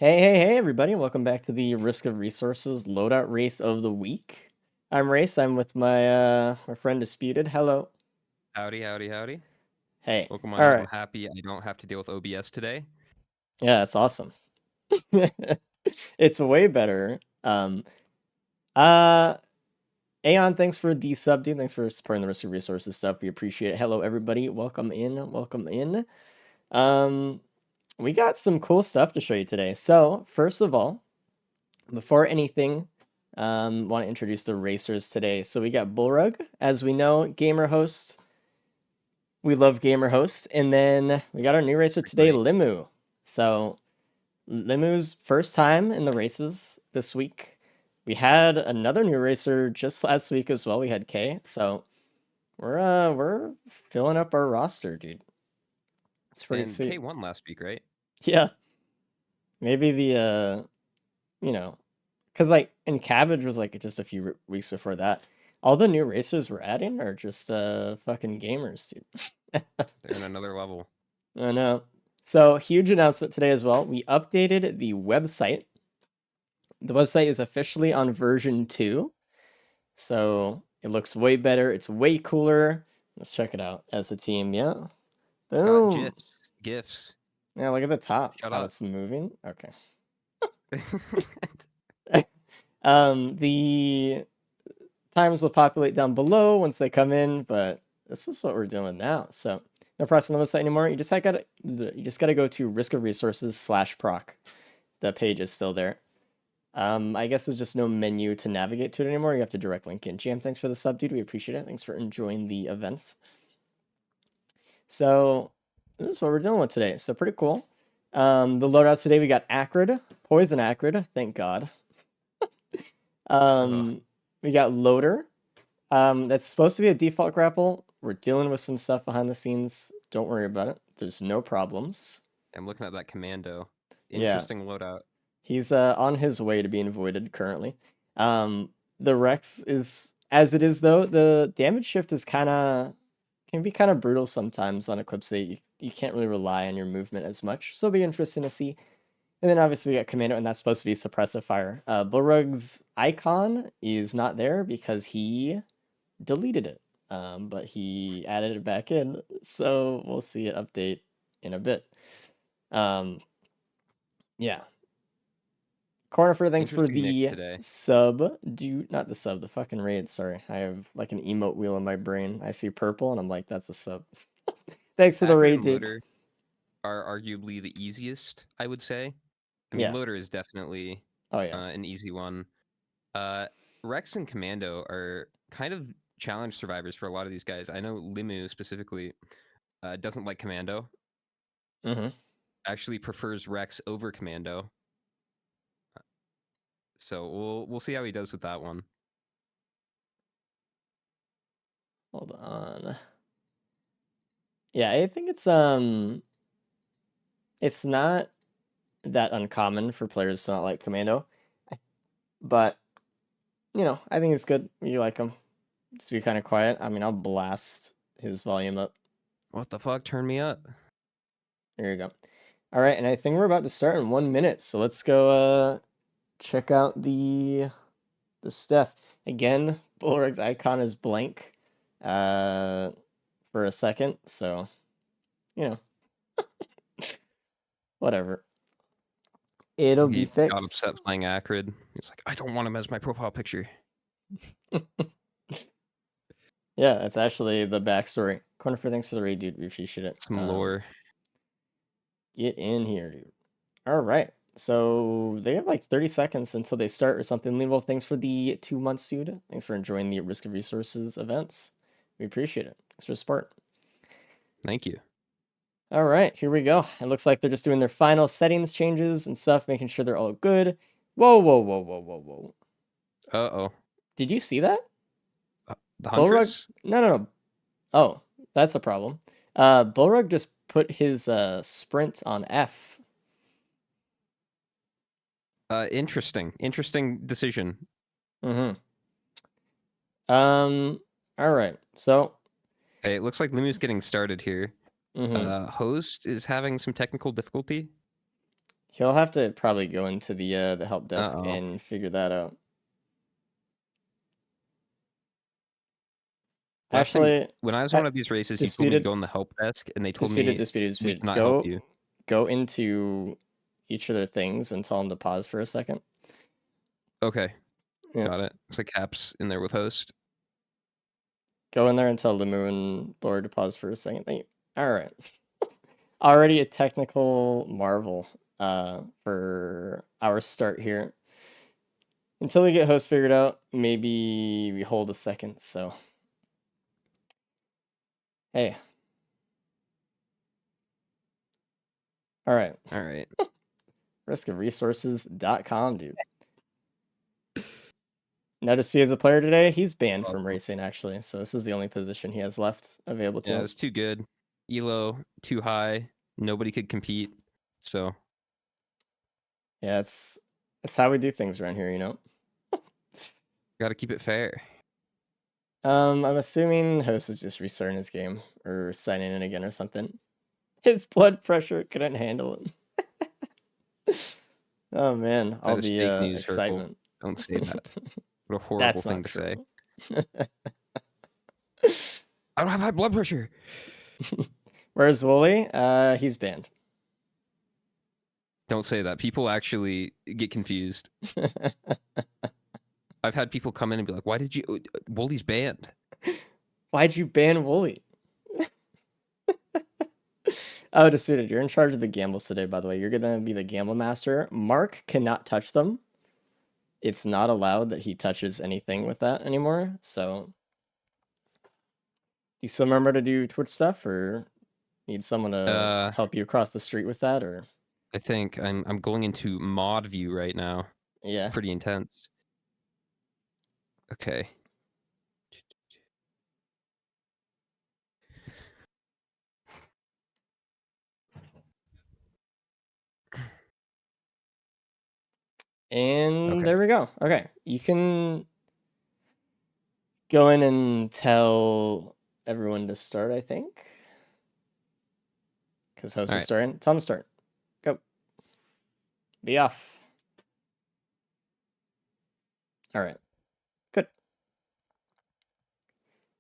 Hey, everybody. Welcome back to the Risk of Resources Loadout Race of the Week. I'm Race. I'm with my friend Disputed. Hello. Howdy, howdy, howdy. Hey. Welcome on All in. right. I'm happy I don't have to deal with OBS today. Yeah, that's awesome. It's way better. Uh Aeon, thanks for the sub, dude. Thanks for supporting the Risk of Resources stuff. We appreciate it. Hello, everybody. Welcome in. Welcome in. Um, we got some cool stuff to show you today. So, first of all, before anything, want to introduce the racers today. So we got Bullrug, as we know, gamer host. We love gamer host, and then we got our new racer today, Great. Limu. So Limu's first time in the races this week. We had another new racer just last week as well. We had K. So we're filling up our roster, dude. It's pretty And sweet. K won last week, right? Yeah, maybe the you know, because like in Cabbage was like just a few weeks before that. All the new racers we're adding are just fucking gamers, dude. They're in another level. I know. So huge announcement today as well. We updated the website. The website is officially on version 2. So it looks way better. It's way cooler. Let's check it out as a team. Yeah. It's got Boom. GIFs, GIFs. Yeah, look at the top. Shut How up. it's moving. Okay. It's The times will populate down below once they come in, but this is what we're doing now. So no price on the website anymore. You just gotta go to riskofresources/proc. The page is still there. I guess there's just no menu to navigate to it anymore. You have to direct link in. Jam, thanks for the sub, dude. We appreciate it. Thanks for enjoying the events. So this is what we're dealing with today. So pretty cool. The loadouts today, we got Acrid, Poison Acrid, thank God. Ugh. We got Loader. That's supposed to be a default grapple. We're dealing with some stuff behind the scenes. Don't worry about it. There's no problems. I'm looking at that Commando. Yeah, Interesting loadout. he's on his way to being voided currently. The Rex is as it is though. The damage shift is can be kind of brutal sometimes on Eclipse 8. You can't really rely on your movement as much, so it'll be interesting to see. And then obviously we got Commando, and that's supposed to be suppressive fire. Bullrug's icon is not there because he deleted it, but he added it back in, so we'll see it update in a bit. Um, yeah. Cornifer, thanks for Interesting mix the today. sub. Do not the sub, the fucking raid. Sorry, I have like an emote wheel in my brain. I see purple, and I'm like, that's a sub. Thanks for the Acrid raid, and dude. Loader are arguably the easiest, I would say. I mean, Yeah. Loader is definitely Oh yeah. an easy one. Uh, Rex and Commando are kind of challenge survivors for a lot of these guys. I know Limu specifically doesn't like Commando. Mm-hmm. Actually prefers Rex over Commando. So we'll see how he does with that one. Hold on. Yeah, I think it's not that uncommon for players to not like Commando, but I think it's good. You like him. Just be kind of quiet. I mean, I'll blast his volume up. What the fuck? Turn me up. There you go. All right, and I think we're about to start in 1 minute. So let's go check out the stuff. Again, Bullrug's icon is blank uh for a second, so you know, whatever. It'll be He got fixed. upset playing Acrid. He's like, I don't want him as my profile picture. Yeah, that's actually the backstory. Cornifer, thanks for the raid, dude. We appreciate it. Some lore. Get in here, dude. All right. So they have like 30 seconds until they start or something. Levo, thanks for the 2 months, dude. Thanks for enjoying the Risk of Resources events. We appreciate it. Thanks for the support. Thank you. All right, here we go. It looks like they're just doing their final settings changes and stuff, making sure they're all good. Whoa, whoa, whoa, whoa, whoa, whoa. Uh-oh. Did you see that? The Bullrug? Huntress? No. Oh, that's a problem. Bullrug just put his sprint on F. Interesting. Interesting decision. Mm-hmm. All right. So, Hey, it looks like Limu's getting started here. mm-hmm. Host is having some technical difficulty. He'll have to probably go into the help desk Uh-oh. and figure that out. Last time Actually, when I was in one of these races, he told me to disputed, go in the help desk, and they told disputed, me, disputed, "We disputed. cannot help Go, you." go into each of their things and tell them to pause for a second. Okay, Yeah, got it. It's like Caps in there with host. go in there and tell Limu and Lord to pause for a second. All right. Already a technical marvel for our start here. Until we get host figured out, maybe we hold a second. So, hey, all right. All right. Riskofresources.com, dude. Notice he has a player today. He's banned from Awesome. racing, actually. So this is the only position he has left available to Yeah, him. it's too good. Elo too high. Nobody could compete. So Yeah, it's how we do things around here, you know. got to keep it fair. I'm assuming host is just restarting his game or signing in again or something. His blood pressure couldn't handle it. Oh man, all That is the fake news, Hercule. excitement. Don't say that. What a horrible That's thing not to say. true. I don't have high blood pressure. Where's Wooly? He's banned. Don't say that. People actually get confused. I've had people come in and be like, "Why did you? Wooly's banned." Why'd you ban Wooly? Oh, Disputed, you're in charge of the gambles today, by the way. You're gonna be the gamble master. Mark cannot touch them. It's not allowed that he touches anything with that anymore. So, do you still remember to do Twitch stuff, or need someone to Uh, help you across the street with that, or I think I'm going into mod view right now. It's yeah? pretty intense. Okay. And Okay. there we go. Okay, you can go in and tell everyone to start. I think because host All is right. starting. Tell him to start. Go. Be off. All right. Good.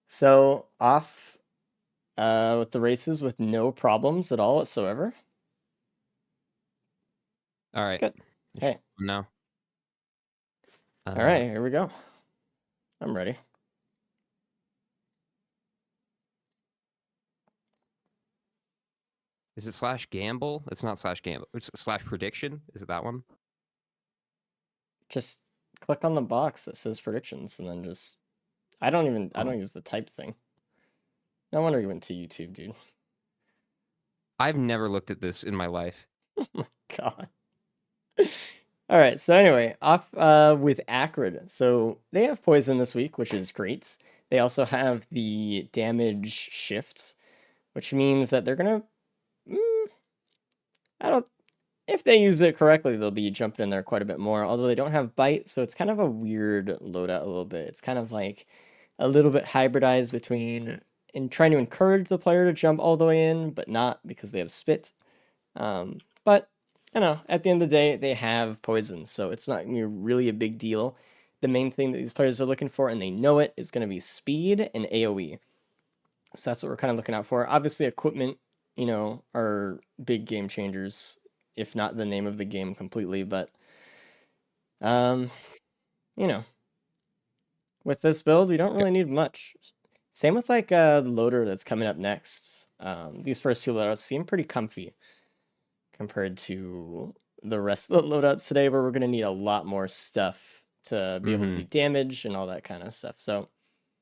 So off with the races with no problems at all whatsoever. All right. Good. Hey. Now. All right. Here we go. I'm ready. Is it slash gamble? It's not slash gamble. It's slash prediction. Is it that one? Just click on the box that says predictions, and then just. I don't Oh. use the type thing. No wonder you went to YouTube, dude. I've never looked at this in my life. Oh my god. All right. So anyway, off with Acrid. So they have poison this week, which is great. They also have the damage shifts, which means that they're gonna. I don't. If they use it correctly, they'll be jumping in there quite a bit more. Although they don't have bite, so it's kind of a weird loadout a little bit. It's kind of like a little bit hybridized between in trying to encourage the player to jump all the way in, but not because they have spit. But you know, at the end of the day, they have poison, so it's not gonna be really a big deal. The main thing that these players are looking for, and they know it, is going to be speed and AOE. So that's what we're kind of looking out for. Obviously, equipment, you know, are big game changers, if not the name of the game completely. But, um, you know, with this build, we don't Okay. really need much. Same with like the loader that's coming up next. These first two loadouts seem pretty comfy compared to the rest of the loadouts today, where we're going to need a lot more stuff to be able to Mm-hmm. do damage and all that kind of stuff. So,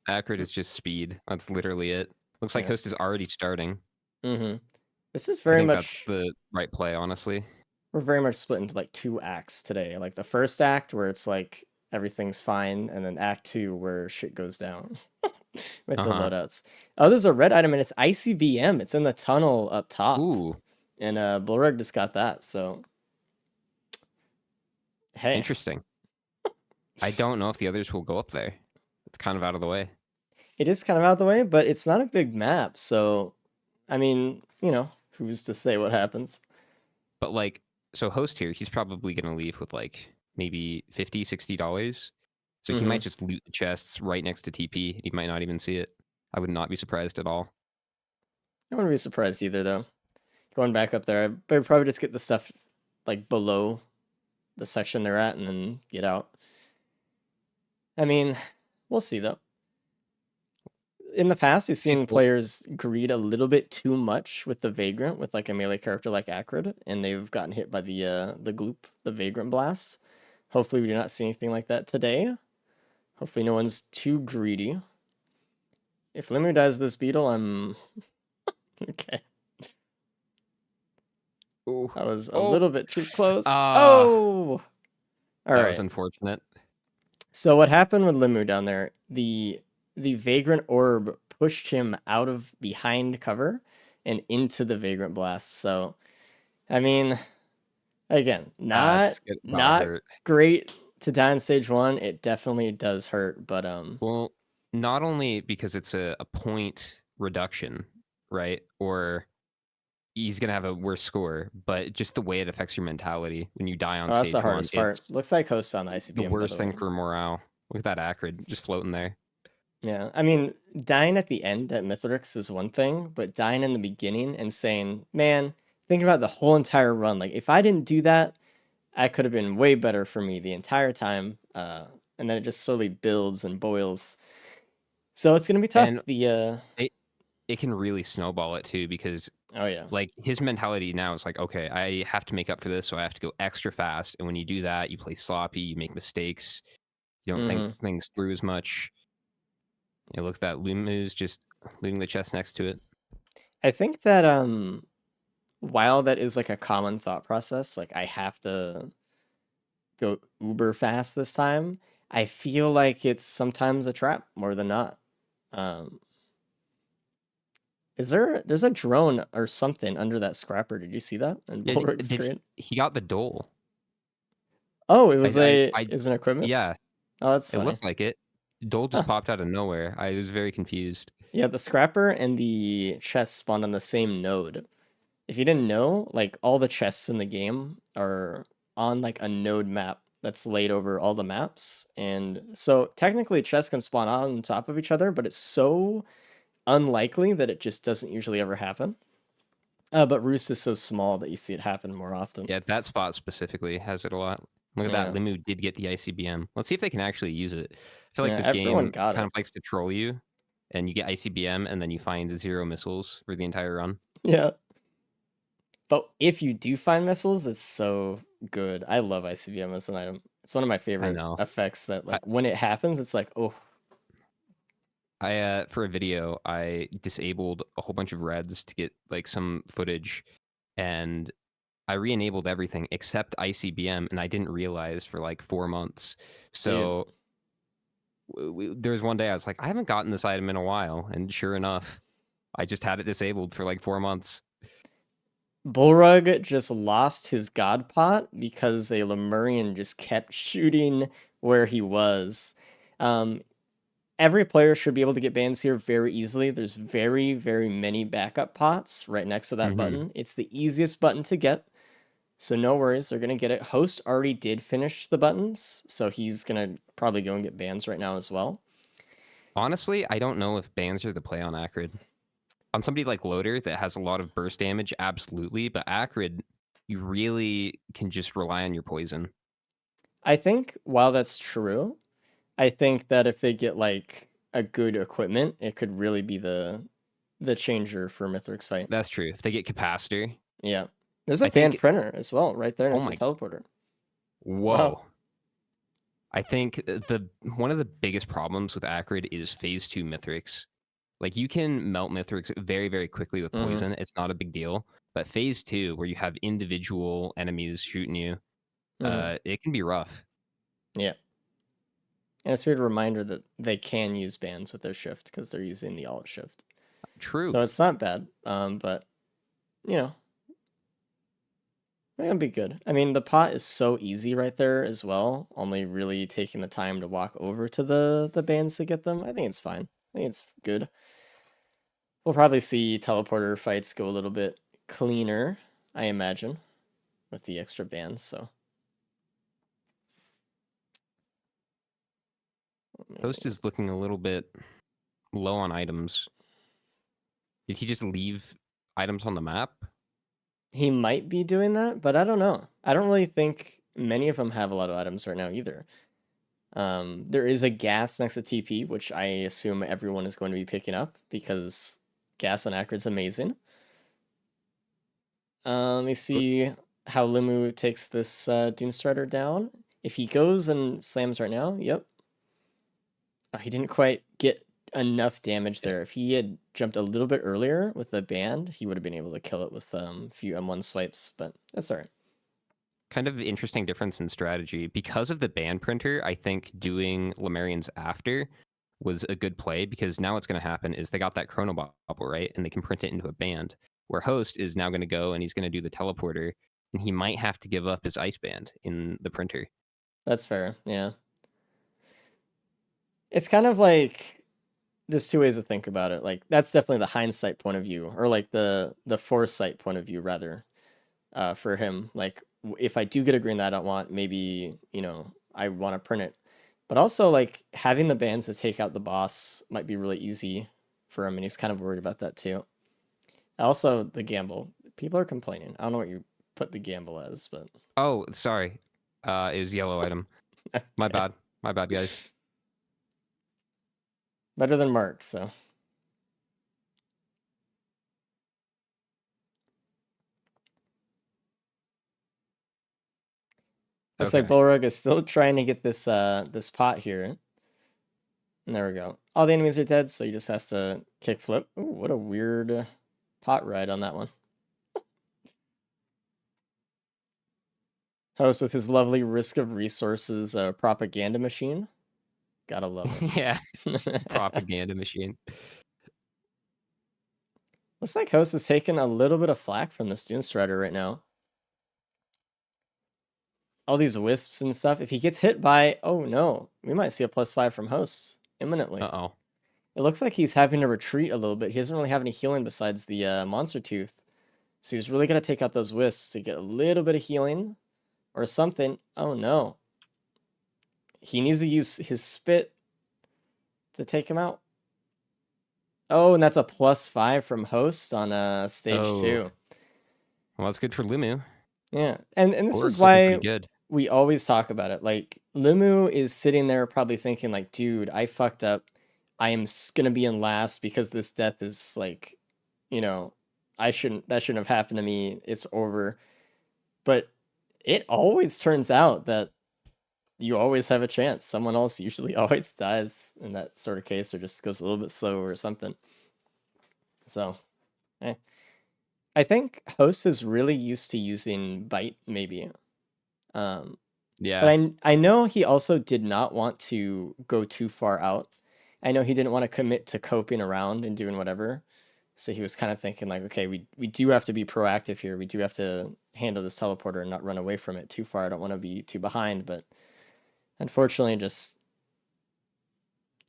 Acrid is just speed. That's literally it. Looks like yeah. host is already starting. This is I very think that's much the right play, honestly. we're very much split into like two acts today. Like the first act where it's like everything's fine, and then act two where shit goes down with the Uh-huh. loadouts. Oh, there's a red item and it's ICBM. It's in the tunnel up top. Ooh, And Bullrug just got that, so hey. interesting. I don't know if the others will go up there. It's kind of out of the way. It is kind of out of the way, but it's not a big map, so I mean, you know, who's to say what happens? But like So host here, he's probably gonna leave with like maybe $50, $60. So he might Mhm. just loot the chests right next to TP. He might not even see it. I would not be surprised at all. I wouldn't be surprised either, though. Going back up there, I'd probably just get the stuff like below the section they're at and then get out. I mean, we'll see though. In the past, we've See, seen players greed a little bit too much with the Vagrant, with like a melee character like Acrid, and they've gotten hit by the Gloop, the Vagrant Blast. Hopefully, we do not see anything like that today. Hopefully, no one's too greedy. If Limu dies this beetle, I'm okay. oh, That was a oh, little bit too close. ah, Oh, all that was right. unfortunate. So what happened with Limu down there? The Vagrant Orb pushed him out of behind cover and into the Vagrant Blast. So I mean, again, not It's it gotta not hurt. great to die on stage one. It definitely does hurt, but Well, not only because it's a point reduction, right? Or he's gonna have a worse score, but just the way it affects your mentality when you die on oh, that's the stage one, hardest part. it's Looks like Host found the the ICBM, by worst the thing way. for morale. Look at that Acrid just floating there. Yeah, I mean, dying at the end at Mithrix is one thing, but dying in the beginning and saying, "Man, think about the whole entire run. Like, if I didn't do that, I could have been way better for me the entire time." And then it just slowly builds and boils. So it's gonna be tough. And it it can really snowball it too because Oh yeah. like his mentality now is like, okay, I have to make up for this, so I have to go extra fast. And when you do that, you play sloppy, you make mistakes, you don't think hmm things through as much. You look at that Lumu's just looting the chest next to it. I think that while that is like a common thought process, like I have to go uber fast this time, I feel like it's sometimes a trap more than not. Um, there's a drone or something under that scrapper. Did you see that in Yeah, Bullrug's did screen? he got the dole? Oh, it I, was I, a I, is an equipment? yeah, Oh, that's it funny. looked like it. Dole just Huh. popped out of nowhere. I was very confused. Yeah, the scrapper and the chest spawned on the same node. If you didn't know, like all the chests in the game are on like a node map that's laid over all the maps. And so technically chests can spawn on top of each other, but it's so unlikely that it just doesn't usually ever happen. But Roost is so small that you see it happen more often. Yeah, that spot specifically has it a lot. Look at that. Yeah. Limu did get the ICBM. Let's see if they can actually use it. I feel like Yeah, this everyone game got kind it. of likes to troll you, and you get ICBM, and then you find 0 missiles for the entire run. Yeah. But if you do find missiles, it's so good. I love ICBM as an item. It's one of my I favorite know. effects that I, like when it happens, it's like, oh, for a video, I disabled a whole bunch of reds to get like some footage, and I re-enabled everything except ICBM, and I didn't realize for like 4 months. dude. So there was one day I was like, I haven't gotten this item in a while, and sure enough, I just had it disabled for like 4 months. Bullrug just lost his god pot because a Lemurian just kept shooting where he was. Um, every player should be able to get bans here very easily. There's very, very many backup pots right next to that Hmm. button. It's the easiest button to get, so no worries, they're gonna get it. Host already did finish the buttons, so he's gonna probably go and get bans right now as well. Honestly, I don't know if bans are the play on Acrid. On somebody like Loader that has a lot of burst damage, absolutely, but Acrid, you really can just rely on your poison. I think while that's true, I think that if they get like a good equipment, it could really be the changer for Mithrix fight. That's true. If they get capacitor, Yeah. There's a I banned think. printer as well, right there Oh next to my, teleporter. Wow. whoa! I think the one of the biggest problems with Acrid is phase 2 Mithrix. Like you can melt Mithrix very, very quickly with Mm-hmm. poison. It's not a big deal. But phase 2, where you have individual enemies shooting you, Mm-hmm. it can be rough. Yeah. And it's a weird reminder that they can use bans with their shift because they're using the alt shift. True. So it's not bad. But you know, it's gonna be good. I mean, the pot is so easy right there as well. Only really taking the time to walk over to the bans to get them. I think it's fine. I think it's good. We'll probably see teleporter fights go a little bit cleaner, I imagine. with the extra bands. So Host is looking a little bit low on items. Did he just leave items on the map? he might be doing that, but I don't know. I don't really think many of them have a lot of items right now either. There is a gas next to TP, which I assume everyone is going to be picking up because gas on Acrid's amazing. Let me see how Limu takes this Dune Strider down. If he goes and slams right now, yep. Oh, he didn't quite get enough damage Yeah. there. If he had jumped a little bit earlier with the band, he would have been able to kill it with a few M1 swipes, but that's all right. Kind of interesting difference in strategy. Because of the band printer, I think doing Lemurians after was a good play because now what's going to happen is they got that chrono bubble, right? And they can print it into a band. Where Host is now going to go and he's going to do the teleporter, and he might have to give up his ice band in the printer. That's fair, yeah. It's kind of like there's two ways to think about it. Like that's definitely the hindsight point of view, or like the foresight point of view rather, for him. Like if I do get a green that I don't want, maybe I want to print it. But also like having the bands to take out the boss might be really easy for him, and he's kind of worried about that too. Also, the gamble. People are complaining. I don't know what you put the gamble as, but Oh, sorry. Is yellow item. My okay. bad. My bad, guys. Better than Mark, so. Looks like Okay. Bullrug is still trying to get this pot here. And there we go. All the enemies are dead, so he just has to kick flip. Ooh, what a weird pot ride on that one. Host with his lovely Risk of Resources propaganda machine. Gotta love Yeah. it. Propaganda machine. Looks like Host is taking a little bit of flack from the Dune Strider right now. All these wisps and stuff. If he gets hit by, oh no, we might see a +5 from Host imminently. Uh-oh. It looks like he's having to retreat a little bit. He doesn't really have any healing besides the Monster Tooth. So he's really got to take out those wisps to get a little bit of healing or something. Oh no. He needs to use his spit to take him out. Oh, and that's a +5 from Host on stage Oh. 2. Well, that's good for Lumu. Yeah. And this is Org's looking pretty why good. we always talk about it. Like Limu is sitting there probably thinking like, dude, I fucked up. I am gonna be in last because this death is like, you know, that shouldn't have happened to me. It's over. But it always turns out that you always have a chance. Someone else usually always dies in that sort of case or just goes a little bit slower or something. So, eh. I think Host is really used to using Bite, maybe. Um, but Yeah. I know he also did not want to go too far out. I know he didn't want to commit to coping around and doing whatever. So he was kind of thinking like, okay, we do have to be proactive here. We do have to handle this teleporter and not run away from it too far. I don't want to be too behind, but unfortunately just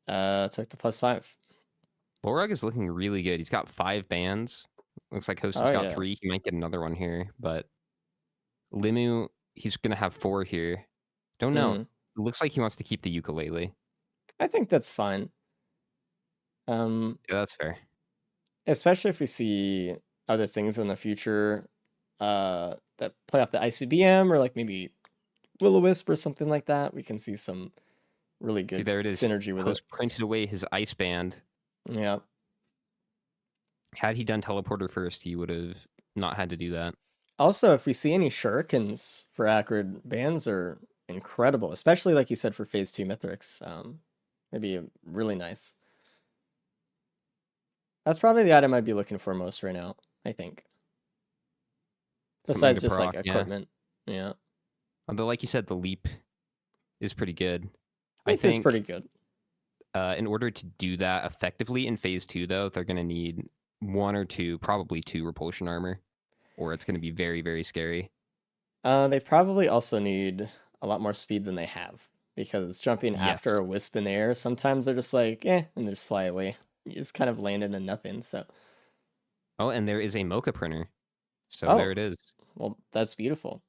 took the +5. Borog is looking really good. He's got 5 bands. Looks like Host has Oh got yeah. 3. He might get another one here, but Limu, he's gonna have 4 here. Don't know. Hmm. It looks like he wants to keep the ukulele. I think that's fine. Um, Yeah, that's fair. especially if we see other things in the future that play off the ICBM or like maybe Will-O-Wisp or something like that. We can see some really See, good there it is. synergy with it. Host printed away his ice band. Yeah. Had he done teleporter first, he would have not had to do that. Also, if we see any shurikens for Acrid, bands are incredible, especially like you said for Phase 2 Mithrix. It'd be really nice. That's probably the item I'd be looking for most right now, I think. Something Besides to just like proc, yeah. equipment. Yeah. Although, like you said, the leap is pretty good. I Leap is pretty think good. in order to do that effectively in Phase 2, though, they're going to need 1 or 2, probably 2 repulsion armor, or it's going to be very, very scary. They probably also need a lot more speed than they have because jumping after Yes. a wisp in the air, sometimes they're just like, eh, and they just fly away. You just kind of landed in nothing. So, Oh, and there is a Mocha printer. So there oh, it is. well, that's beautiful.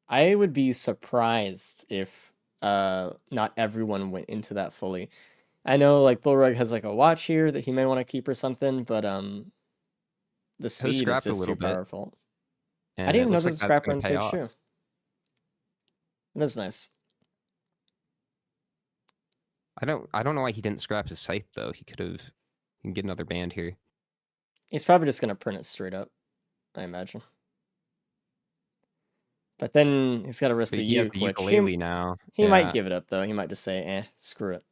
I would be surprised if not everyone went into that fully. I know like Bullrug has like a watch here that he may want to keep or something, but the He was speed is scrapped a just too little bit, powerful. I and didn't it even know looks there's like a that's scrapper going in to pay Stage off. 2. That is nice. I don't know why he didn't scrap his scythe though. He can get another band here. He's probably just gonna print it straight up, I imagine. But then he's got to risk But the he has the uke, which he ukulele now. he might Yeah. give it up though. He might just say, screw it.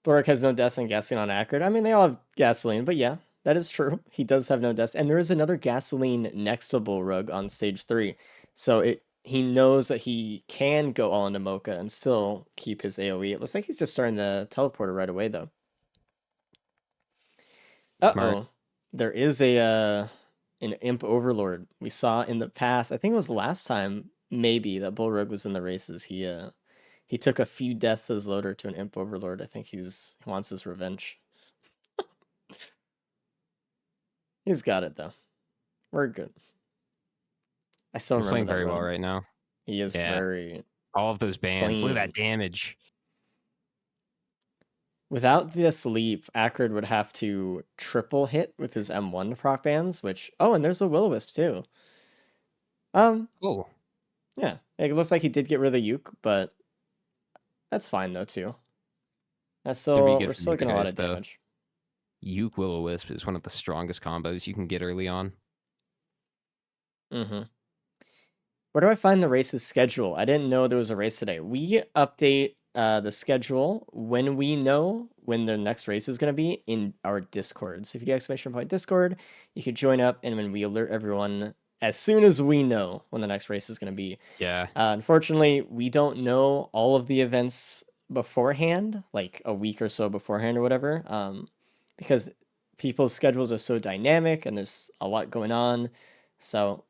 Boric has no deaths and gasoline on Acrid. I mean, they all have gasoline, but yeah, that is true. He does have no deaths, and there is another gasoline next to Bullrug on stage 3, so he knows that he can go all into Mocha and still keep his AOE. It looks like he's just starting the teleporter right away though. Smart. Uh-oh. There is a an imp overlord we saw in the past. I think it was last time maybe that Bullrug was in the races. He took a few deaths as loader to an imp overlord. I think he wants his revenge. He's got it though. We're good. I still He's remember playing that very well run. right now. He is Yeah. very All of those bands. Look at that clean. damage. Without the sleep, Acrid would have to triple hit with his M1 proc bands, which and there's a Will-O-Wisp too. Um, Oh, yeah. It looks like he did get rid of the Uke, but that's fine though too. it's gonna be We're good for still you getting a lot guys of though. damage. Uke Will-O-Wisp is one of the strongest combos you can get early on. Mm-hmm. Where do I find the race's schedule? I didn't know there was a race today. We update the schedule when we know when the next race is going to be in our Discord. So if you do exclamation point Discord, you could join up, and when we alert everyone as soon as we know when the next race is going to be. Yeah. Unfortunately, we don't know all of the events beforehand, like a week or so beforehand or whatever, because people's schedules are so dynamic and there's a lot going on. So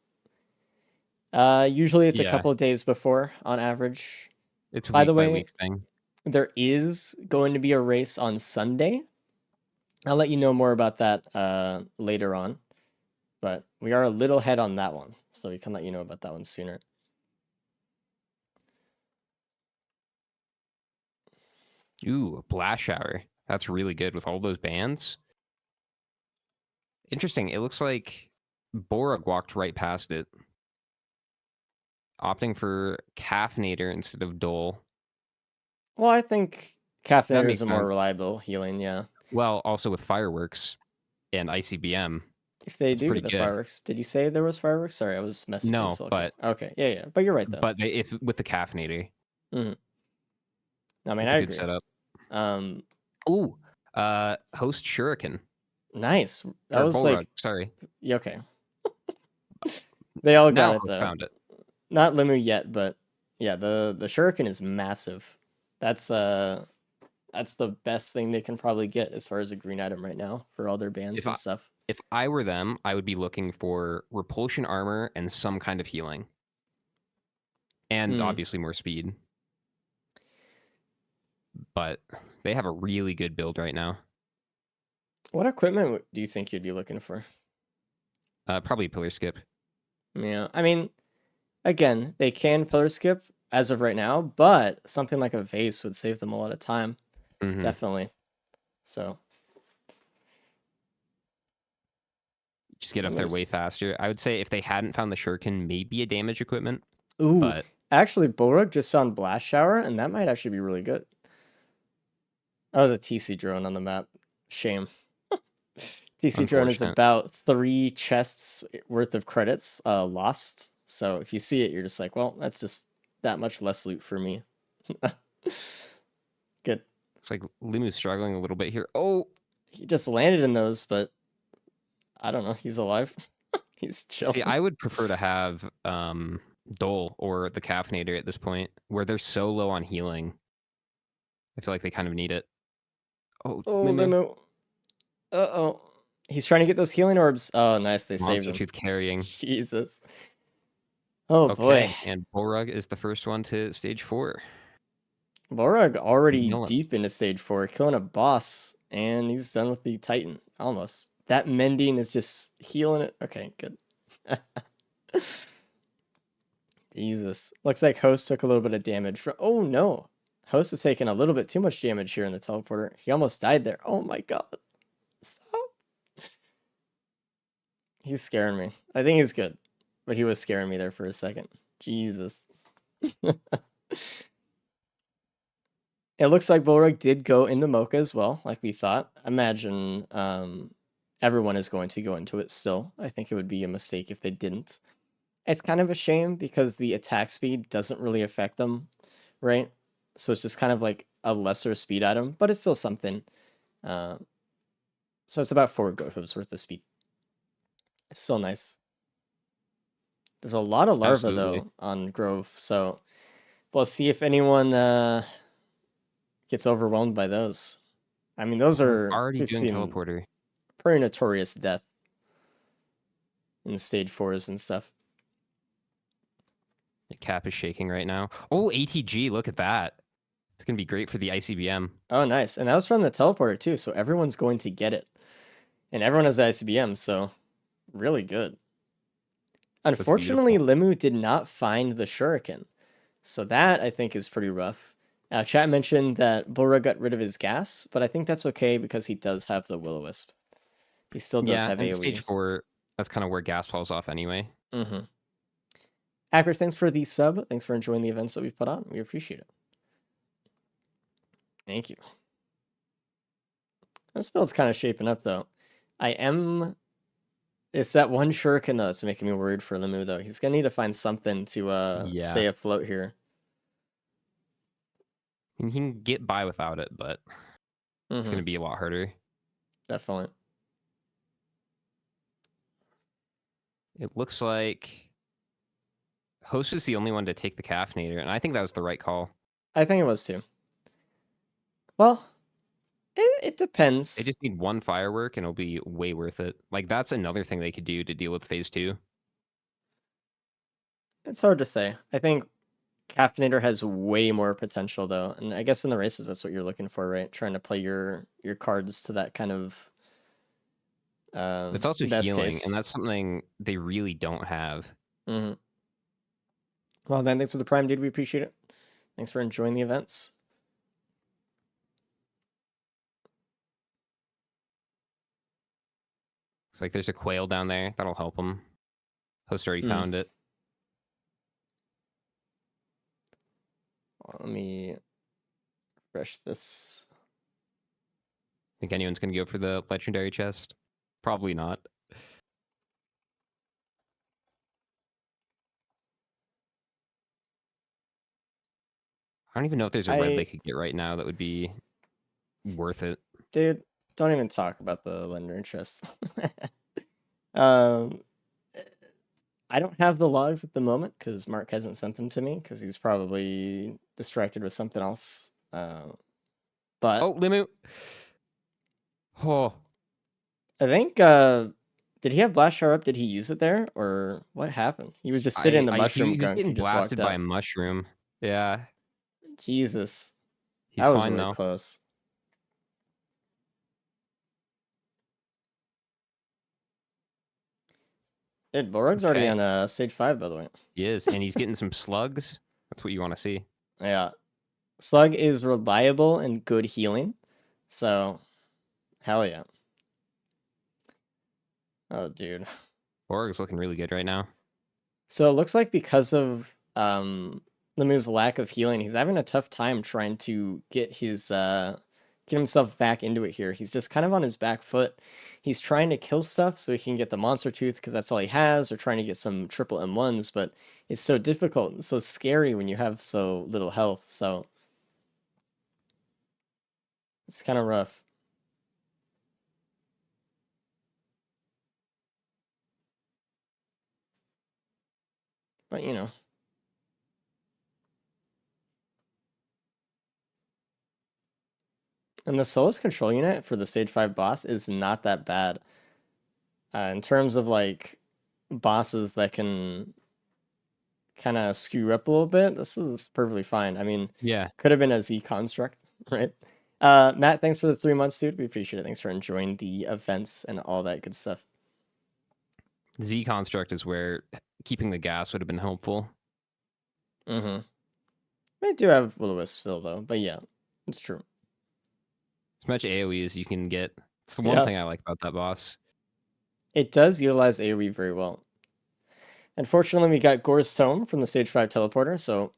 usually it's a Yeah. couple of days before on average. It's a By the week by way, week thing. there is going to be a race on Sunday. I'll let you know more about that later on, but we are a little ahead on that one, so we can let you know about that one sooner. Ooh, a blast shower. That's really good with all those bands. Interesting. It looks like Borag walked right past it, opting for Caffeinator instead of Dole. Well, I think That caffeinator is makes a more sense. reliable healing, yeah. Well, also with Fireworks and ICBM, If they that's do pretty get the good. fireworks, did you say there was fireworks? Sorry, I was messaging No, Silky. but Okay, yeah, but you're right though. if with the Caffeinator, hmm I mean, it's I a good agree. setup. Um, Ooh, host Shuriken nice. That or was Bullrug. like, Sorry, yeah, okay. They all got now it host though. found it. Not Limu yet, but yeah, the shuriken is massive. That's that's the best thing they can probably get as far as a green item right now for all their bans If and I stuff. if I were them, I would be looking for repulsion armor and some kind of healing, and Hmm. obviously more speed. But they have a really good build right now. What equipment do you think you'd be looking for? Probably pillar skip. Yeah, I mean, again, they can pillar skip as of right now, but something like a vase would save them a lot of time. Hmm. Definitely. So Just get let up me there way just. faster. I would say if they hadn't found the shuriken, maybe a damage equipment. Ooh, But actually, Bulrug just found Blast Shower, and that might actually be really good. That was a TC drone on the map. Shame. TC drone is unfortunate. about 3 chests worth of credits lost. So if you see it, you're just like, well, that's just that much less loot for me. Good. It's like Limu's struggling a little bit here. Oh, He just landed in those, but I don't know. He's alive. He's see, chilling. I would prefer to have Dole or the Caffeinator at this point, where they're so low on healing. I feel like they kind of need it. Oh, Oh, Limu. Limo. Uh-oh. He's trying to get those healing orbs. Oh, nice. They saved Monster him. Tooth carrying. Jesus. Oh, boy. Okay, and Bullrug is the first one to stage 4. Borag He's already milling. deep into stage 4, killing a boss, and he's done with the Titan. Almost. That mending is just healing it. Okay, good. Jesus. Looks like Host took a little bit of damage from. Oh no. Host is taking a little bit too much damage here in the teleporter. He almost died there. Oh my god. Stop. He's scaring me. I think he's good, but he was scaring me there for a second. Jesus. It looks like Bullrug did go into Mocha as well, like we thought. Imagine everyone is going to go into it still. I think it would be a mistake if they didn't. It's kind of a shame because the attack speed doesn't really affect them, right? So it's just kind of like a lesser speed item, but it's still something. Uh, so it's about 4 goat hooves worth of speed. It's still nice. There's a lot of larva Absolutely. though on Grove, so we'll see if anyone gets overwhelmed by those. I mean, those We're are already we've doing seen teleporter. pretty notorious death in stage 4s and stuff. The cap is shaking right now. Oh, ATG, look at that. It's going to be great for the ICBM. Oh, nice. And that was from the teleporter too, so everyone's going to get it. And everyone has the ICBM, so really good. That's Unfortunately, beautiful. Limu did not find the shuriken. So that, I think, is pretty rough. Chat mentioned that Bora got rid of his gas, but I think that's okay because he does have the Will-O-Wisp. He still does Yeah, have and stage AoE. 4, that's kind of where gas falls off anyway. Mm-hmm. Hackers, thanks for the sub. Thanks for enjoying the events that we put on. We appreciate it. Thank you. This build's kind of shaping up, though. I am... It's that one shuriken that's making me worried for Limu, though. He's going to need to find something to Yeah. stay afloat here. He can get by without it, but it's Mm-hmm. going to be a lot harder. Definitely. It looks like Host is the only one to take the caffeinator, and I think that was the right call. I think it was, too. Well, it They depends. just need one firework, and it'll be way worth it. Like, that's another thing they could do to deal with phase 2. It's hard to say. I think Caffeinator has way more potential though, and I guess in the races that's what you're looking for, right? Trying to play your cards to that kind of It's also best healing, and case. that's something they really don't have. Mm-hmm. Well, then, thanks for the prime, dude. We appreciate it. Thanks for enjoying the events. It's like there's a quail down there. That'll help them. Host already Hmm. found it. Let me refresh this. Think anyone's going to go for the legendary chest? Probably not. I don't even know if there's a red they I, could get right now that would be worth it. dude, don't even talk about the lender interest. um, I don't have the logs at the moment because Mark hasn't sent them to me because he's probably distracted with something else. But Oh, Limu! Oh, I think did he have blast shower up? Did he use it there or what happened? He was just sitting in the he mushroom was gunk. He getting just walked blasted by up. a mushroom. Yeah, Jesus, that he's was fine really though. close. Dude, Borog's already Okay, on stage 5, by the way. he is, and he's getting some slugs. That's what you want to see. Yeah, Slug is reliable and good healing, so hell yeah. Oh, dude. Borg's looking really good right now. So it looks like because of Lemu's lack of healing, he's having a tough time trying to get himself back into it here. He's just kind of on his back foot. He's trying to kill stuff so he can get the monster tooth because that's all he has, or trying to get some triple M1s, but it's so difficult and so scary when you have so little health. So it's kind of rough. But you know. And the Solus control unit for the stage 5 boss is not that bad. In terms of like bosses that can kind of screw up a little bit, this is perfectly fine. I mean, Yeah, could have been a Z construct, right? Matt, thanks for the 3 months, dude. We appreciate it. Thanks for enjoying the events and all that good stuff. Z construct is where keeping the gas would have been helpful. Mm-hmm. They do have Will-O-Wisp still, though. But yeah, it's true. As much AoE as you can get. It's the one Yeah. thing I like about that boss. It does utilize AoE very well. Unfortunately, we got Gore's Tome from the Stage 5 teleporter, so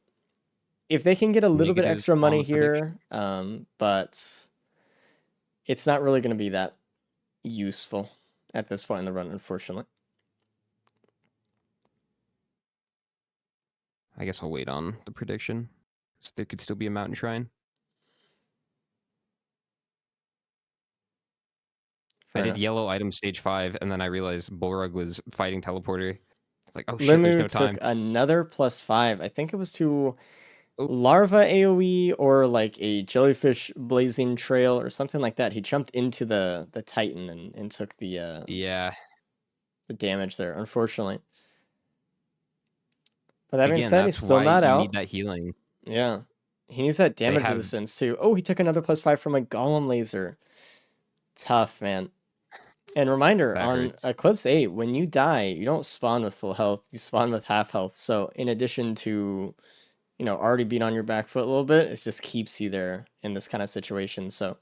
if they can get a little bit Negative extra money on prediction. here, but it's not really going to be that useful at this point in the run, unfortunately. I guess I'll wait on the prediction. So there could still be a mountain shrine. Fair I did enough. yellow item stage 5, and then I realized Bolrug was fighting teleporter. It's like, oh shit, there's Limu no took time. another +5. I think it was to Oh, Larva AoE or like a jellyfish blazing trail or something like that. He jumped into the Titan and took yeah. the damage there, unfortunately. But that being Again, said, he's that's still why not you need out. that healing. Yeah. He needs that They damage have resistance too. Oh, he took another +5 from a golem laser. Tough, man. And reminder, that on hurts. Eclipse 8, when you die, you don't spawn with full health, you spawn with half health. So in addition to, already being on your back foot a little bit, it just keeps you there in this kind of situation. So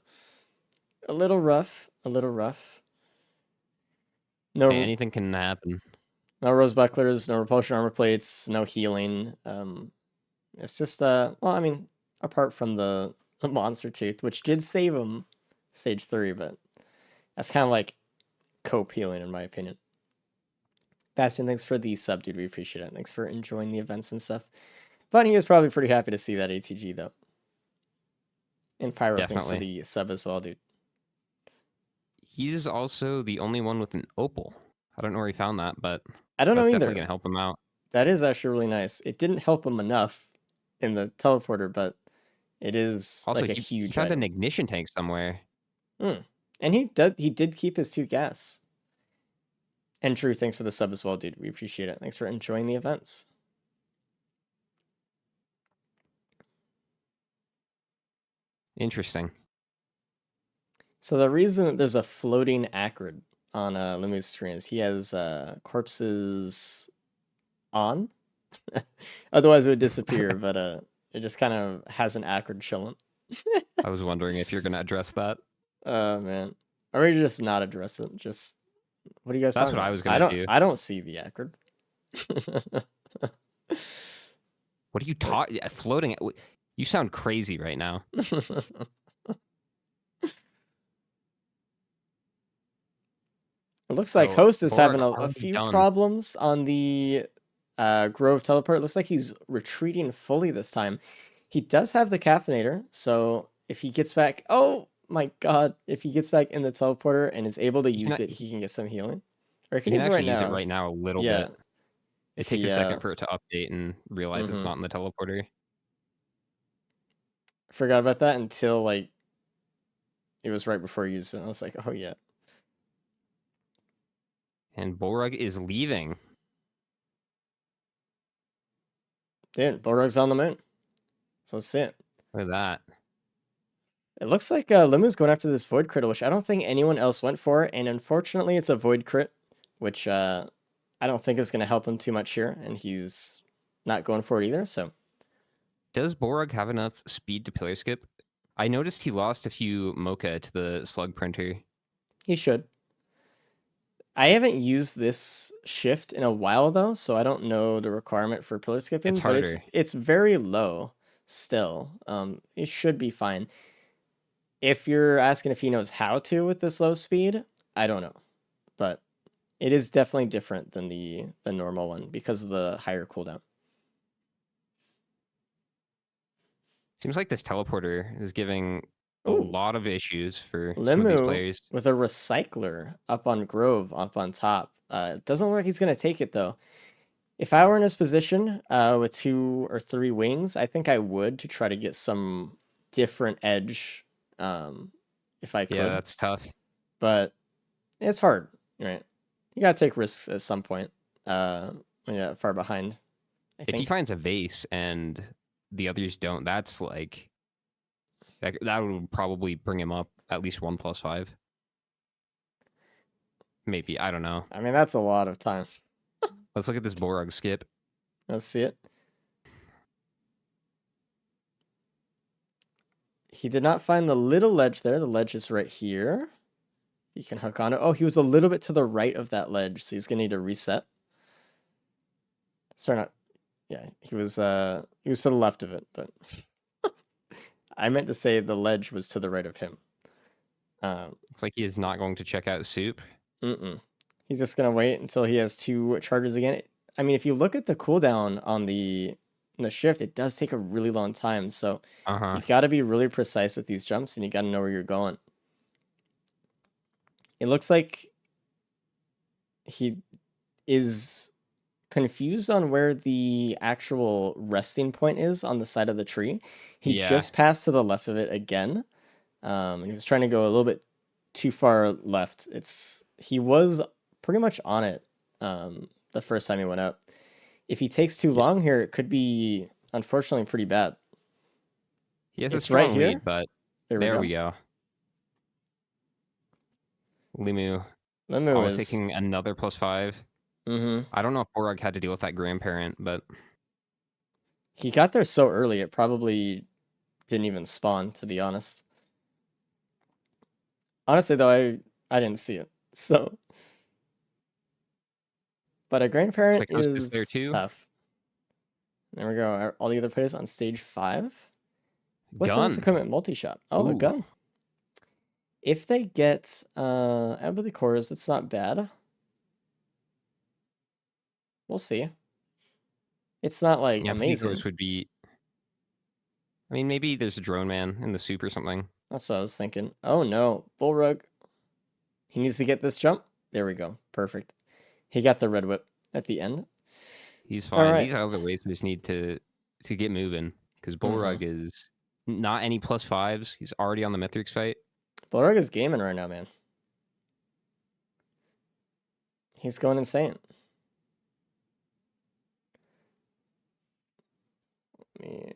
a little rough, a little rough. Hey, No anything can happen. no rose bucklers, no repulsion armor plates, no healing. It's just well, I mean, apart from the monster tooth, which did save him stage 3, but that's kind of like cope healing in my opinion. Bastion, thanks for the sub, dude. We appreciate it. Thanks for enjoying the events and stuff. But he was probably pretty happy to see that ATG though. And Pyro, thanks for Definitely. the sub as well, dude. He's also the only one with an opal. I don't know where he found that, but I don't know that's definitely either. going to help him out. That is actually really nice. It didn't help him enough in the teleporter, but it is Also, like a he huge found an item. ignition tank somewhere. And he did keep his 2 gas. And Drew, thanks for the sub as well, dude. We appreciate it. Thanks for enjoying the events. Interesting. So the reason that there's a floating Acrid on Limu's screen is he has corpses on. Otherwise it would disappear, but it just kind of has an Acrid chilling. I was wondering if you're going to address that. Oh man. Or maybe just not address it. Just what are you guys That's talking what I about? was I going to don't do. I don't see the Acrid. What are you Like talking? Floating? You sound crazy right now. It looks like So Host is Borg having a already few done. problems on the Grove teleport. It looks like he's retreating fully this time. He does have the caffeinator, so if he gets back, oh my god, if he gets back in the teleporter and is able to You can use it, he can get some healing. Or he you can can use it right actually use it now. right now a little Yeah, bit. It if takes he a second for it to update and realize it's mm-hmm. not in the teleporter. Forgot about that until like it was right before he used it. I was like, oh yeah. And Borg is leaving. Dude, Borog's on the moon. So let's see it. Look at that. It looks like Limu's going after this Void Crit, which I don't think anyone else went for, and unfortunately it's a Void Crit, which I don't think is going to help him too much here, and he's not going for it either, so Does Borg have enough speed to pillar skip? I noticed he lost a few Mocha to the slug printer. he should. I haven't used this shift in a while though, so I don't know the requirement for pillar It's skipping, but it's harder. it's very low still. It should be fine. If you're asking if he knows how to with this low speed, I don't know, but it is definitely different than the normal one because of the higher cooldown. Seems like this teleporter is giving a Oh, lot of issues for some of these Limu players. with a recycler up on Grove, up on top. It doesn't look like he's gonna take it though. If I were in his position, with 2 or 3 wings, I think I would to try to get some different edge, if I Yeah, could. that's tough. But it's hard, right? You gotta take risks at some point. When you're that far behind, I If he think. finds a vase and the others don't, that's like that would probably bring him up at least 1+5. Maybe. I don't know. I mean, that's a lot of time. Let's look at this Borog skip. Let's see it. He did not find the little ledge there. The ledge is right here. He can hook on it. Oh, he was a little bit to the right of that ledge, so he's gonna need to reset. Sorry, not. Yeah, he was to the left of it, but I meant to say the ledge was to the right of him. Looks like he is not going to check out soup. He's just gonna wait until he has 2 charges again. I mean, if you look at the cooldown on the shift, it does take a really long time. So you got to be really precise with these jumps, and you got to know where you're going. It looks like he is confused on where the actual resting point is on the side of the tree. He just passed to the left of it again. And he was trying to go a little bit too far left. He was pretty much on it the first time he went up. If he takes too long here, it could be unfortunately pretty bad. He has It's a strong right here. lead, but There we go. Limu is taking another +5. I don't know if Borog had to deal with that grandparent, but he got there so early it probably didn't even spawn, to be honest. Honestly, though, I didn't see it. So, but a grandparent is there too. tough. There we go. All the other players on stage 5. What's in this Gun. equipment multi-shot? Oh, a gun. If they get Ebony Cores, that's not bad. We'll see. It's not like amazing. Cores would be. I mean, maybe there's a drone man in the soup or something. That's what I was thinking. Oh no, Bullrug. He needs to get this jump. There we go. Perfect. He got the red whip at the end. He's fine. These other ways we just need to get moving because Bullrug is not any +5s. He's already on the Mithrix fight. Bullrug is gaming right now, man. He's going insane. Let me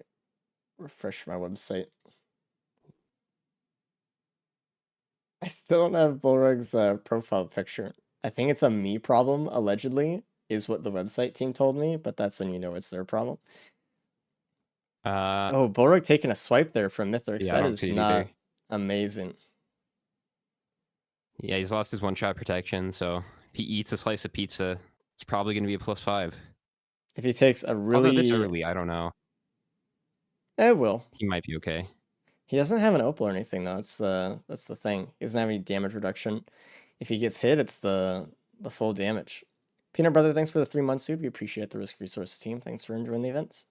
refresh my website. I still don't have Bullrug's profile picture. I think it's a me problem, allegedly, is what the website team told me, but that's when you know it's their problem. Oh, Bullrug taking a swipe there from Mithrix. Yeah, that is not amazing. Yeah, he's lost his one-shot protection, so if he eats a slice of pizza, it's probably going to be a +5. If he takes a really... Although this early, I don't know. It will. He might be okay. He doesn't have an opal or anything, though. That's the thing. He doesn't have any damage reduction. If he gets hit, it's the full damage. Peanut Brother, thanks for the 3 months, dude. We appreciate the Risk Resources team. Thanks for enjoying the events.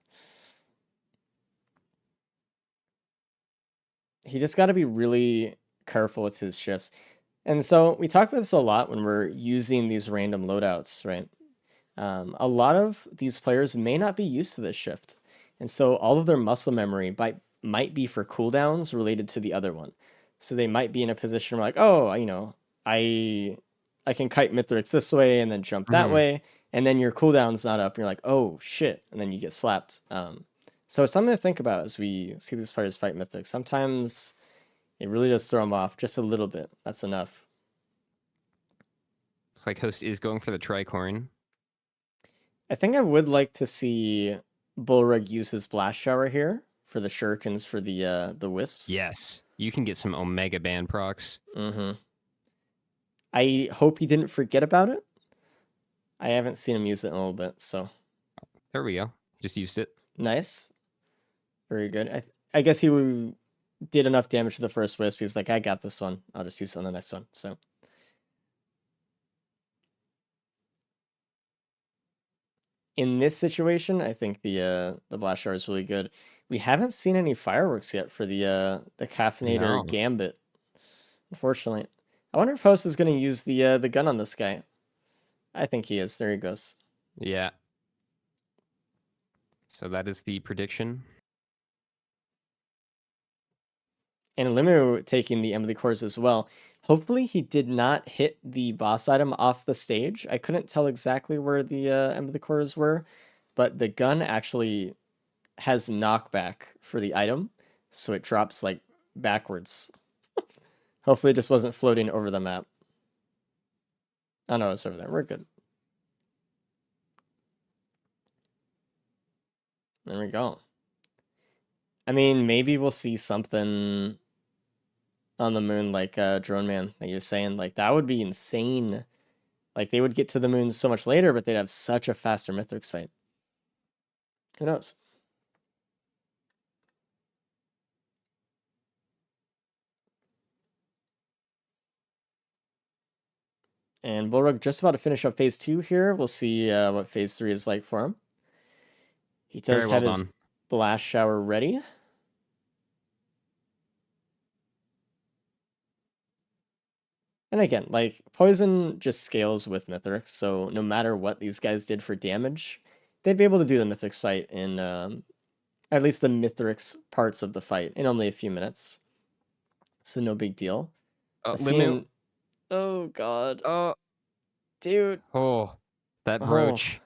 He just got to be really careful with his shifts. And so we talk about this a lot when we're using these random loadouts, right? A lot of these players may not be used to this shift. And so all of their muscle memory might be for cooldowns related to the other one. So they might be in a position where like, oh, I can kite Mithrix this way and then jump that way. And then your cooldown's not up. And you're like, oh, shit. And then you get slapped. So it's something to think about as we see these players fight Mythic. Sometimes it really does throw them off just a little bit. That's enough. Looks like Host is going for the tricorn. I think I would like to see Bullrug use his Blast Shower here for the shurikens for the wisps. Yes, you can get some Omega Band procs. I hope he didn't forget about it. I haven't seen him use it in a little bit, so. There we go. Just used it. Nice. Very good. I guess he did enough damage to the first wisp. He's like, I got this one. I'll just use it on the next one. So. In this situation, I think the Blast Shower is really good. We haven't seen any fireworks yet for the Caffeinator Gambit, unfortunately. I wonder if Host is going to use the gun on this guy. I think he is. There he goes. Yeah. So that is the prediction. And Limu taking the Emily Cores as well. Hopefully he did not hit the boss item off the stage. I couldn't tell exactly where the Emily Cores were, but the gun actually has knockback for the item, so it drops like backwards. Hopefully it just wasn't floating over the map. Oh no, it's over there. We're good. There we go. I mean, maybe we'll see something on the moon like Drone Man, like you're saying. Like that would be insane. Like they would get to the moon so much later, but they'd have such a faster Mythics fight. Who knows? And Bullrug just about to finish up phase 2 here. We'll see what phase 3 is like for him. He does Very have well his done. blast shower ready. And again, like poison just scales with Mithrix, so no matter what these guys did for damage, they'd be able to do the Mithrix fight in at least the Mithrix parts of the fight in only a few minutes. So no big deal. Limu. Seeing, oh god, Oh, dude, oh, that oh, broach.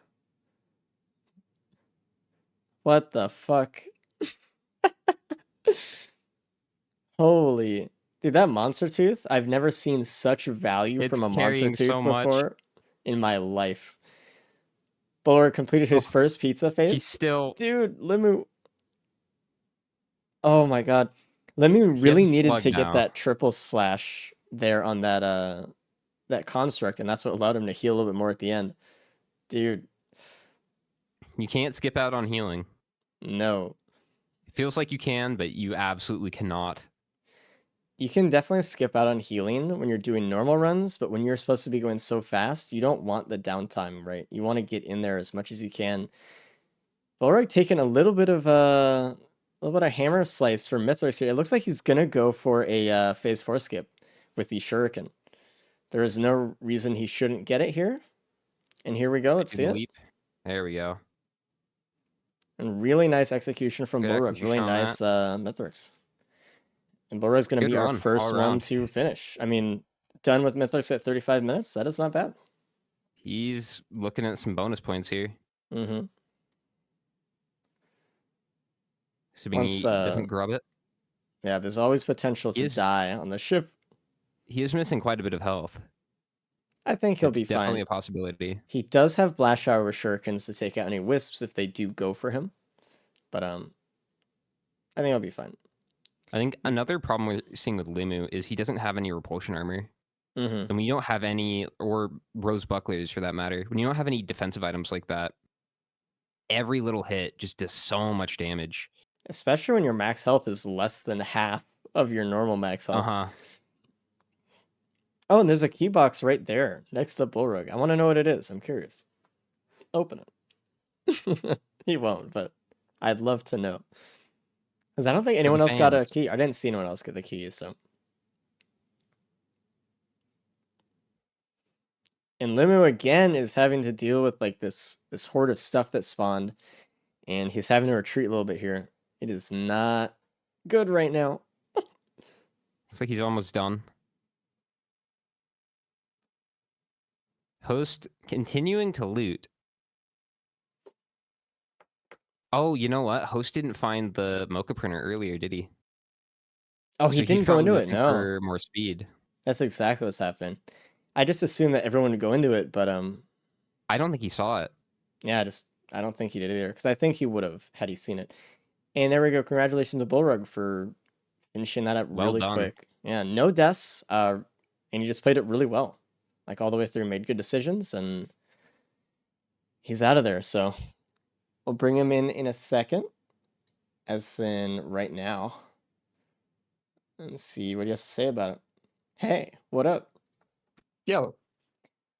what the fuck? Holy, dude, that monster tooth! I've never seen such value It's from a monster carrying so tooth much. before in my life. Bowler completed his Oh, first pizza he's phase. still. Dude, Limu. Oh my god. Limu He has really a needed slug to get now. that triple slash there on that construct, and that's what allowed him to heal a little bit more at the end. Dude, You can't skip out on healing. no. It feels like you can, but you absolutely cannot. You can definitely skip out on healing when you're doing normal runs, but when you're supposed to be going so fast, you don't want the downtime, right? You want to get in there as much as you can. Bolrog taking a little bit of hammer slice for Mythos here. It looks like he's gonna go for a phase 4 skip with the Shuriken. There is no reason he shouldn't get it here. And here we go. Let's Making see the it. leap. There we go. And really nice execution from Good Bolrog. Really execution on that. nice Mythrix. And Bolrog's going to Good be our run all first one around. to finish. I mean, done with Mythrix at 35 minutes. That is not bad. He's looking at some bonus points here. Mm-hmm. Assuming Once, he doesn't grub it. yeah, there's always potential He to is, die on the ship. he is missing quite a bit of health. I think he'll That's be definitely fine. a possibility. He does have Blast Shower with Shurikens to take out any Wisps if they do go for him. But I think he'll be fine. I think another problem we're seeing with Limu is he doesn't have any repulsion armor. Mm-hmm. And when you don't have any, or rose bucklers for that matter, when you don't have any defensive items like that, every little hit just does so much damage. Especially when your max health is less than half of your normal max health. Uh-huh. Oh, and there's a key box right there next to Bullrug. I want to know what it is. I'm curious. Open it. He won't, but I'd love to know. Because I don't think For the anyone else got a fans. key. I didn't see anyone else get the key, so. And Limu again is having to deal with like this horde of stuff that spawned, and he's having to retreat a little bit here. It is not good right now. Looks like he's almost done. Host continuing to loot. Oh, you know what? Host didn't find the Mocha printer earlier, did he? Oh, he So he's didn't go probably into it. looking No, for more speed. that's exactly what's happening. I just assumed that everyone would go into it, but I don't think he saw it. yeah, I don't think he did either. Because I think he would have had he seen it. And there we go. Congratulations to Bullrug for finishing that up Well really done. quick. Yeah, no deaths. And he just played it really well, like all the way through. Made good decisions, and he's out of there. So we'll bring him in a second, as in right now, and see what he has to say about it. Hey, what up? Yo,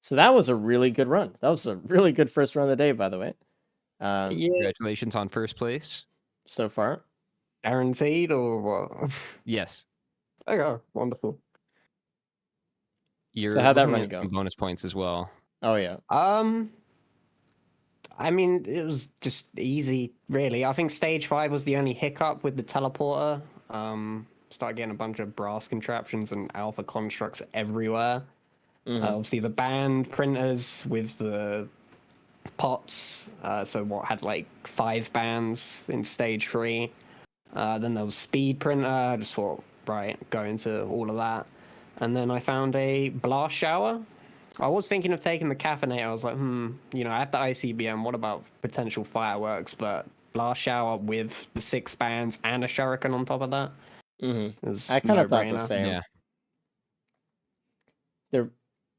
So that was a really good run. That was a really good first run of the day, by the way. yeah, Congratulations on first place. So far. guaranteed or what? Yes. Okay, wonderful. You're how'd that looking run at go? some bonus points as well. Oh yeah. I mean, it was just easy, really. I think stage 5 was the only hiccup with the teleporter. Started getting a bunch of brass contraptions and alpha constructs everywhere. Mm-hmm. Obviously, the band printers with the pots. So what had like 5 bands in stage 3. Then there was speed printer. I just thought, right, go into all of that. And then I found a blast shower. I was thinking of taking the caffeinator. I was like, I have the ICBM. What about potential fireworks? But blast shower with the 6 bands and a shuriken on top of that. It was I kind of thought the no-brainer. same. Yeah.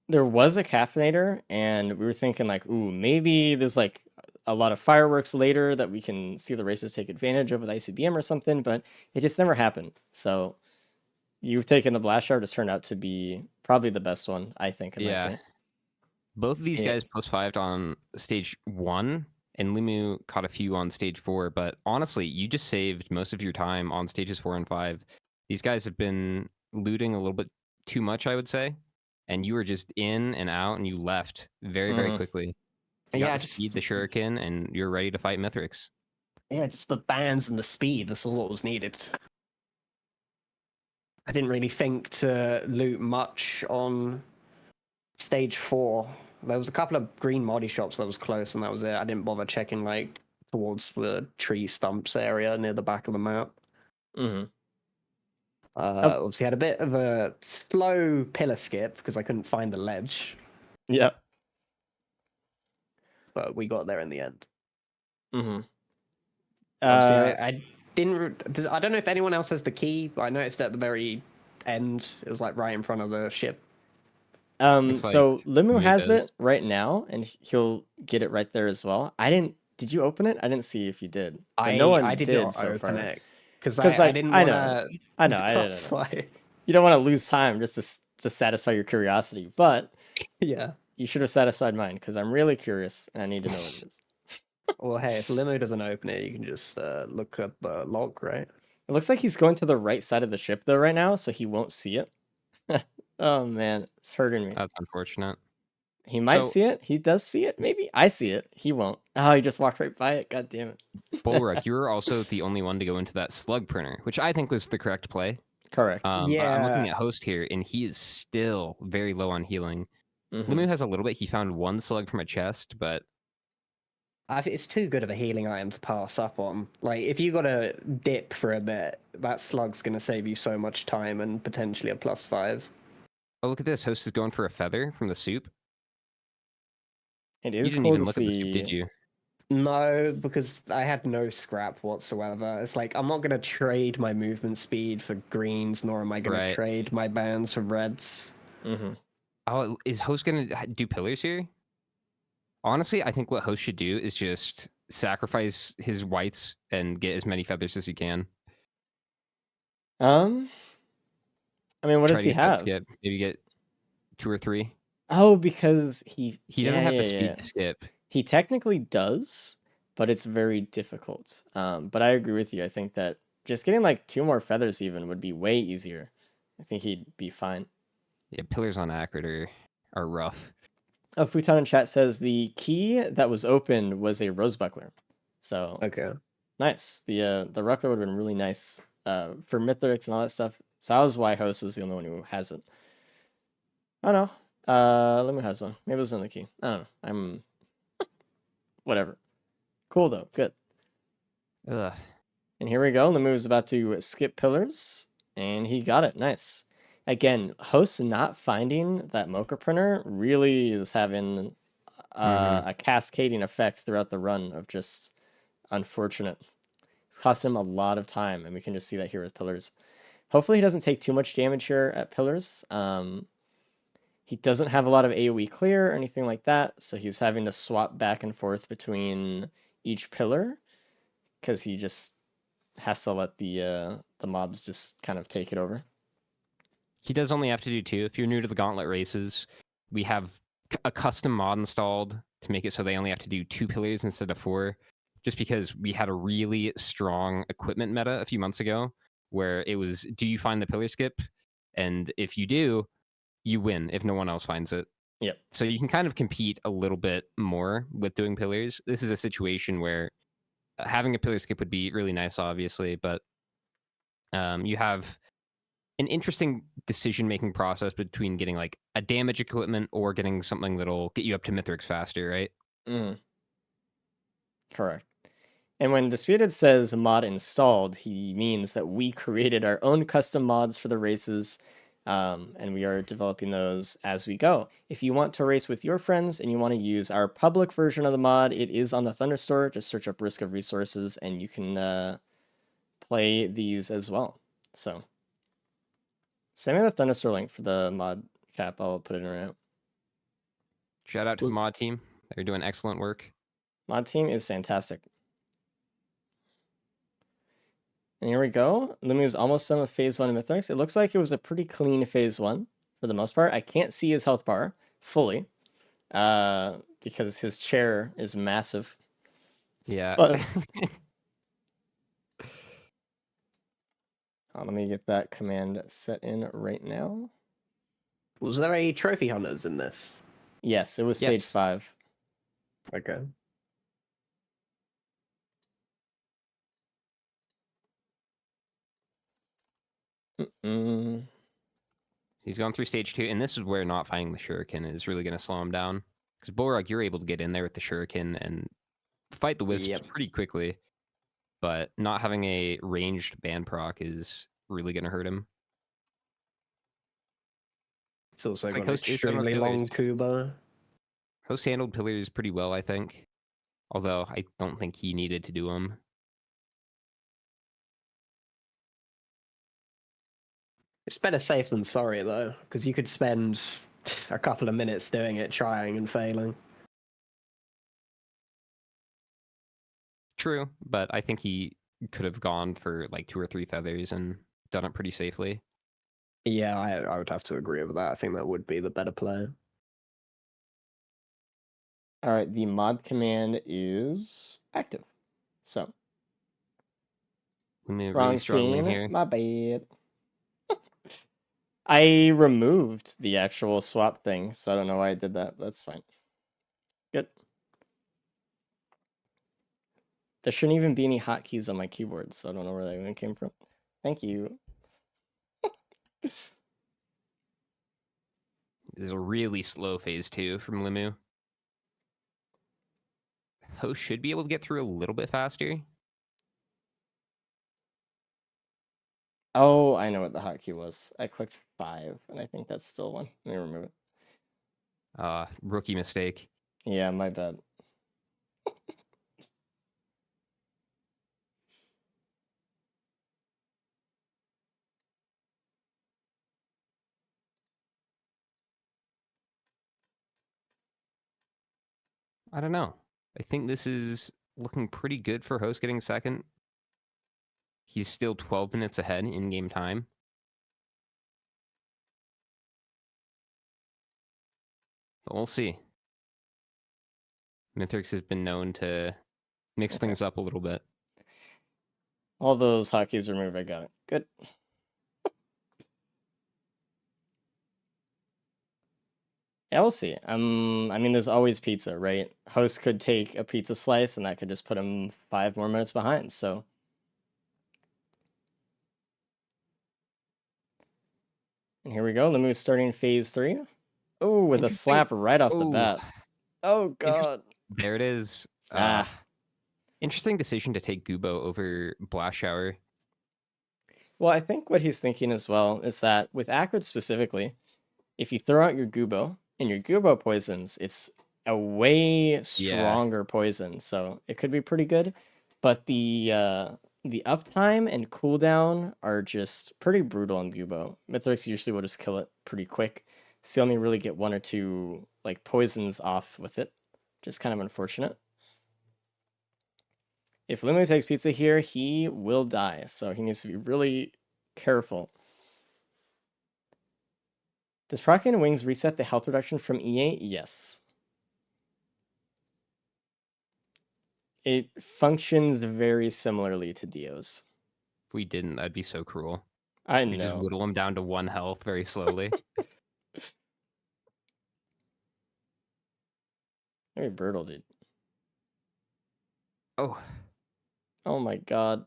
There was a caffeinator, and we were thinking like, ooh, maybe there's like a lot of fireworks later that we can see the racers take advantage of with ICBM or something, but it just never happened. So you've taken the blast shower just turned out to be probably the best one, I think, in my Yeah. opinion. Both of these Yeah. guys +5'd on stage 1, and Limu caught a few on stage 4, but honestly, you just saved most of your time on stages 4 and 5. These guys have been looting a little bit too much, I would say, and you were just in and out, and you left very, very quickly. You got Yeah, the just speed, the shuriken, and you're ready to fight Mithrix. yeah, just the bands and the speed. That's all what was needed. I didn't really think to loot much on stage 4. There was a couple of green moddy shops that was close, and that was it. I didn't bother checking like towards the tree stumps area near the back of the map. Mm-hmm. Obviously, had a bit of a slow pillar skip because I couldn't find the ledge, Yep. but we got there in the end. Mm-hmm. Obviously, I didn't. I don't know if anyone else has the key, but I noticed at the very end it was like right in front of the ship. Looks like So Limu has does. it right now, and he'll get it right there as well. I didn't. Did you open it? I didn't see if you did, but no I one did did not so open far. it because Because I like didn't I want know, to I know, I plus know. five. You don't want to lose time just to satisfy your curiosity, but Yeah. you should have satisfied mine because I'm really curious and I need to know what it is. Well, hey, if Limo doesn't open it, you can just look at the log, right? It looks like he's going to the right side of the ship though right now, so he won't see it. Oh man, it's hurting me. That's unfortunate. He might So, see it. He does see it. Maybe I see it. He won't. Oh, he just walked right by it. God damn it. Bulwark, you were also the only one to go into that slug printer, which I think was the correct play. Correct. But I'm Yeah. looking at host here, and he is still very low on healing. Limu has a little bit. He found one slug from a chest, but I think it's too good of a healing item to pass up on. Like, if you got to dip for a bit, that slug's going to save you so much time and potentially a +5. oh, look at this. Host is going for a feather from the soup. It You is didn't cool even to look at the soup, did see. you? No, because I had no scrap whatsoever. It's like, I'm not going to trade my movement speed for greens, nor am I going to Right. trade my bands for reds. Oh, is host going to do pillars here? Honestly, I think what host should do is just sacrifice his whites and get as many feathers as he can. I mean, what Try does to he get that have? skip. Maybe get 2 or 3. Oh, because he doesn't have the yeah. speed to skip. He technically does, but it's very difficult. But I agree with you. I think that just getting like 2 more feathers even would be way easier. I think he'd be fine. Yeah, pillars on Acrid are rough. Oh, Futon in chat says the key that was opened was a rose buckler. So Okay. nice. The ruckler would have been really nice for Mithrix and all that stuff. So that was why host was the only one who has it. I don't know. Limu has one. Maybe it was another key. I don't know. I'm whatever. Cool though. Good. Ugh. And here we go. Limu is about to skip pillars, and he got it. Nice. Again, host not finding that mocha printer really is having a cascading effect throughout the run of just unfortunate. It's cost him a lot of time, and we can just see that here with pillars. Hopefully, he doesn't take too much damage here at pillars. He doesn't have a lot of AoE clear or anything like that, so he's having to swap back and forth between each pillar because he just has to let the mobs just kind of take it over. He does only have to do 2. If you're new to the Gauntlet races, we have a custom mod installed to make it so they only have to do 2 pillars instead of 4, just because we had a really strong equipment meta a few months ago where it was, do you find the pillar skip? And if you do, you win if no one else finds it. Yep. So you can kind of compete a little bit more with doing pillars. This is a situation where having a pillar skip would be really nice, obviously, but you have an interesting decision-making process between getting like a damage equipment or getting something that'll get you up to Mithrix faster, right? Correct. And when Disputed says mod installed, he means that we created our own custom mods for the races. And we are developing those as we go. If you want to race with your friends and you want to use our public version of the mod, it is on the Thunderstore. Just search up Risk of Resources and you can play these as well. So send me the Thunderstore link for the mod cap. I'll put it in right now. Shout out to the mod team. They're doing excellent work. Mod team is fantastic. And here we go. Lumi is almost done with phase 1 of Mythrix. It looks like it was a pretty clean phase 1 for the most part. I can't see his health bar fully because his chair is massive. Yeah. But let me get that command set in right now. Was there any trophy hunters in this? Yes, it was stage 5. Okay. He's going through stage 2, and this is where not finding the shuriken is really going to slow him down. Because Bullrug, you're able to get in there with the shuriken and fight the wisps pretty quickly. But not having a ranged band proc is really going to hurt him. It's also It's got like an Host is done with extremely long pillars. Kuba. Host handled pillars pretty well, I think. Although I don't think he needed to do them. It's better safe than sorry, though, because you could spend a couple of minutes doing it, trying and failing. True, but I think he could have gone for like 2 or 3 feathers and done it pretty safely. Yeah, I would have to agree with that. I think that would be the better play. All right, the mod command is active. So, Really struggling here. My bad. I removed the actual swap thing, so I don't know why I did that. That's fine. Good. There shouldn't even be any hotkeys on my keyboard, so I don't know where that even came from. Thank you. This is a really slow phase 2 from Limu. Host should be able to get through a little bit faster. Oh, I know what the hotkey was. I clicked 5, and I think that's still one. Let me remove it. Rookie mistake. Yeah, my bad. I don't know. I think this is looking pretty good for Host getting second. He's still 12 minutes ahead in game time. But we'll see. Mythrix has been known to mix things up a little bit. All those hotkeys removed, I got it. Good. Yeah, we'll see. I mean, there's always pizza, right? Host could take a pizza slice, and that could just put him 5 more minutes behind, so... And here we go. Limu starting phase 3. Oh, with a slap right off the bat. Oh, God. There it is. Interesting decision to take Gubo over Blast Shower. Well, I think what he's thinking as well is that with Acrid specifically, if you throw out your Gubo and your Gubo poisons, it's a way stronger poison, so it could be pretty good. But the uptime and cooldown are just pretty brutal on Gubo. Mythrix usually will just kill it pretty quick, so you only really get 1 or 2 like poisons off with it, just kind of unfortunate. If Limu takes pizza here, he will die, so he needs to be really careful. Does proccing wings reset the health reduction from E8? Yes. It functions very similarly to Dio's. If we didn't, that'd be so cruel. I We just know. whittle him down to 1 health very slowly. Very brutal, dude. Oh. Oh my god.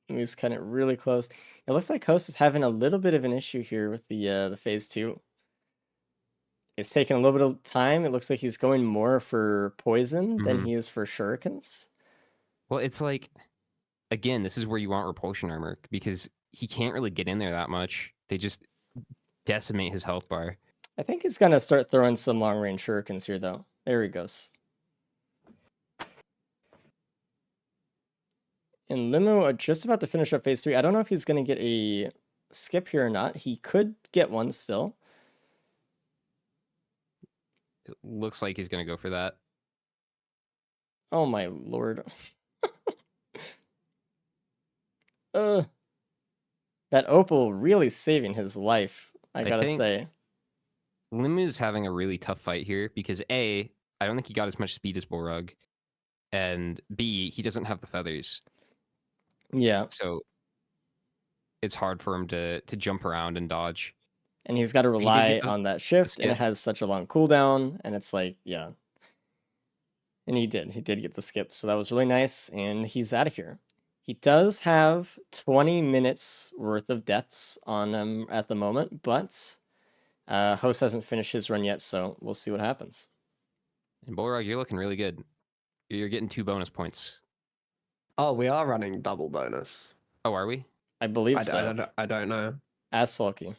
He's kind of really close. It looks like Host is having a little bit of an issue here with the phase 2. It's taking a little bit of time. It looks like he's going more for poison than he is for shurikens. Well, it's like, again, this is where you want repulsion armor because he can't really get in there that much. decimate his health bar. I think he's gonna start throwing some long range shurikens here, though. There he goes. And Limu just about to finish up phase 3. I don't know if he's gonna get a skip here or not. He could get one still. It looks like he's gonna go for that. Oh my lord. That opal really saving his life, I gotta think say. Limu's having a really tough fight here because A, I don't think he got as much speed as Borug, and B, he doesn't have the feathers. Yeah. So it's hard for him to jump around and dodge. And he's got to He did rely get the on that shift, and it skip. has such a long cooldown, and it's like, yeah. And he did get the skip, so that was really nice, and he's out of here. He does have 20 minutes worth of deaths on him at the moment, but Host hasn't finished his run yet, so we'll see what happens. And Borug, you're looking really good. You're getting 2 bonus points. Oh, we are running double bonus. Oh, are we? I believe so. I don't know. Ask Sulky.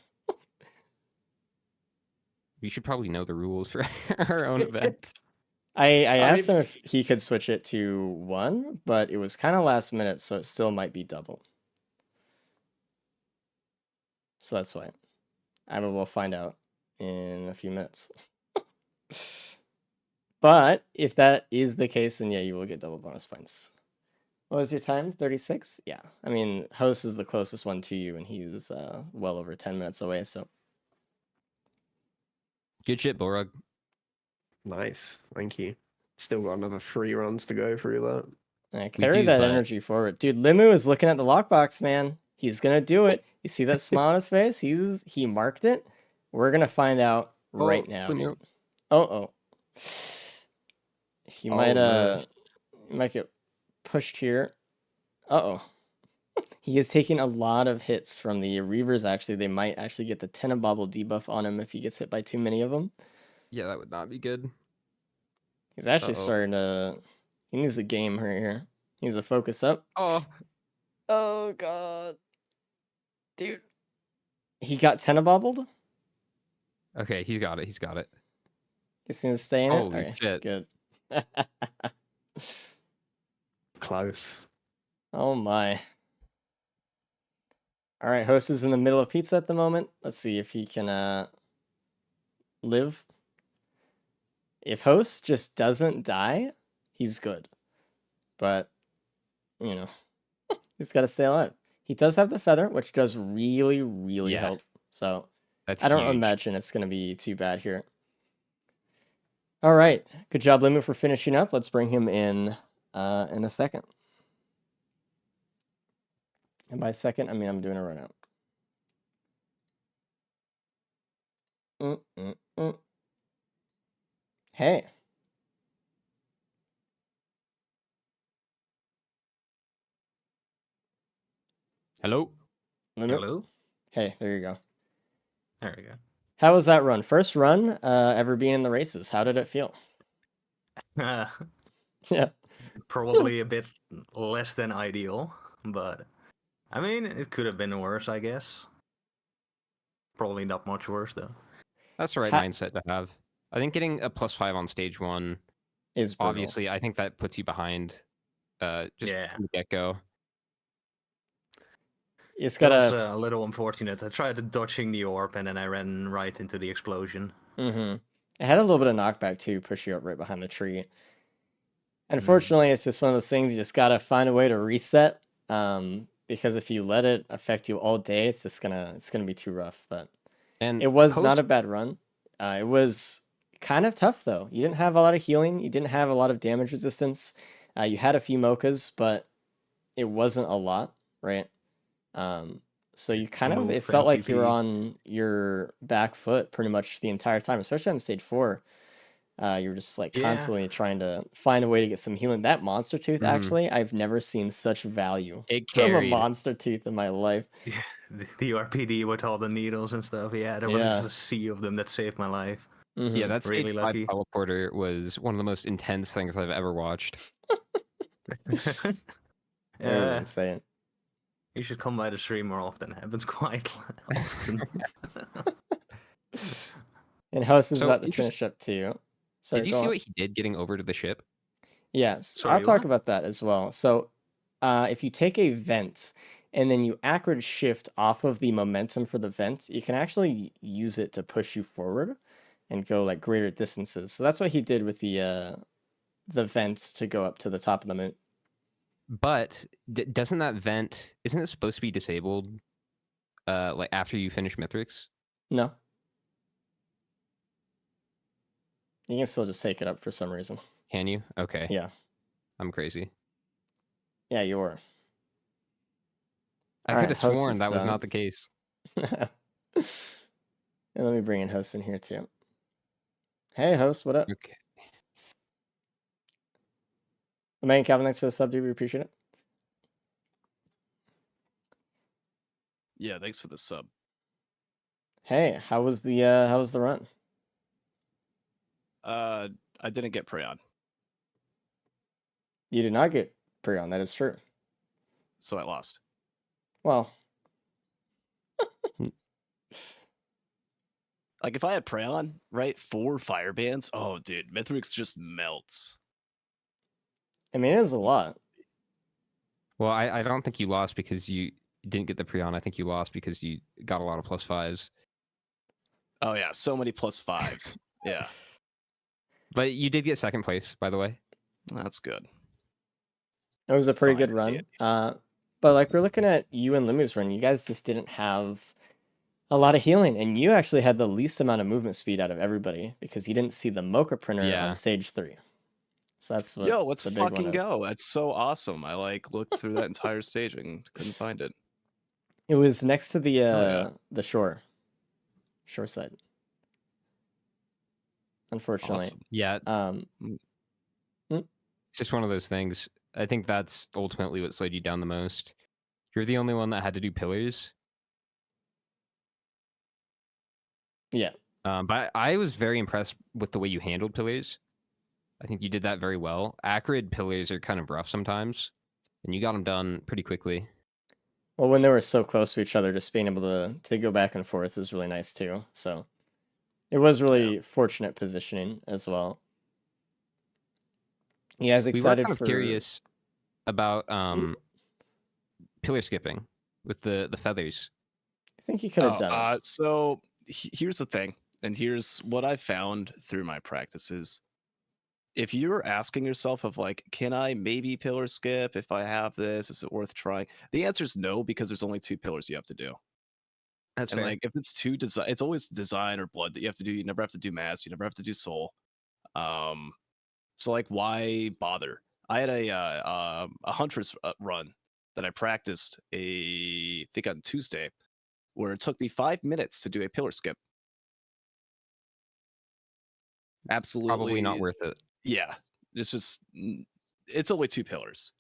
We should probably know the rules for our own event. I asked him if he could switch it to 1, but it was kind of last minute, so it still might be double. So that's why. We'll find out in a few minutes. But if that is the case, then yeah, you will get double bonus points. What was your time? 36? Yeah. I mean, Host is the closest one to you, and he's well over 10 minutes away, so. Good shit, Borug. Nice. Thank you. Still got another 3 runs to go through that. Yeah, carry that energy forward. Dude, Limu is looking at the lockbox, man. He's gonna do it. You see that smile on his face? He marked it. We're gonna find out right now. Dude. Oh. He might get pushed here. He is taking a lot of hits from the Reavers, actually. They might actually get the Tenabobble debuff on him if he gets hit by too many of them. Yeah, that would not be good. He's actually starting to... He needs a game right here. He needs to focus up. Oh, God. Dude. He got Tenabobbled? Okay, he's got it. He's got it. He's going to stay in it? Holy shit. Good. Close. Oh, my. All right, Host is in the middle of pizza at the moment. Let's see if he can live. If Host just doesn't die, he's good. But, you know, he's got to stay alive. He does have the feather, which does really, really help. So that's I don't huge. imagine it's going to be too bad here. All right. Good job, Limu, for finishing up. Let's bring him in a second. And by second, I mean I'm doing a run out. Hey. Hello? Limu? Hello? Hey, there you go. There we go. How was that run? First run ever being in the races. How did it feel? Yeah. Probably a bit less than ideal, but I mean, it could have been worse, I guess. Probably not much worse, though. That's the right mindset to have. I think getting a +5 on stage 1 is brutal. Obviously, I think that puts you behind just from the get-go. It's got a little unfortunate. I tried dodging the orb, and then I ran right into the explosion. It had a little bit of knockback, too, push you up right behind the tree. Unfortunately, it's just one of those things you just gotta find a way to reset. Because if you let it affect you all day, it's just gonna be too rough. But it was not a bad run. It was kind of tough though. You didn't have a lot of healing. You didn't have a lot of damage resistance. You had a few mochas, but it wasn't a lot, right? So you kind of it felt like you were on your back foot pretty much the entire time, especially on stage 4. You're just like constantly trying to find a way to get some healing. That monster tooth, actually, I've never seen such value from a monster tooth in my life. Yeah, the RPD with all the needles and stuff. Yeah, there was just a sea of them that saved my life. Yeah, that really stage 5 lucky. teleporter was one of the most intense things I've ever watched. It was insane. You should come by the stream more often. It happens quite often. And Host is So, about to interest- finish up too. Sorry, did you go see on. what he did getting over to the ship? Yes, I'll Sorry, talk what? about that as well. So, if you take a vent and then you Acrid shift off of the momentum for the vent, you can actually use it to push you forward and go like greater distances. So that's what he did with the vents to go up to the top of the moon. But doesn't that vent, isn't it supposed to be disabled like after you finish Mithrix? No, you can still just take it up for some reason. Can you? Okay. Yeah, I'm crazy. yeah, you were. I All could right, have Host sworn is that was done. not the case. And let me bring in Host in here too. Hey, Host, what up? Okay. The main Calvin, thanks for the sub, dude. We appreciate it. Yeah, thanks for the sub. Hey, how was the run? I didn't get Preon, You did not get Prion, that is true. so I lost. Well, Like if I had Preon, right, 4 fire bands, oh dude, Mithrix just melts. I mean, it is a lot. Well, I don't think you lost because you didn't get the Prion. I think you lost because you got a lot of +5s. Oh yeah, so many +5s. Yeah, But you did get second place, by the way. that's good. It was a It's pretty fine, good run. dandy. But like we're looking at you and Limu's run, you guys just didn't have a lot of healing, and you actually had the least amount of movement speed out of everybody because you didn't see the Mocha printer Yeah. on stage 3. So that's what Yo, let's the big one fucking is. go. That's so awesome. I like looked through that entire stage and couldn't find it. It was next to the yeah. the shore side. Unfortunately. Awesome. Yeah, Um, it's just one of those things. I think that's ultimately what slowed you down the most. You're the only one that had to do pillars. yeah. But I was very impressed with the way you handled pillars. I think you did that very well. Acrid pillars are kind of rough sometimes, and you got them done pretty quickly. Well, when they were so close to each other, just being able to go back and forth was really nice too. So it was really fortunate positioning as well. You guys We were excited kind of for? curious about pillar skipping with the feathers. I think you could have done it. So here's the thing, and here's what I found through my practices. If you're asking yourself of like, can I maybe pillar skip if I have this? Is it worth trying? The answer is no, because there's only 2 pillars you have to do. That's And fair. like if it's it's always design or blood that you have to do. You never have to do mass, you never have to do soul. So like why bother? I had a huntress run that I practiced I think on Tuesday, where it took me 5 minutes to do a pillar skip. Absolutely Probably not worth it. Yeah, it's just it's only 2 pillars.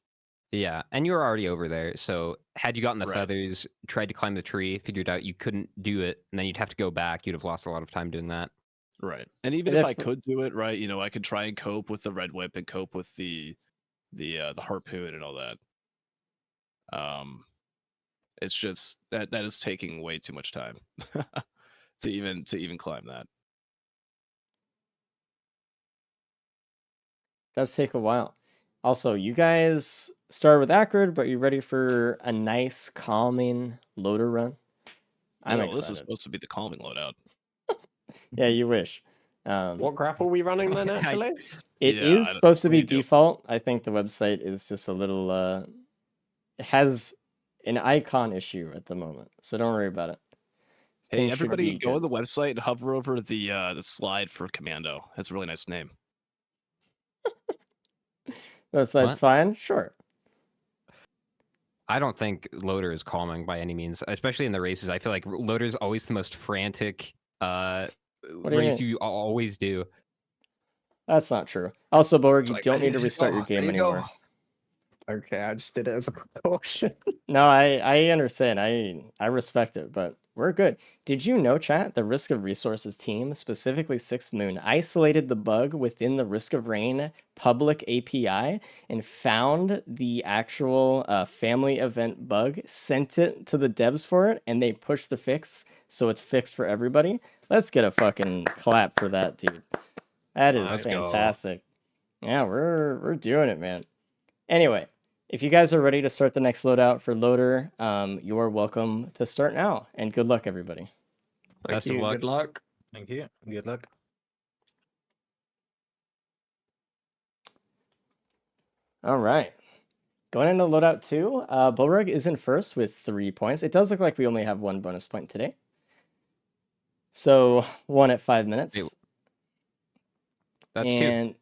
Yeah, and you were already over there. So had you gotten the Right. feathers, tried to climb the tree, figured out you couldn't do it, and then you'd have to go back, you'd have lost a lot of time doing that. Right. And even I if I defi- could do it, right, I could try and cope with the red whip and cope with the harpoon and all that. It's just that is taking way too much time to even climb that. Does take a while. Also, you guys started with Acrid, but you ready for a nice, calming loader run? I'm Yo, this is excited. supposed to be the calming loadout. Yeah, you wish. What grapple are we running then, actually? It Yeah, is supposed to what do be you do? default. I think the website is just a little it has an icon issue at the moment, so don't worry about it. Hey, Things should everybody be go on good. the website and hover over the slide for Commando. That's a really nice name. That's What? fine. Sure. I don't think Loader is calming by any means, especially in the races. I feel like Loader is always the most frantic do you race mean? you always do. That's not true. Also, Borg, It's you like, don't ready need to to restart go, your game ready to go. anymore. Okay, I just did it as a precaution. No, I understand. I respect it, but we're good. Did you know, chat, the Risk of Resources team, specifically Sixth Moon, isolated the bug within the Risk of Rain public API and found the actual family event bug, sent it to the devs for it, and they pushed the fix so it's fixed for everybody? Let's get a fucking clap for that, dude. That is Let's go. fantastic. Yeah, we're doing it, man. Anyway, if you guys are ready to start the next loadout for Loader, you are welcome to start now. And good luck, everybody. Thank Best of you. luck. Good luck. Thank you. Good luck. All right. Going into Loadout 2, Bulrug is in first with 3 points. It does look like we only have 1 bonus point today. So 1 at 5 minutes. Wait, That's and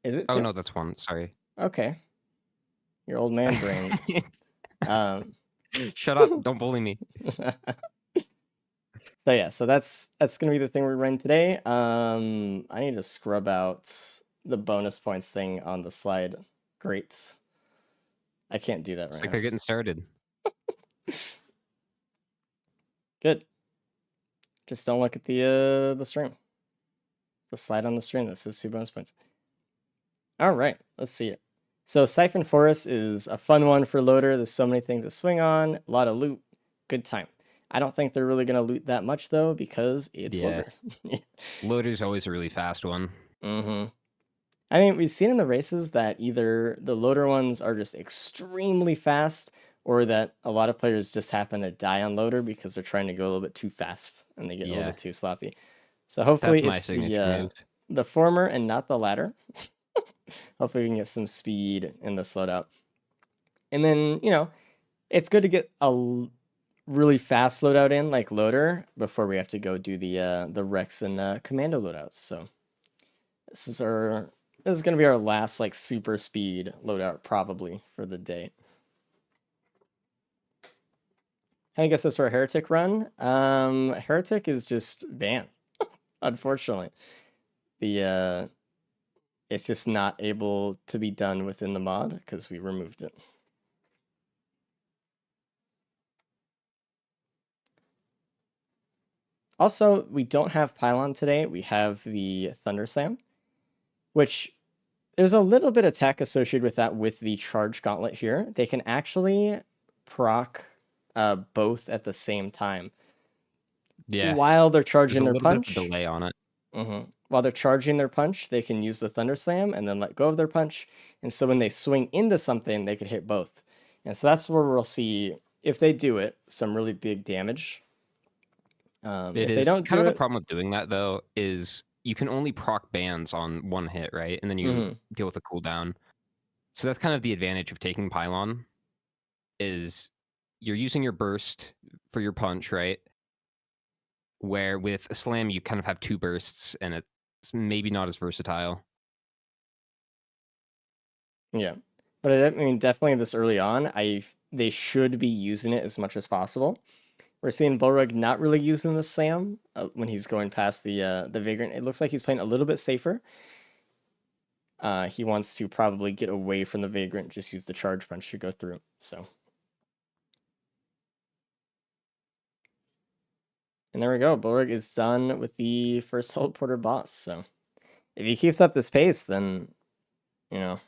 is it 2. 2? Oh, no, that's 1. Sorry. Okay. Your old man brain. Shut up. Don't bully me. So yeah, so that's gonna be the thing we're running today. I need to scrub out the bonus points thing on the slide. Great. I can't do that It's right like now. they're getting started. Good. Just don't look at the stream. The slide on the stream that says 2 bonus points. All right, let's see it. So Siphon Forest is a fun one for Loader. There's so many things to swing on, a lot of loot, good time. I don't think they're really gonna loot that much though because it's Yeah. Loader. Loader's always a really fast one. Mm-hmm. I mean, we've seen in the races that either the Loader ones are just extremely fast, or that a lot of players just happen to die on Loader because they're trying to go a little bit too fast and they get a little Yeah. bit too sloppy. So hopefully That's my it's signature move. the former and not the latter. Hopefully we can get some speed in this loadout. And then, it's good to get a really fast loadout in, like Loader, before we have to go do the Rex and Commando loadouts. So this is going to be our last like super speed loadout probably for the day. How do you guess this for a Heretic run? Heretic is just banned, unfortunately. It's just not able to be done within the mod because we removed it. Also, we don't have Pylon today. We have the Thunder Slam, which there's a little bit of tech associated with that with the Charge Gauntlet here. They can actually proc both at the same time. Yeah. While they're There's charging a their little punch. bit of delay on it. Mm-hmm. While they're charging their punch, they can use the Thunder Slam and then let go of their punch. And so when they swing into something, they could hit both. And so that's where we'll see, if they do it, some really big damage. It if they is don't kind do of it, the problem with doing that though is you can only proc bans on 1 hit, right? And then you deal with a cooldown. So that's kind of the advantage of taking Pylon is you're using your burst for your punch, right? Where with a slam you kind of have 2 bursts and it's maybe not as versatile. Yeah, but I mean, definitely this early on, they should be using it as much as possible. We're seeing Bulrug not really using the Slam when he's going past the Vagrant. It looks like he's playing a little bit safer. He wants to probably get away from the Vagrant, just use the Charge Punch to go through. So, and there we go. Bulrug is done with the first teleporter boss. So, if he keeps up this pace, then that'd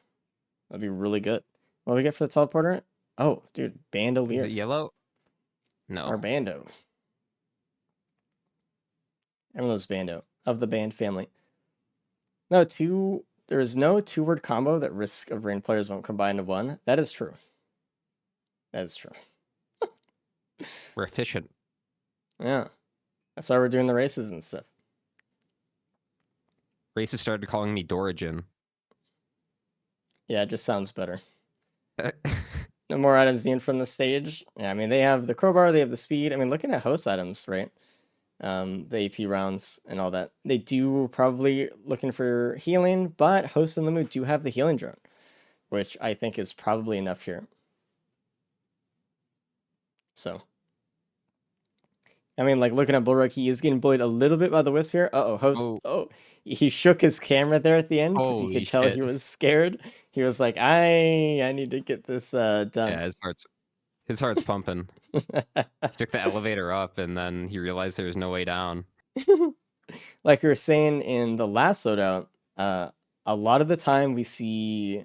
be really good. What do we get for the teleporter? Oh, dude, Is Bandolier. it yellow? No. Our Bando. Everyone's Bando of the band family. No, there is no 2-word combo that Risk of Rain players won't combine to 1. That is true. That is true. We're efficient. Yeah. That's why we're doing the races and stuff. Races started calling me Dorigen. Yeah, it just sounds better. No more items needed from the stage. Yeah, I mean, they have the crowbar, they have the speed. I mean, looking at host items, right? The AP rounds and all that. They do probably looking for healing, but Host and Limu do have the healing drone, which I think is probably enough here. So, I mean, like looking at Bulrug, he is getting bullied a little bit by the Wisp here. Host. Oh, he shook his camera there at the end because you could tell he was scared. He was like, I need to get this done. Yeah, his heart's His heart's pumping. He took the elevator up, and then he realized there was no way down. Like we were saying in the last loadout, a lot of the time we see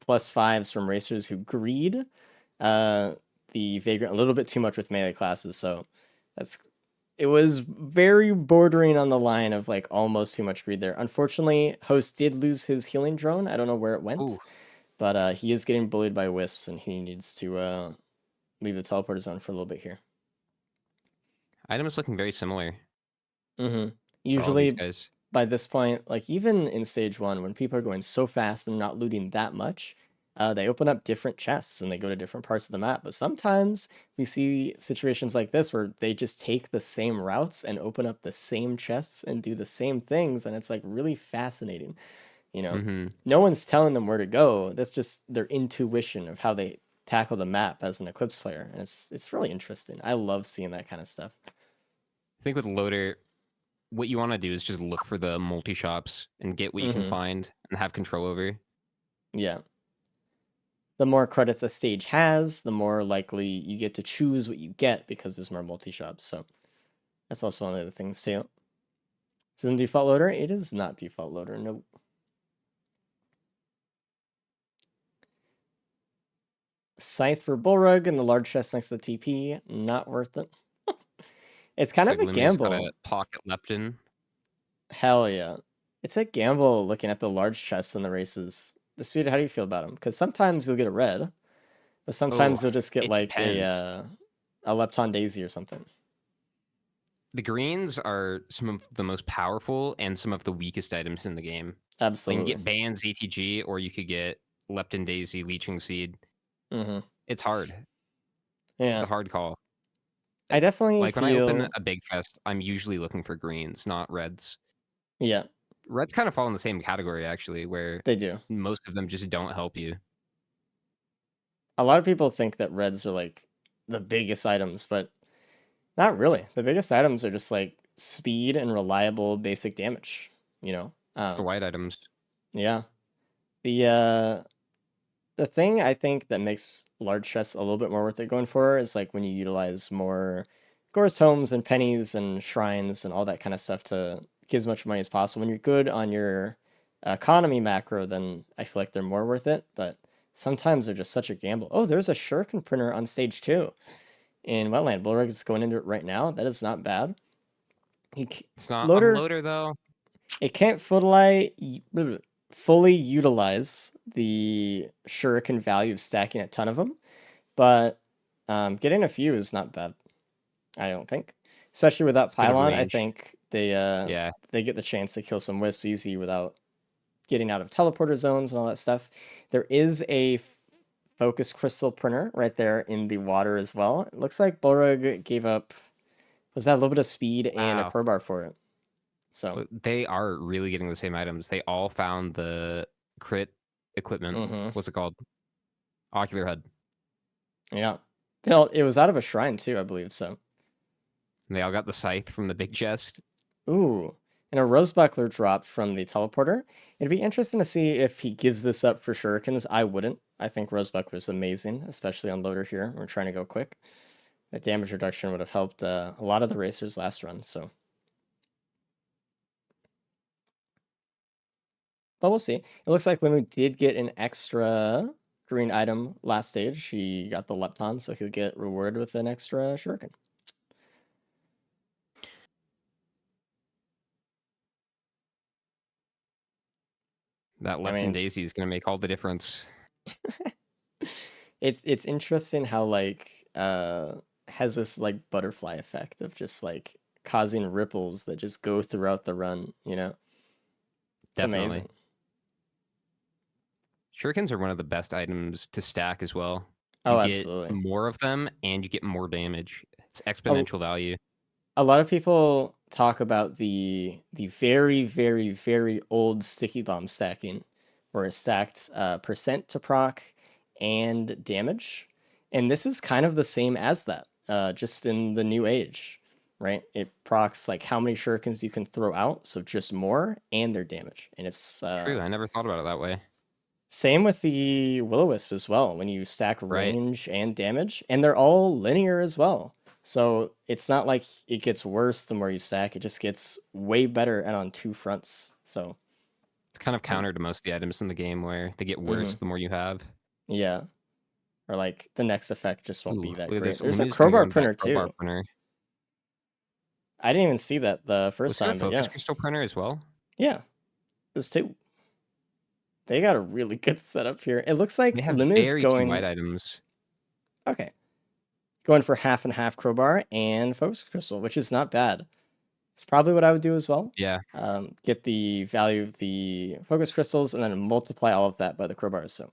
+5s from racers who greed the Vagrant a little bit too much with melee classes. So it was very bordering on the line of like almost too much greed there. Unfortunately, Host did lose his healing drone. I don't know where it went, Ooh, but he is getting bullied by wisps, and he needs to leave the teleporter zone for a little bit here. item is looking very similar Mm-hmm. for all these Usually guys. by this point, like even in stage 1, when people are going so fast and not looting that much, they open up different chests and they go to different parts of the map. But sometimes we see situations like this where they just take the same routes and open up the same chests and do the same things, and it's like really fascinating. You know, Mm-hmm. no one's telling them where to go. That's just their intuition of how they tackle the map as an Eclipse player, and it's really interesting. I love seeing that kind of stuff. I think with Loader, what you want to do is just look for the multi-shops and get what you can Mm-hmm. find and have control over. Yeah. The more credits a stage has, the more likely you get to choose what you get because there's more multi-shops. So that's also one of the things too. Is it in default loader? It is not default loader. Nope. Scythe for Bullrug and the large chest next to the TP. Not worth it. It's kind It's of like a Lumia's got gamble. a pocket leptin. Hell yeah. It's a gamble looking at the large chests in the races. Dispute, how do you feel about them? Because sometimes you'll get a red, but sometimes Oh, you'll just get it like depends. a Lepton Daisy or something. The greens are some of the most powerful and some of the weakest items in the game. Like you can Absolutely. get Bands, ATG, or you could get Leptin Daisy, Leeching Seed. Mm-hmm. It's hard. It's Yeah. a hard call. I definitely Like when I open feel. a big chest, I'm usually looking for greens, not reds. Yeah, Reds kind of fall in the same category, actually, where they do. most of them just don't help you. A lot of people think that reds are like the biggest items, but not really. The biggest items are just like speed and reliable basic damage, you know? It's the white items. Yeah. The thing I think that makes large chests a little bit more worth it going for is like when you utilize more Gorst homes and pennies and shrines and all that kind of stuff to get as much money as possible. When you're good on your economy macro, then I feel like they're more worth it. But sometimes they're just such a gamble. Oh, there's a Shuriken printer on stage 2 in Wetland. Bullrug is going into it right now. That is not bad. It's not on Loader, loader though. it can't fully utilize the Shuriken value of stacking a ton of them, but getting a few is not bad. I don't think, especially without It's a bit of pylon. I range. think Yeah. they get the chance to kill some wisps easy without getting out of teleporter zones and all that stuff. There is a focus crystal printer right there in the water as well. It looks like Bullrug gave up. Was that a little bit of speed and a Wow. crowbar for it? So They are really getting the same items. They all found the crit equipment. mm-hmm. What's it called? Ocular head. Yeah. Hell, it was out of a shrine too, I believe. So And they all got the scythe from the big chest. ooh, and a rose buckler dropped from the teleporter. It'd be interesting to see if he gives this up for shurikens. I wouldn't. I think rose buckler's amazing, especially on loader here. We're trying to go quick. That damage reduction would have helped a lot of the racers last run. So, but we'll see. It looks like Limu did get an extra green item last stage. He got the lepton, so he'll get rewarded with an extra shuriken. That I Leptin mean, Daisy is going to make all the difference. it's interesting how like has this like butterfly effect of just like causing ripples that just go throughout the run, you know? It's Definitely. amazing. Shurikens are one of the best items to stack as well. You Oh, get absolutely. more of them and you get more damage. It's A, exponential value. a lot of people talk about the very, very, very old sticky bomb stacking, where it stacked percent to proc and damage. And this is kind of the same as that, just in the new age, right? It procs like how many shurikens you can throw out, so just more and their damage. And it's True, I never thought about it that way. Same with the Will-O-Wisp as well, when you stack Right. range and damage, and they're all linear as well. So it's not like it gets worse the more you stack, it just gets way better and on two fronts. So It's kind of counter to most of the items in the game where they get worse mhm, the more you have. yeah. Or like the next effect just won't Ooh, be that look at great. this. There's a Lemieux's gonna go crowbar into that printer crowbar too. printer. I didn't even see that the first Was there a time, but focus yeah. crystal printer as well? Yeah, there's two. They got a really good setup here. It looks They like have Lemieux's very few white going items. okay. Going for half and half crowbar and focus crystal, which is not bad. It's probably what I would do as well. Yeah. Get the value of the focus crystals and then multiply all of that by the crowbars. So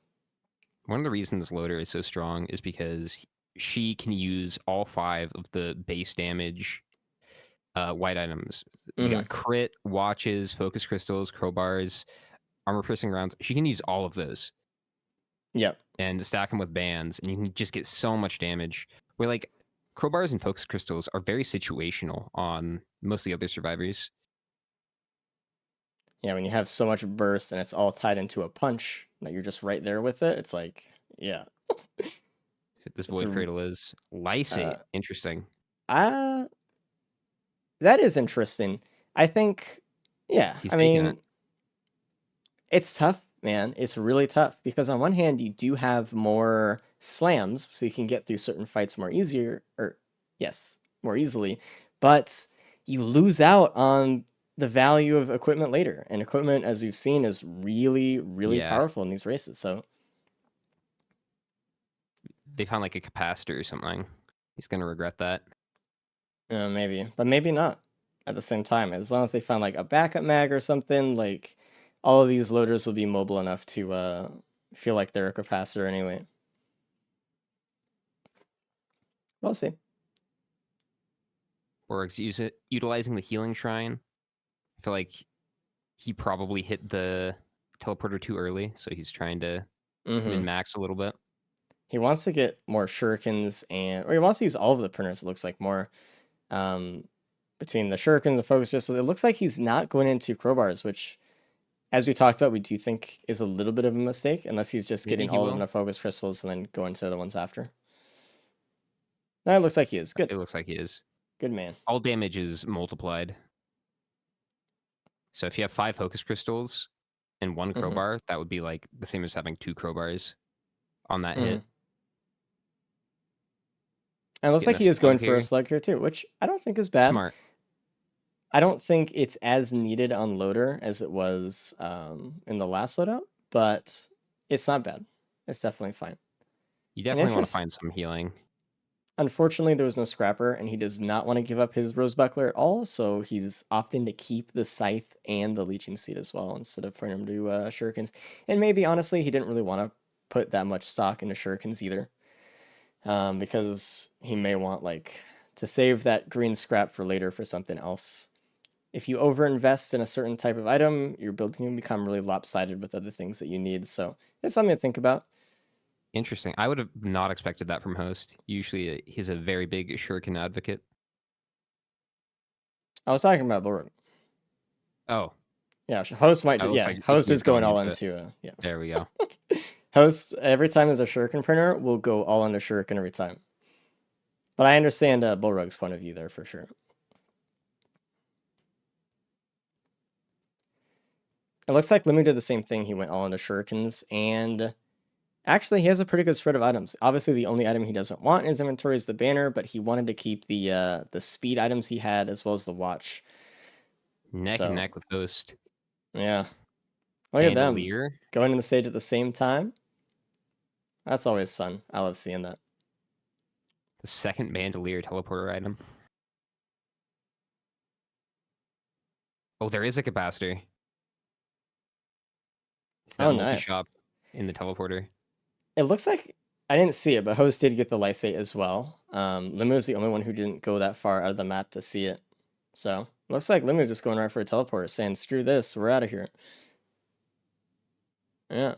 One of the reasons Loader is so strong is because she can use all 5 of the base damage white items. We mhm, got crit, watches, focus crystals, crowbars, armor piercing rounds. She can use all of those yep. and stack them with bands, and you can just get so much damage. Where like crowbars and focus crystals are very situational on most of the other survivors. Yeah, when you have so much burst and it's all tied into a punch that you're just right there with it, it's like, yeah. This It's void a cradle is lysate. uh Interesting. uh that is interesting. I think yeah, He's I taking it. mean, it's tough, man. It's really tough because on one hand you do have more slams, so you can get through certain fights more easier or yes, more easily, but you lose out on the value of equipment later. And equipment, as we've seen, is really, really Yeah, powerful in these races. So they found like a capacitor or something. He's gonna regret that. maybe, but maybe not at the same time. As long as they find like a backup mag or something, like all of these loaders will be mobile enough to feel like they're a capacitor anyway. We'll see. Or utilizing the healing shrine. I feel like he probably hit the teleporter too early, so he's trying to Mm-hmm. min max a little bit. He wants to get more shurikens or he wants to use all of the printers, it looks like more. Um, between the shurikens, the focus pistols, it looks like he's not going into crowbars, which, as we talked about, we do think is a little bit of a mistake, unless he's just Maybe getting he all of will. the focus crystals and then going to the ones after. No, it looks like he is. Good. It looks like he is. Good man. All damage is multiplied. So if you have 5 focus crystals and 1 Mm-hmm. crowbar, that would be like the same as having 2 crowbars on that Mm-hmm. hit. And it He's looks getting like a he is going slug for a here. slug here too, which I don't think is bad. Smart. I don't think it's as needed on loader as it was in the last loadout, but it's not bad. It's definitely fine. You And definitely want to find some healing. unfortunately, there was no scrapper, and he does not want to give up his rose buckler at all, so he's opting to keep the scythe and the leeching seed as well instead of putting him to shurikens. And maybe honestly, he didn't really want to put that much stock into shurikens either, because he may want like to save that green scrap for later for something else. If you overinvest in a certain type of item, your build can become really lopsided with other things that you need. So it's something to think about. Interesting. I would have not expected that from Host. Usually he's a very big shuriken advocate. I was talking about Bulwark. Oh, Yeah, host might. that looks Yeah, like host he's is going going all into it. into. Yeah, There we go. host every time there's a shuriken printer, will go all into shuriken every time. But I understand Bullrug's point of view there for sure. It looks like Lumi did the same thing. He went all into shurikens, and actually, he has a pretty good spread of items. Obviously, the only item he doesn't want in his inventory is the banner, but he wanted to keep the speed items he had as well as the watch. Neck and So neck with Host. yeah, look at them Bandolier. going in the stage at the same time. That's always fun. I love seeing that. The second bandolier teleporter item. Oh, there is a capacitor. It's that Oh, nice. multi-shop in the teleporter. It looks like I didn't see it, but Host did get the lysate as well. Limu is the only one who didn't go that far out of the map to see it. So looks like Limu's just going right for a teleporter, saying, "Screw this, we're out of here." Yeah,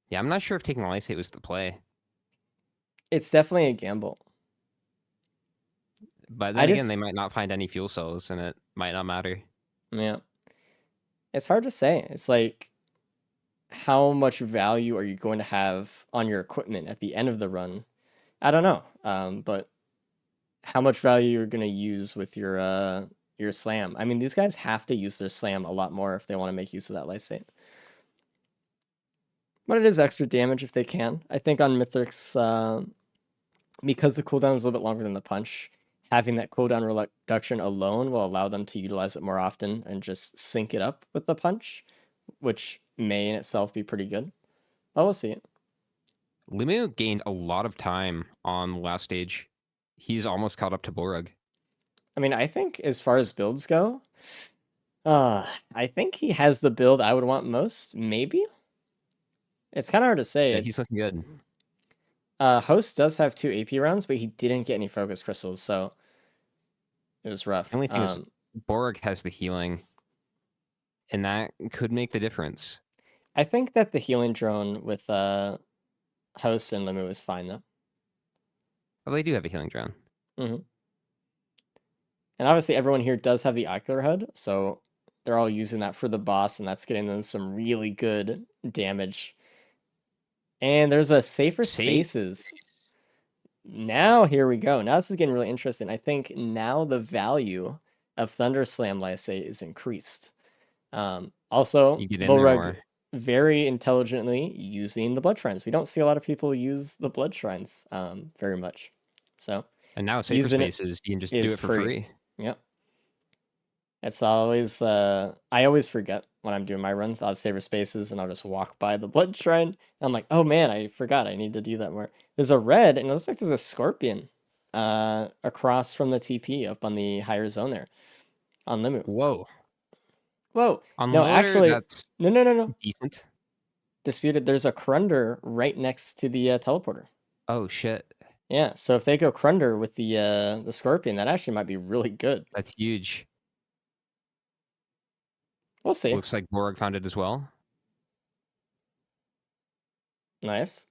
Yeah, I'm not sure if taking lysate was the play. it's definitely a gamble. But I then again, they just, might not find any fuel cells and it might not matter. yeah, it's hard to say. It's like how much value are you going to have on your equipment at the end of the run? I don't know. But how much value you're going to use with your slam. I mean, these guys have to use their slam a lot more if they want to make use of that lysate. But it is extra damage if they can. I think on Mythics, because the cooldown is a little bit longer than the punch, having that cooldown reduction alone will allow them to utilize it more often and just sync it up with the punch, which may in itself be pretty good. But we'll see. Limu gained a lot of time on the last stage. He's almost caught up to Borug. I mean, I think as far as builds go, I think he has the build I would want most, maybe? It's kind of hard to say. Yeah, he's looking good. Host does have 2 AP rounds, but he didn't get any focus crystals, so it was rough. The only thing is Borug has the healing, and that could make the difference. I think that the healing drone with Host and Limu is fine, though. Oh, they do have a healing drone. Mm-hmm. And obviously everyone here does have the Ocular HUD, so they're all using that for the boss, and that's getting them some really good damage. And there's a safer spaces. Now here we go. Now this is getting really interesting. I think now the value of Thunder Slam Lysate is increased. Also, You get in there Borug more. very intelligently using the Blood Shrines. We don't see a lot of people use the Blood Shrines very much. So And now Safer using it Spaces, you can just do is it for free. free. Yep. It's always I always forget when I'm doing my runs. I'll have Saber Spaces and I'll just walk by the Blood Shrine. And I'm like, oh man, I forgot I need to do that more. There's a red, and it looks like there's a scorpion across from the TP up on the higher zone there. On Limu. Whoa. Whoa. On No, Loader, actually that's no. decent. Disputed, there's a Crunder right next to the teleporter. Oh shit. Yeah, so if they go Crunder with the scorpion, that actually might be really good. That's huge. We'll see. Looks like Borg found it as well. Nice.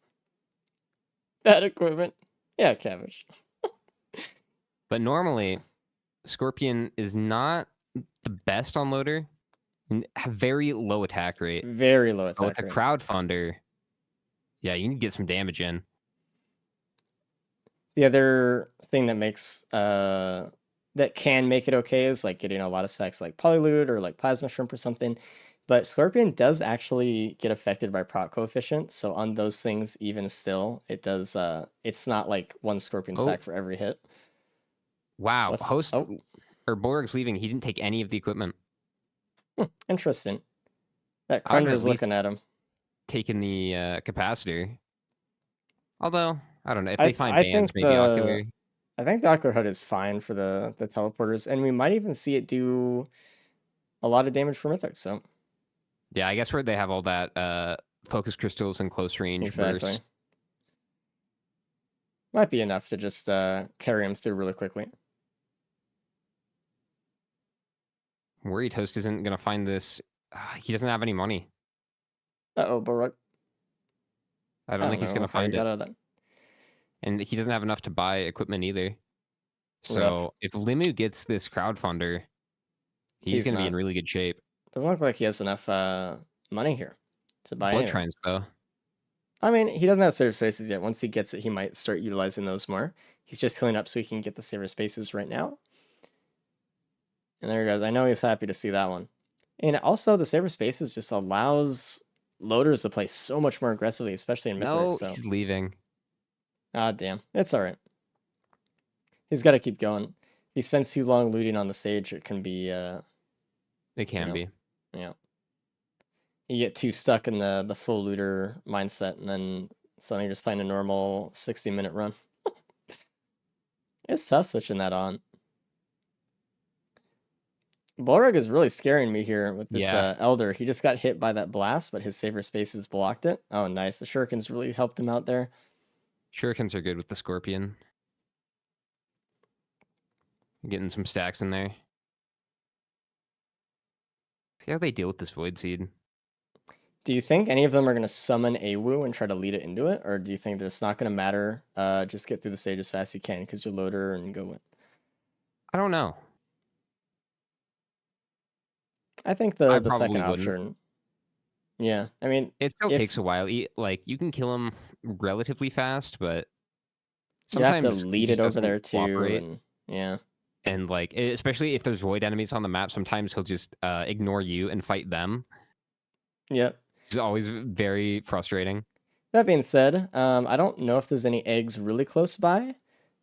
That equipment. Yeah, cabbage. But normally, Scorpion is not the best on Loader. Very low attack rate. Very low But with attack a rate. crowdfunder, yeah, you can get some damage in. The other thing that makes that can make it okay is like getting a lot of stacks like Polyloot or like Plasma Shrimp or something. But Scorpion does actually get affected by proc coefficient, so on those things, even still, it does. It's not like one Scorpion stack for every hit. Wow, What's- Host oh. or Borg's leaving. He didn't take any of the equipment. Interesting. That I would have Crunder's at least looking at him. taken the capacitor. Although I don't know if I they find I bands, think maybe Ocular. I think the Ocular HUD is fine for the teleporters, and we might even see it do a lot of damage for Mythic. So Yeah, I guess where they have all that focus crystals and close range exactly. burst. Might be enough to just carry him through really quickly. I'm worried Host isn't gonna find this. He doesn't have any money. Uh-oh, Baruch. I don't think he's gonna find it. That. And he doesn't have enough to buy equipment either. So if Limu gets this crowdfunder, he's going to be in really good shape. Doesn't look like he has enough money here to buy Blood anything. Shrines, though. I mean, he doesn't have Saber Spaces yet. Once he gets it, he might start utilizing those more. He's just cleaning up so he can get the Saber Spaces right now. And there he goes. I know he's happy to see that one. And also, the Saber Spaces just allows loaders to play so much more aggressively, especially in Mythic. No, so. he's leaving. Ah, damn. It's all right. He's got to keep going. If he spends too long looting on the stage, it can be... It can be. Yeah. You get too stuck in the full looter mindset, and then suddenly you're just playing a normal 60-minute run. It's tough switching that on. Borug is really scaring me here with this Elder. He just got hit by that blast, but his Saber Spaces blocked it. Oh, nice. The Shurikens really helped him out there. Shurikens are good with the Scorpion. Getting some stacks in there. See how they deal with this Void Seed. Do you think any of them are going to summon AWU and try to lead it into it? Or do you think it's not going to matter? Just get through the stage as fast as you can because you're loader and go in? I don't know. I think the second option Yeah, I mean, It still if takes a while. Like you can kill him relatively fast, but you have to sometimes he lead it just over doesn't there too, cooperate. and yeah. And like, especially if there's void enemies on the map, sometimes he'll just ignore you and fight them. Yep. It's always very frustrating. That being said, I don't know if there's any eggs really close by,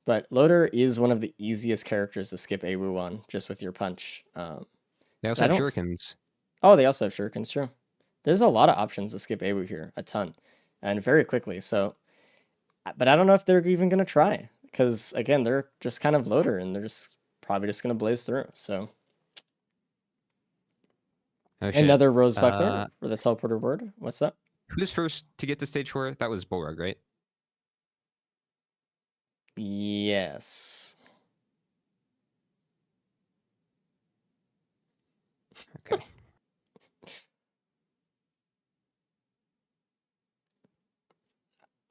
but Loader is one of the easiest characters to skip AWU on, just with your punch. They I also have don't. shurikens. Oh, they also have shurikens, true. There's a lot of options to skip AWU here, a ton, and very quickly. So, but I don't know if they're even gonna try, because again, they're just kind of Loader, and they're just probably just gonna blaze through. So. Oh shit. Another Rose Buckler for the teleporter word. What's that? Who's first to get to stage 4? That was Bulrug, right? Yes. Okay.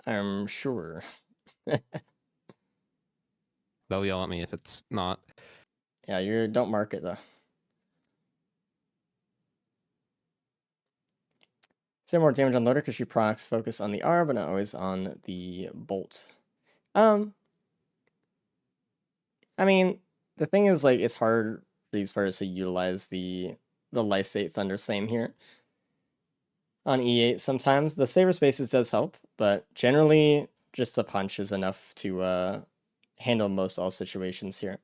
I'm sure. They'll yell at me if it's not. Yeah, you don't mark it though. Say more damage on Loader because she procs focus on the R, but not always on the bolt. I mean, the thing is, like, it's hard for these players to utilize the Lysate Thunder Slam here. On E8, sometimes the Saber Spaces does help, but generally, just the punch is enough to handle most all situations here.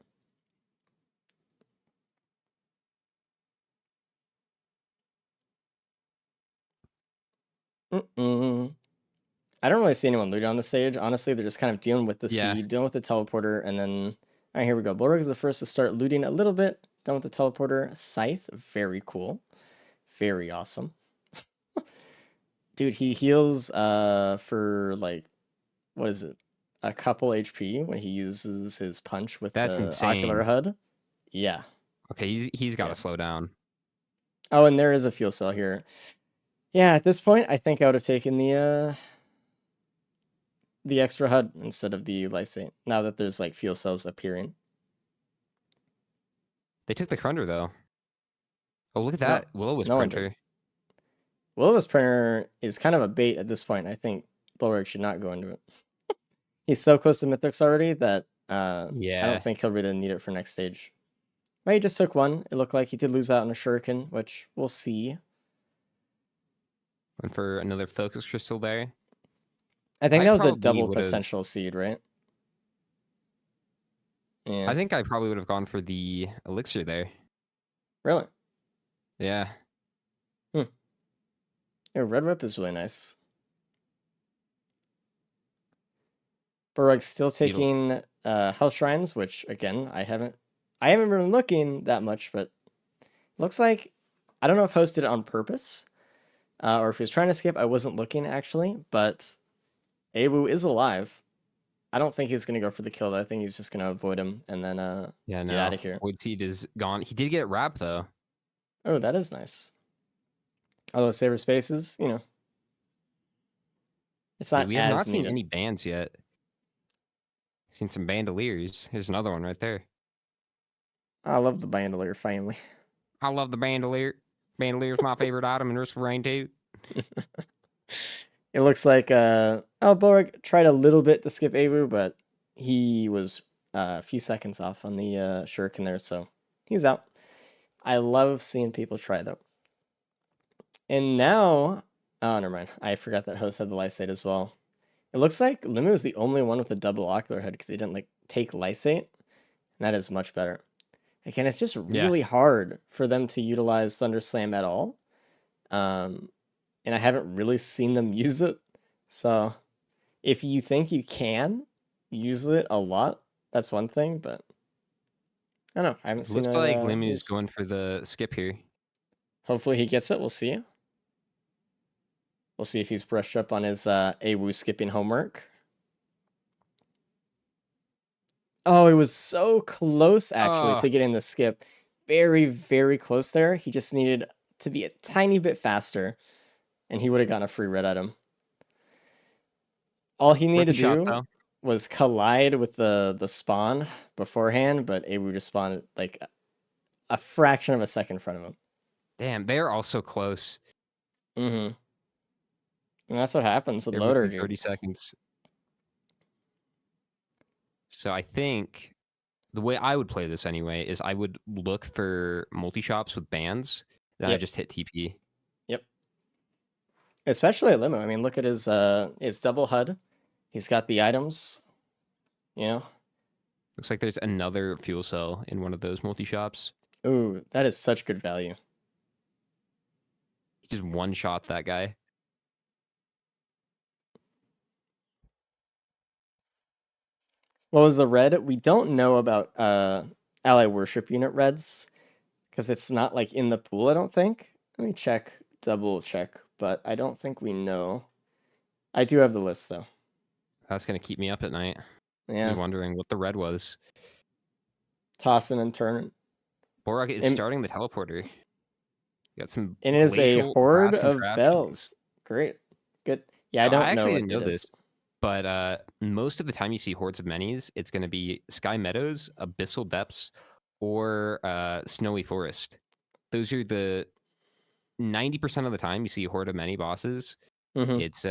I don't really see anyone looting on the stage. Honestly, they're just kind of dealing with the seed, dealing with the teleporter, and then... All right, here we go. Bulwark is the first to start looting a little bit. Done with the teleporter. Scythe, very cool. Very awesome. Dude, he heals for, like, what is it? A couple HP when he uses his punch with That's the ocular insane. HUD. Yeah. Okay, he's got to Yeah. slow down. Oh, and there is a fuel cell here. Yeah, at this point, I think I would have taken the extra HUD instead of the lysate, now that there's like fuel cells appearing. They took the Crunder though. Oh, look at No, that. Will-O-Wisp no one did. printer. Will-O-Wisp printer is kind of a bait at this point. I think Bulwark should not go into it. He's so close to Mythics already that I Yeah. don't think he'll really need it for next stage. But he just took one. It looked like he did lose out on a Shuriken, which we'll see. Went for another focus crystal there. I think I that was a probably double would've- potential seed, right? Yeah. I think I probably would have gone for the elixir there. Really? Yeah. Yeah, Red Whip is really nice. Burrug's still taking health shrines, which again I haven't been looking that much, but looks like I don't know if Host did it on purpose or if he was trying to skip. I wasn't looking actually, but Awu is alive. I don't think he's gonna go for the kill though. I think he's just gonna avoid him and then Yeah, get out of here. Void Seed is gone. He did get wrapped though. Oh, that is nice. Although Saber Spaces, it's See, not we have as not seen needed. any bands yet. Seen some bandoliers. Here's another one right there. I love the bandolier finally. I love the bandolier. Bandolier's my favorite item in Risk of Rain 2. It looks like Bulwark tried a little bit to skip Awu, but he was a few seconds off on the Shuriken there, so he's out. I love seeing people try though. And now, oh, never mind. I forgot that Host had the Lysate as well. It looks like Limu is the only one with a double ocular head because he didn't like take Lysate. And that is much better. Again, it's just really hard for them to utilize Thunder Slam at all. And I haven't really seen them use it. So if you think you can use it a lot, that's one thing, but I don't know. I haven't seen Looks it. like Limu's going for the skip here. Hopefully he gets it. We'll see. We'll see if he's brushed up on his AWU skipping homework. Oh, it was so close actually to getting the skip. Very, very close there. He just needed to be a tiny bit faster, and he would have gotten a free red item. All he needed to do was collide with the spawn beforehand, but AWU just spawned like a fraction of a second in front of him. Damn, they're all so close. Mm-hmm. And that's what happens with They're Loader, within dude. 30 seconds. So I think the way I would play this anyway is I would look for multi-shops with bans, then I Yep. just hit TP. Yep. Especially at Limo. I mean, look at his double HUD. He's got the items, you know. Looks like there's another fuel cell in one of those multi-shops. Ooh, that is such good value. He just one-shot that guy. What was the red? We don't know about ally worship unit reds because it's not like in the pool, I don't think. Let me check, double check, but I don't think we know. I do have the list though. That's gonna keep me up at night. Yeah, Wondering what the red was. tossing and turning. Borak is And, starting the teleporter. Got some and it is a glacial horde grass of contraptions. bells. Great, good. Yeah, I I don't know actually what didn't know it is. this, but most of the time you see hordes of minis, it's going to be Sky Meadows, Abyssal Depths, or Snowy Forest. Those are the 90% of the time you see a horde of many bosses. Mm-hmm. It's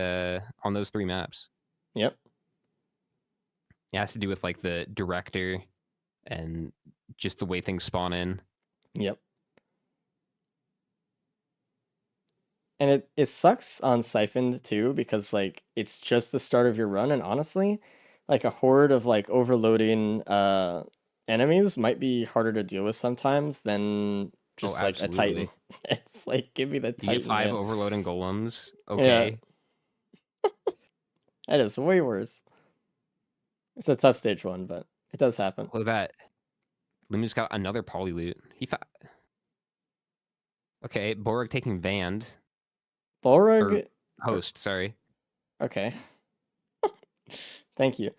on those 3 maps. Yep. It has to do with like the director and just the way things spawn in. Yep. And it sucks on Siphoned too, because like it's just the start of your run, and honestly, like a horde of like overloading enemies might be harder to deal with sometimes than just like a Titan. Absolutely. It's like give me the You get Titan, 5 man. overloading golems. Yeah. Okay. That is way worse. It's a tough stage 1, but it does happen. Look at that. Limu's got another poly loot. Okay, Borg taking Vand. Bolrog. Or host, sorry. Okay. Thank you.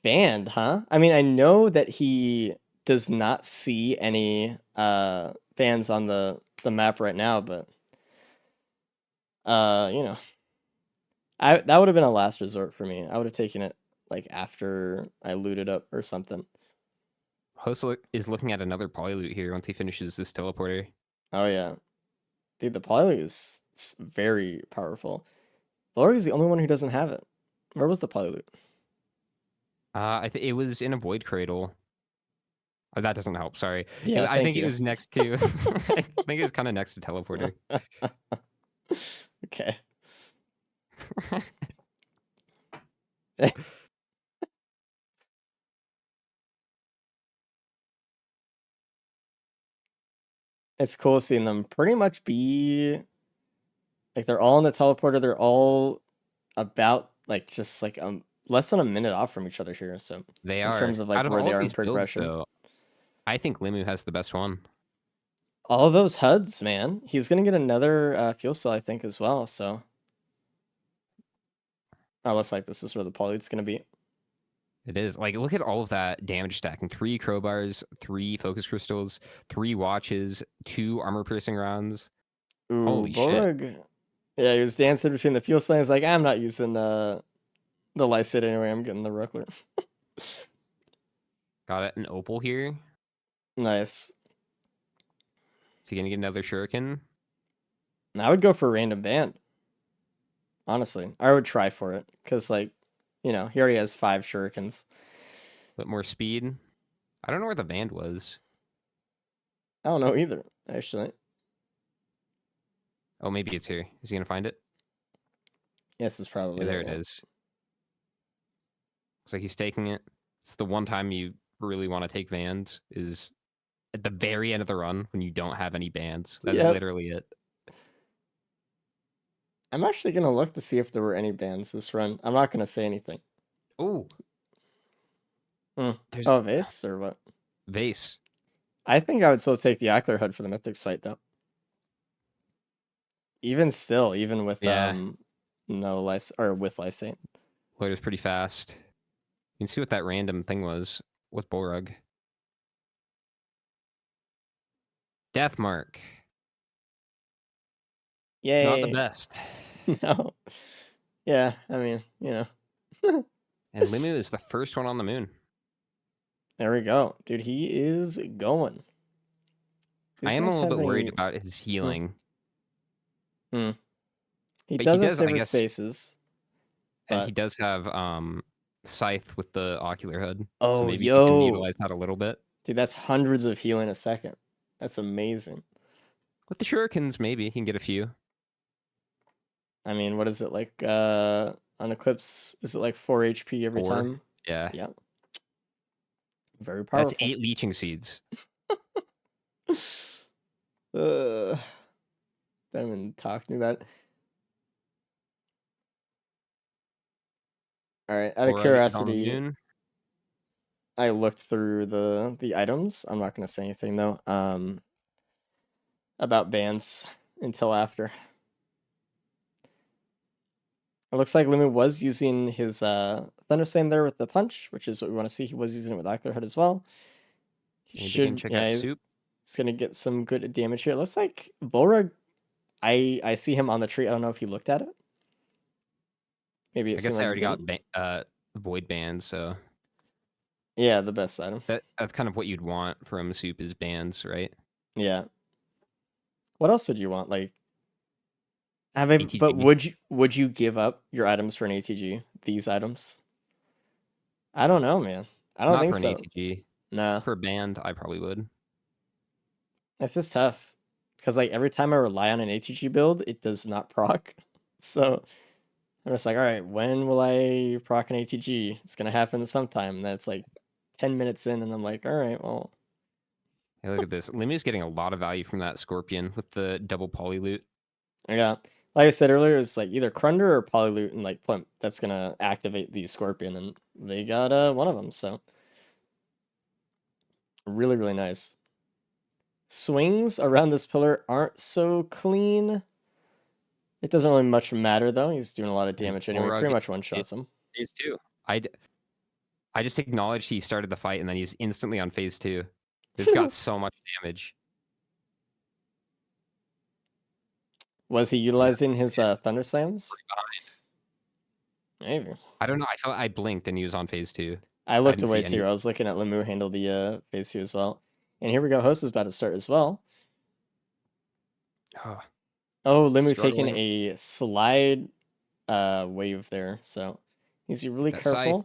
Banned, huh? I mean, I know that he does not see any bans on the map right now, but you know, that would have been a last resort for me. I would have taken it like after I looted up or something. Host is looking at another poly loot here once he finishes this teleporter. Oh yeah, dude, the poly is very powerful. Valorg is the only one who doesn't have it. Where was the poly loot? It was in a void cradle. Oh, that doesn't help. Sorry. Yeah, I thank think you. it was next to. I think it was kind of next to teleporter. Okay. It's cool seeing them pretty much be like they're all in the teleporter. They're all about like just like less than a minute off from each other here. So They in are. terms of like Out of where all they of are in these builds, progression, though, I think Limu has the best one. all those HUDs, man. He's gonna get another fuel cell, I think, as well. So it looks like this is where the poly's gonna be. It is. Like, look at all of that damage stacking. 3 crowbars, 3 focus crystals, 3 watches, 2 armor piercing rounds. Ooh, Holy shit. Borg. Yeah, he was dancing between the fuel cell. He's like, I'm not using the Lycid anyway. I'm getting the Ruckler. Got it. An opal here. Nice. Is he gonna get another shuriken? And I would go for a random band. Honestly, I would try for it because, like, you know, he already has 5 shurikens. Bit more speed. I don't know where the band was. I don't know either, actually. Oh, maybe it's here. Is he gonna find it? Yes, it's probably Yeah, there it is. Looks like he's taking it. It's the one time you really want to take Vans is at the very end of the run when you don't have any bands. That's Yep. literally it. I'm actually gonna look to see if there were any bans this run. I'm not gonna say anything. Oh, there's Oh, Vase or what? Vase. I think I would still take the Ackler HUD for the Mythics fight though. Even still, even with Yeah. no Lys or with Lysate. Loader's pretty fast. You can see what that random thing was with Borug. Deathmark. Yay. Not the best. No. Yeah, I mean, you know. And Limu is the first one on the moon. There we go. Dude, he is going. I am a little bit worried about his healing. He But he doesn't does, I save guess, spaces. and But he does have Scythe with the Ocular Hood. So oh, maybe he can yo, utilize that a little bit. dude, that's hundreds of healing a second. That's amazing. With the Shurikens, maybe he can get a few. I mean, what is it like? On Eclipse, is it like 4 HP every 4. time? Yeah. Yeah. Very That's powerful. 8 Leeching Seeds. Don't even talk to me about it. All right, out of Borag is on curiosity, immune. I looked through the items. I'm not gonna say anything though. About bans until after. It looks like Lumu was using his Thunder Slam there with the punch, which is what we want to see. He was using it with Ocular Hood as well. He Can you dig in, should, check yeah, out he's Soup? gonna get some good damage here. It looks like Bolrug. I see him on the tree. I don't know if he looked at it. Maybe it I seemed guess I like he already didn't. got Void bans, so Yeah, the best item. that's kind of what you'd want from Soup is bans, right? Yeah. What else would you want? Like, but ATG. would you give up your items for an ATG? These items? I don't know, man. I don't Not think for an so. ATG. Nah, For a band, I probably would. this is tough because like every time I rely on an ATG build, it does not proc. So I'm just like, all right, when will I proc an ATG? It's gonna happen sometime. And that's like 10 minutes in, and I'm like, all right, well, Hey, look at this. Limmy's getting a lot of value from that Scorpion with the double poly loot. yeah. Like I said earlier, it's like either Crunder or Polyloot and like Plimp that's gonna activate the Scorpion, and they got one of them. So really, really nice. Swings around this pillar aren't so clean. It doesn't really much matter though. He's doing a lot of And damage anyway. Borag Pretty much one is shots him. phase 2. I just acknowledged he started the fight and then he's instantly on phase 2. They've got so much damage. Was he utilizing his Thunder Slams? Maybe. I don't know. I felt I blinked and he was on phase 2. I I looked didn't away see any. too. I was looking at Lemu handle the phase 2 as well. And here we go. Host is about to start as well. Oh, Oh, Limu taking struggling. a slide wave there, so needs to be really That scythe.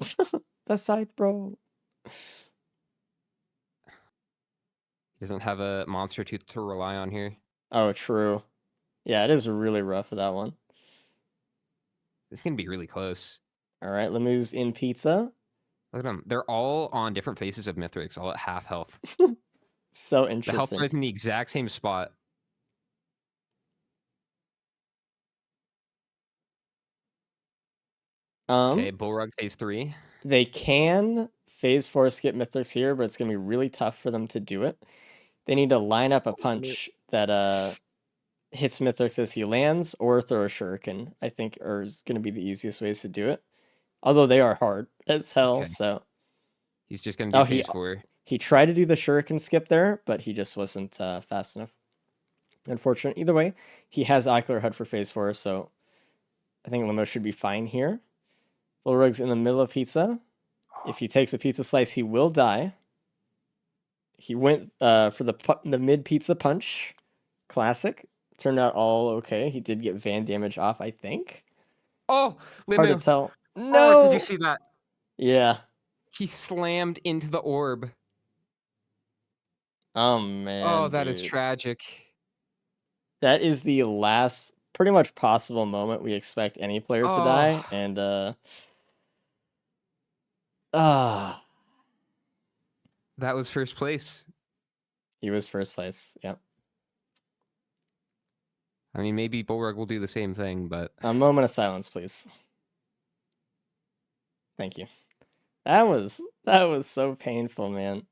careful. That scythe, bro. He doesn't have a monster to rely on here. Oh, true. Yeah, it is really rough for that one. This can be really close. All right, Lemu's in pizza. Look at them. They're all on different phases of Mithrix, all at half health. So The health interesting. bar is in the exact same spot. Okay, Bullrug phase 3. They can phase 4 skip Mithrix here, but it's gonna be really tough for them to do it. They need to line up a punch that hits Mithrix as he lands, or throw a shuriken, I think, is gonna be the easiest ways to do it. Although they are hard as hell, Okay. so He's just going to do Oh, phase 4. he tried to do the shuriken skip there, but he just wasn't fast enough. Unfortunate. Either way, he has Ocular Hood for phase 4, so I think Limo should be fine here. Bullrug's in the middle of pizza. If he takes a pizza slice, he will die. He went for the mid pizza punch. Classic. Turned out all okay. He did get van damage off, I think. Oh, Hard to Limu. tell. No! Oh, did you see that? Yeah. He slammed into the orb. Oh, man, Oh, that dude. is tragic. That is the last pretty much possible moment we expect any player to die, and that was first place. he was first place. Yep. I mean, maybe Bullrug will do the same thing, but A moment of silence, please. Thank you. That was so painful, man.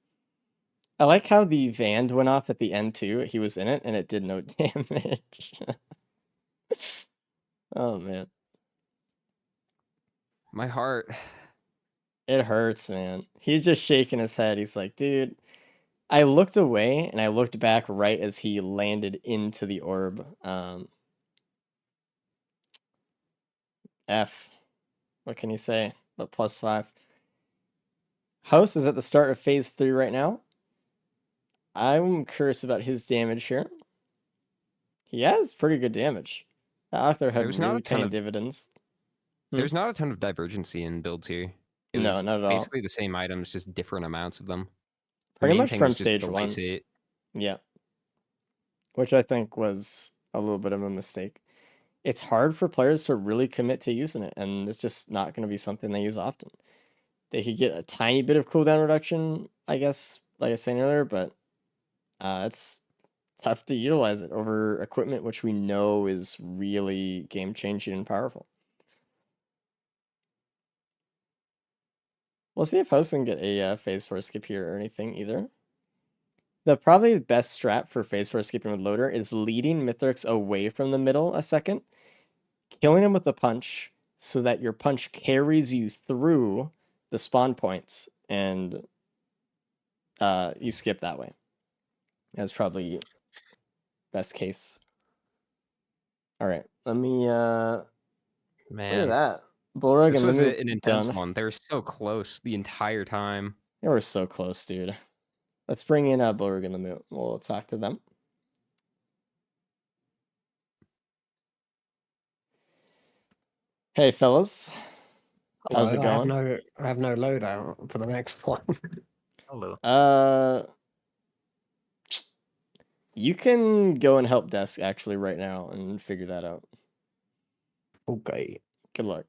I like how the Vand went off at the end too. He was in it and it did no damage. Oh man. my heart. It hurts, man. He's just shaking his head. He's like, dude, I looked away and I looked back right as he landed into the orb. F. What can you say? But +5. House is at the start of phase 3 right now. I'm curious about his damage here. He has pretty good damage. Acrid had There's not really a ton paying of dividends. there's not a ton of divergency in builds here. It No, was not at all. basically the same items, just different amounts of them. The Pretty main much thing from was just stage the one. lysate. Yeah. Which I think was a little bit of a mistake. It's hard for players to really commit to using it, and it's just not going to be something they use often. They could get a tiny bit of cooldown reduction, I guess, like I was saying earlier, but it's tough to utilize it over equipment which we know is really game-changing and powerful. We'll see if hosts can get a phase 4 skip here or anything either. The probably best strat for phase 4 skipping with Loader is leading Mithrix away from the middle a second, killing him with a punch so that your punch carries you through the spawn points and you skip that way. That's probably best case. All right, let me look at Man, that. Bullrug this and was Limit an intense done. one. They were so close the entire time. They were so close, dude. Let's bring in Bullrug and Limit. We'll talk to them. Hey, fellas. How's it I have going? no loadout for the next one. Hello. You can go and help desk actually right now and figure that out. Okay. Good luck.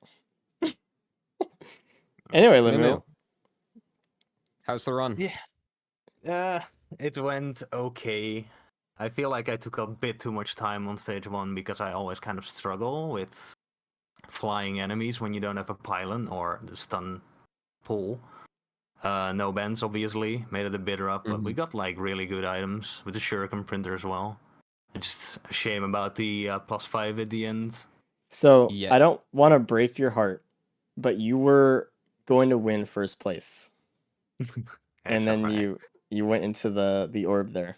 Anyway, Limu, Limu. how's the run? Yeah. It went okay. I feel like I took a bit too much time on stage 1 because I always kind of struggle with flying enemies when you don't have a pylon or the stun pull. No bends, obviously, made it a bit rough, but we got like really good items with the shuriken printer as well. It's just a shame about the +5 at the end. So Yeah. I don't want to break your heart, but you were going to win first place, and then you went into the orb there.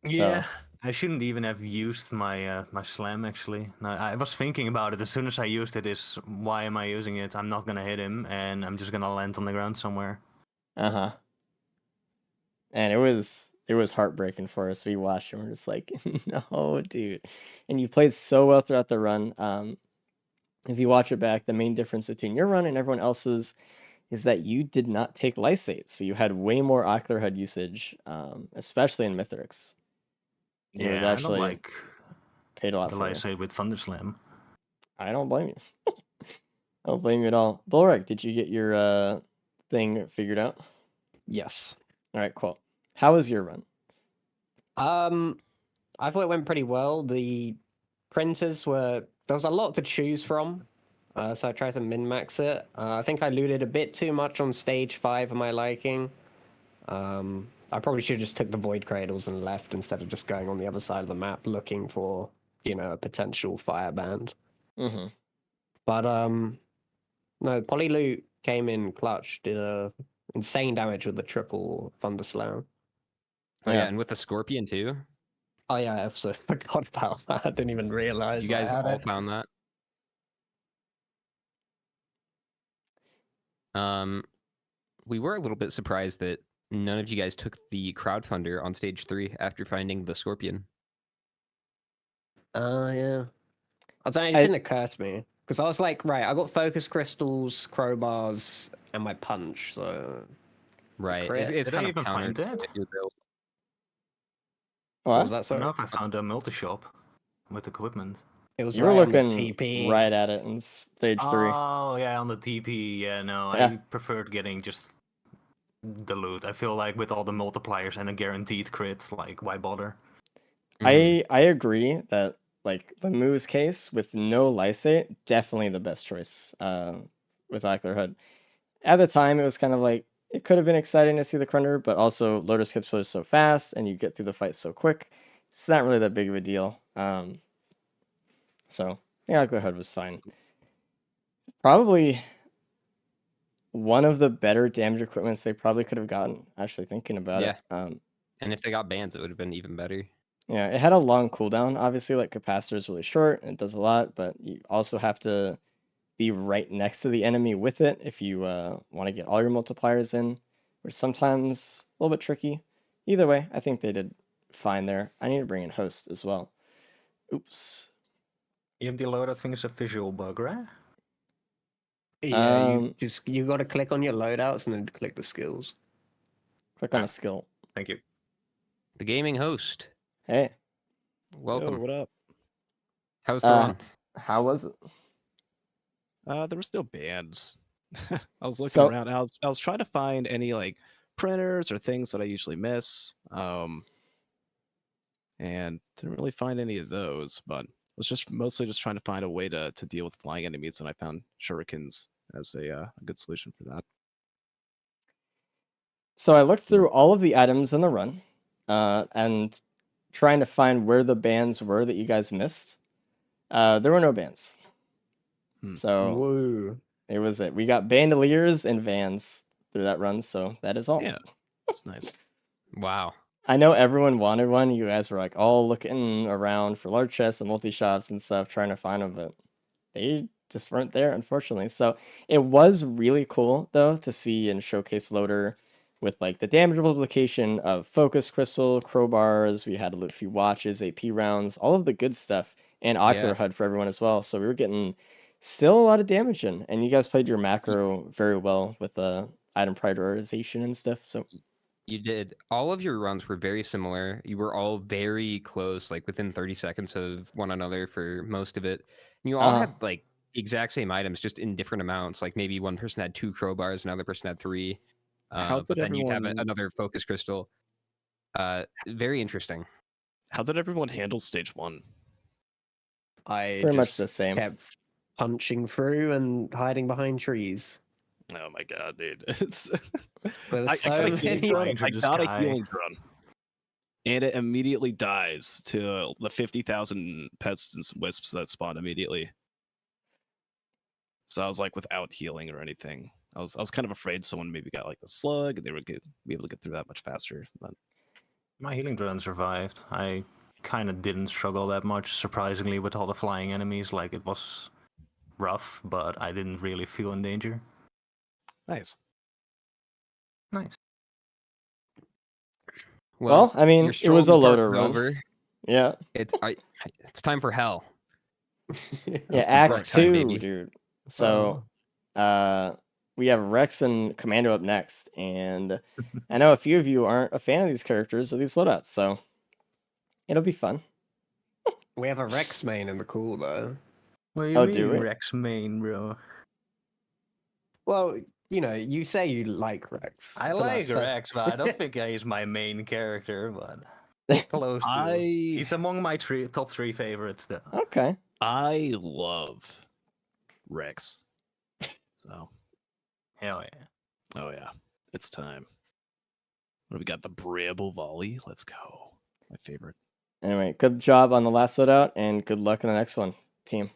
Yeah, I shouldn't even have used my my slam actually. No, I was thinking about it as soon as I used it. Is why am I using it? I'm not gonna hit him, and I'm just gonna land on the ground somewhere. Uh-huh. And it was heartbreaking for us. We watched and we're just like, no, dude. And you played so well throughout the run. If you watch it back, the main difference between your run and everyone else's is that you did not take lysate, so you had way more ocular HUD usage, especially in Mithrix. It was Yeah, I don't actually like paid a lot the for you. lysate with Thunderslam. I don't blame you. I don't blame you at all. Bullrug, did you get your thing figured out? Yes. All right, cool. How was your run? I thought it went pretty well. The printers there was a lot to choose from, so I tried to min max it. I think I looted a bit too much on stage 5 of my liking. I probably should have just took the void cradles and left instead of just going on the other side of the map looking for, a potential fire band. Mm-hmm. But no, Polyloot came in clutch, did insane damage with the triple Thunder Slam. Oh Yeah. yeah, and with the scorpion too. Oh yeah, I also forgot about that. I didn't even realize You guys I had all it. found that. We were a little bit surprised that none of you guys took the crowdfunder on stage 3 after finding the scorpion. Yeah. I don't know, it just didn't occur to me. Because I was like, right, I got focus crystals, crowbars, and my punch, so... Right. crit? It's Did I kind of even counter find that? to your build. What was What? that, I don't know sorry? if I found a multi-shop with equipment. It was You were right on the looking TP. right at it in stage 3. Oh yeah, on the TP. Yeah, no, Yeah. I preferred getting just the loot. I feel like with all the multipliers and a guaranteed crit, like why bother? Mhm. I agree that like the Moo's case with no lysate, definitely the best choice with Ocular HUD. At the time, it was kind of like it could have been exciting to see the Crunder, but also Loader skips was so fast and you get through the fight so quick. It's not really that big of a deal. So the Ocular HUD was fine. Probably one of the better damage equipments they probably could have gotten. Actually, thinking about it. And if they got bans, it would have been even better. Yeah, it had a long cooldown. Obviously, like capacitor is really short and it does a lot, but you also have to be right next to the enemy with it if you want to get all your multipliers in, which sometimes a little bit tricky. Either way, I think they did fine there. I need to bring in host as well. Oops. EMD loadout thing is a visual bug, right? Yeah, Um, you got to click on your loadouts and then click the skills. Click on Ah. a skill. Thank you. The gaming host. Hey, Welcome. Yo, what up? How's the run? how was it? There were still bands. I was looking So- around. I was trying to find any like printers or things that I usually miss. And didn't really find any of those, but was just mostly just trying to find a way to deal with flying enemies, and I found shurikens as a good solution for that. So I looked through all of the items in the run, and trying to find where the bands were that you guys missed. There were no bands. Hmm. So Woo. it was it. We got bandoliers and vans through that run, so that is all. Yeah, that's nice. Wow. I know everyone wanted one. You guys were like all looking around for large chests and multi shops and stuff, trying to find them, but they just weren't there, unfortunately. So it was really cool though to see and showcase loader with like the damage multiplication of focus crystal, crowbars. We had a few watches, AP rounds, all of the good stuff, and ocular Yeah. HUD for everyone as well. So we were getting still a lot of damage in, and you guys played your macro very well with the item prioritization and stuff. So You did. All of your runs were very similar. You were all very close, like within 30 seconds of one another for most of it. And you all Uh-huh. had like exact same items, just in different amounts. Like maybe one person had 2 crowbars, another person had 3. How But did then you'd have everyone- another focus crystal. Very interesting. How did everyone handle stage 1? I Pretty much just the same. kept punching through and hiding behind trees. Oh my god, dude! It's There's I so got a many- healing drone. Flying through I the got a sky. healing drone, and it immediately dies to the 50,000 pests and wisps that spawn immediately. So I was like, without healing or anything, I was kind of afraid someone maybe got like a slug and they would be able to get through that much faster. But My healing drone survived. I kind of didn't struggle that much, surprisingly, with all the flying enemies. Like, it was rough, but I didn't really feel in danger. nice. Nice. Well, I mean, your it was a strolling part loader is run. over. Yeah. It's time for hell. Yeah, That's Act first time, 2, baby. dude. So, we have Rex and Commando up next, and I know a few of you aren't a fan of these characters or these loadouts, so it'll be fun. We have a Rex main in the cool though. What do you Oh, mean, do we? Rex main, bro? Well, you know, you say you like Rex. I but like that's first- Rex, but I don't think he's my main character, but close to. He's among my top 3 favorites, though. Okay. I love Rex. So, Hell yeah. oh yeah, it's time. What do we got? The Bramble Volley. Let's go. My favorite. Anyway, good job on the last loadout, and good luck in the next one, team.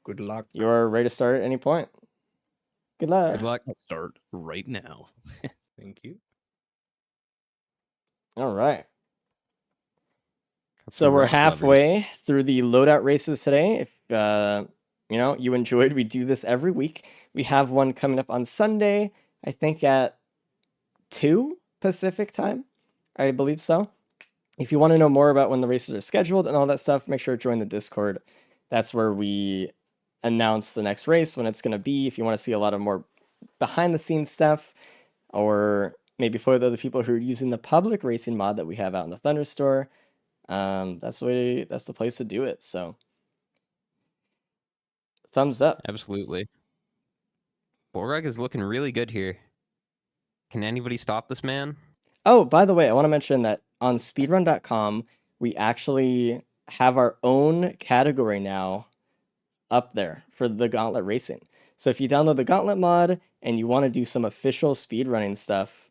Good luck. You're ready to start at any point. Good luck. Good luck. I'll start right now. Thank you. All right. Got So some we're Rex lovers. halfway through the loadout races today. If you enjoyed, we do this every week. We have one coming up on Sunday, I think at 2 Pacific time. I believe so. If you want to know more about when the races are scheduled and all that stuff, make sure to join the Discord. That's where we announce the next race, when it's going to be. If you want to see a lot of more behind the scenes stuff, or maybe for the other people who are using the public racing mod that we have out in the Thunder Store, that's the place to do it. So thumbs up. Absolutely. Borag is looking really good here. Can anybody stop this man? Oh, by the way, I want to mention that on speedrun.com, we actually have our own category now up there for the Gauntlet racing. So if you download the Gauntlet mod and you want to do some official speedrunning stuff,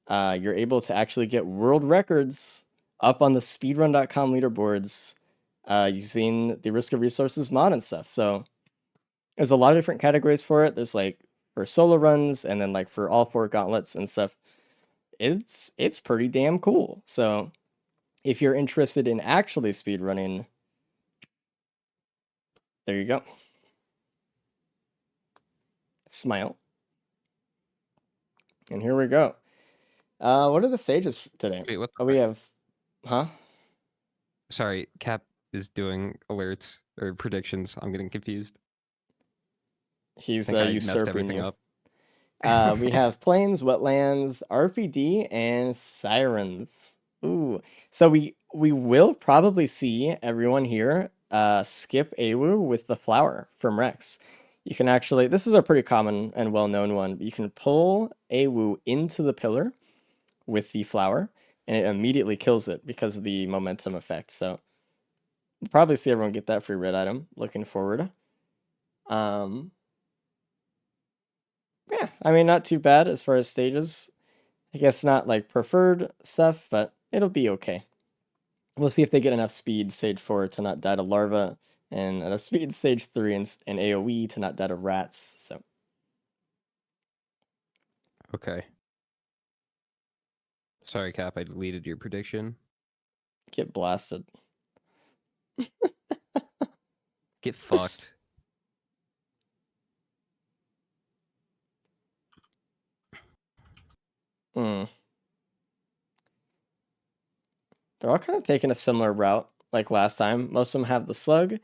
you're able to actually get world records up on the speedrun.com leaderboards using the Risk of Resources mod and stuff. So there's a lot of different categories for it. There's like for solo runs, and then like for all 4 gauntlets and stuff. It's pretty damn cool. So if you're interested in actually speedrunning, there you go. Smile. And here we go. What are the stages today? Wait, what? Oh, we have, huh? Sorry, Cap. is doing alerts or predictions. I'm getting confused. He's I messed usurping everything you. up. We have plains, wetlands, RPD, and sirens. Ooh, so we will probably see everyone here skip AWU with the flower from Rex. You can actually, this is a pretty common and well-known one. You can pull AWU into the pillar with the flower, and it immediately kills it because of the momentum effect. So we'll probably see everyone get that free red item. Looking forward. Yeah, I mean, not too bad as far as stages. I guess not like preferred stuff, but it'll be okay. We'll see if they get enough speed stage 4 to not die to larva, and enough speed stage 3 and AoE to not die to rats. So Okay. Sorry, Cap. I deleted your prediction. get blasted. Get fucked. Hmm. They're all kind of taking a similar route like last time. Most of them have the slug.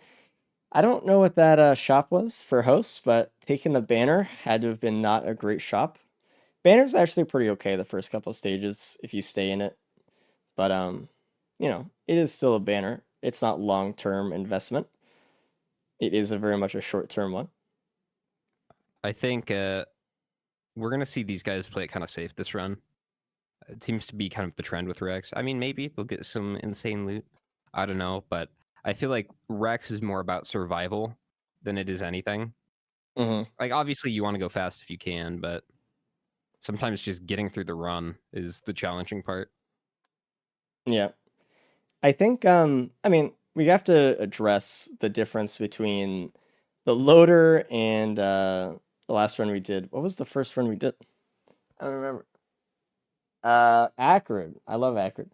I don't know what that shop was for hosts, but taking the banner had to have been not a great shop. Banner's actually pretty okay the first couple stages if you stay in it. But you know, it is still a banner. It's not long-term investment. It is a very much a short-term one. I think we're gonna see these guys play it kind of safe this run. It seems to be kind of the trend with Rex. I mean, maybe they'll get some insane loot. I don't know, but I feel like Rex is more about survival than it is anything. Mm-hmm. Like, obviously, you want to go fast if you can, but sometimes just getting through the run is the challenging part. Yeah. I think I mean, we have to address the difference between the loader and the last run we did. What was the first run we did? I don't remember. Acrid. I love Acrid.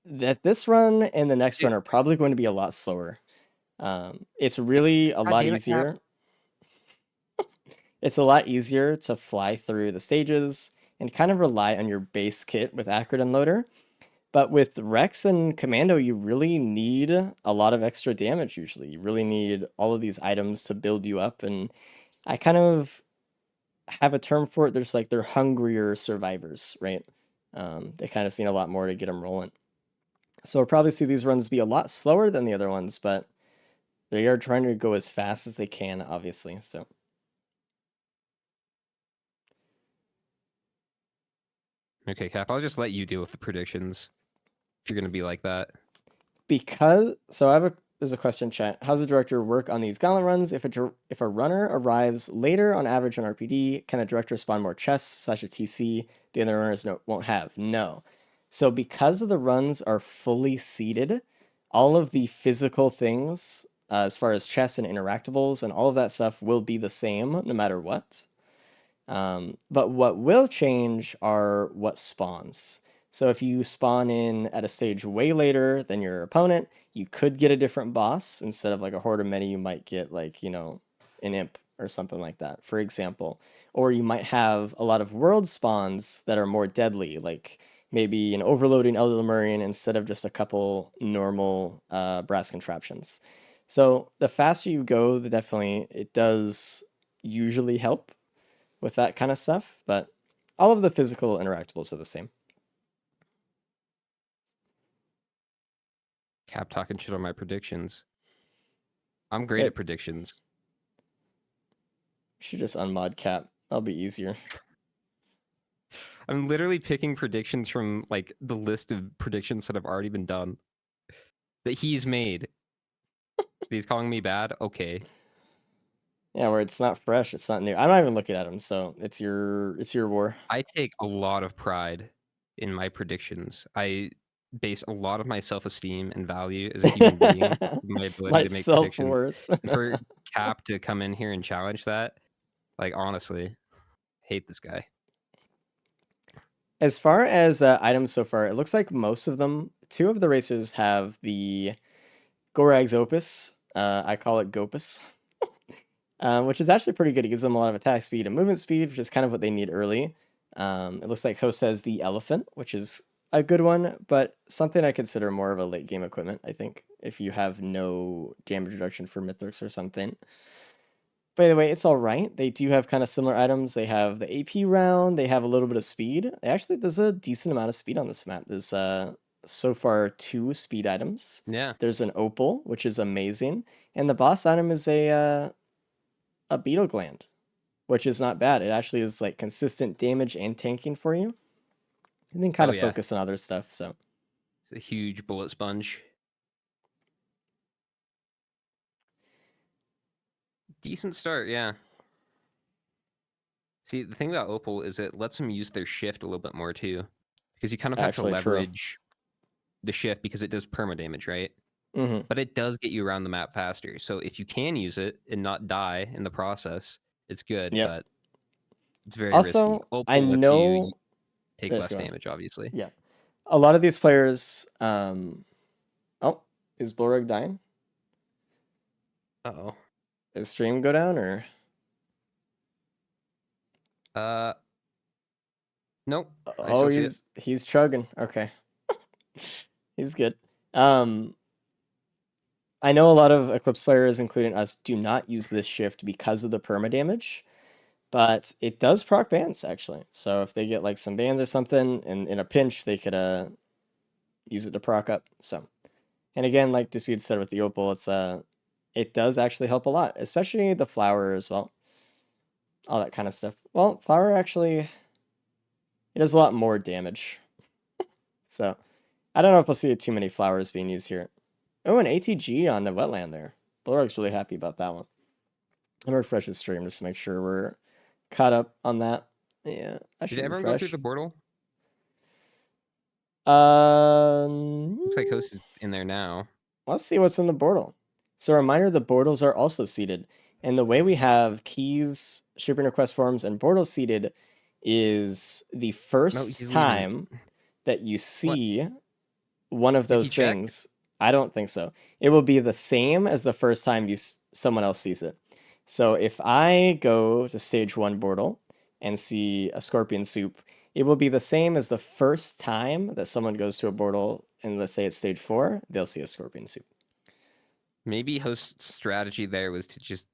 That this run and the next Dude. run are probably going to be a lot slower. It's really a God lot damn it, Cap. easier. It's a lot easier to fly through the stages and kind of rely on your base kit with Acrid and Loader. But with Rex and Commando, you really need a lot of extra damage usually. You really need all of these items to build you up. And I kind of have a term for it. There's like they're hungrier survivors, right? They kind of need a lot more to get them rolling. So we'll probably see these runs be a lot slower than the other ones, but they are trying to go as fast as they can, obviously. So Okay, Cap. I'll just let you deal with the predictions if you're gonna be like that. there's a question chat. How's the director work on these gauntlet runs? If a runner arrives later on average on RPD, can the director spawn more chests / a TC the other runners won't have? No. So because of the runs are fully seeded, all of the physical things as far as chests and interactables and all of that stuff will be the same no matter what. But what will change are what spawns. So if you spawn in at a stage way later than your opponent, you could get a different boss. Instead of like a horde of many, you might get like, you know, an imp or something like that, for example. Or you might have a lot of world spawns that are more deadly, like maybe an overloading Elder Lemurian instead of just a couple normal brass contraptions. So the faster you go, the definitely it does usually help with that kind of stuff, but all of the physical interactables are the same. Cap talking shit on my predictions. I'm great Hey, at predictions. you should just unmod Cap. That'll be easier. I'm literally picking predictions from like the list of predictions that have already been done that he's made. He's calling me bad. Okay. Yeah, where it's not fresh, it's not new. I'm not even looking at them, so it's your war. I take a lot of pride in my predictions. I base a lot of my self-esteem and value as a human being on my ability My to make predictions. self-worth. And for Cap to come in here and challenge that, like honestly, hate this guy. As far as items so far, it looks like most of them, two of the racers have the Gorag's Opus. I call it Gopus. Which is actually pretty good. It gives them a lot of attack speed and movement speed, which is kind of what they need early. It looks like Host has the Elephant, which is a good one, but something I consider more of a late game equipment, I think, if you have no damage reduction for Mythics or something. By the way, it's all right. They do have kind of similar items. They have the AP round. They have a little bit of speed. Actually, there's a decent amount of speed on this map. There's so far 2 speed items. Yeah. There's an opal, which is amazing, and the boss item is a beetle gland, which is not bad. It actually is like consistent damage and tanking for you, and then kind Oh of yeah. focus on other stuff. So It's a huge bullet sponge. Decent start, yeah. See, the thing about Opal is it lets them use their shift a little bit more too, because you kind of have to actually true. leverage the shift because it does perma damage, right? hmm But it does get you around the map faster. So if you can use it and not die in the process, it's good. Yep. But it's very risky. Also, I Opal lets you know. take Let's less go on. damage, obviously. Yeah, a lot of these players. Oh, is Blorug dying? Uh-oh. Is stream go down or? Nope. I Oh, still see it. he's chugging. Okay, he's good. Um, I know a lot of Eclipse players, including us, do not use this shift because of the perma damage, but it does proc bans actually. So if they get like some bans or something, and in a pinch, they could use it to proc up. So, and again, like Dispute said with the opal, it does actually help a lot, especially the flower as well. All that kind of stuff. Well, flower actually, it does a lot more damage. So I don't know if we'll see too many flowers being used here. Oh, an ATG on the wetland there. Blorug's really happy about that one. I'm gonna refresh the stream just to make sure we're caught up on that. Yeah, I Did should everyone go through refresh. the portal? Looks like Host is in there now. Let's see what's in the portal. So, a reminder: the portals are also seeded, and the way we have keys, shipping request forms, and portals seeded is the No, first he's leaving. time that you What? see one of Did he those check? things. I don't think so. It will be the same as the first time someone else sees it. So if I go to stage 1 portal and see a scorpion soup, it will be the same as the first time that someone goes to a portal, and let's say it's stage 4, they'll see a scorpion soup. Maybe Host's strategy there was to just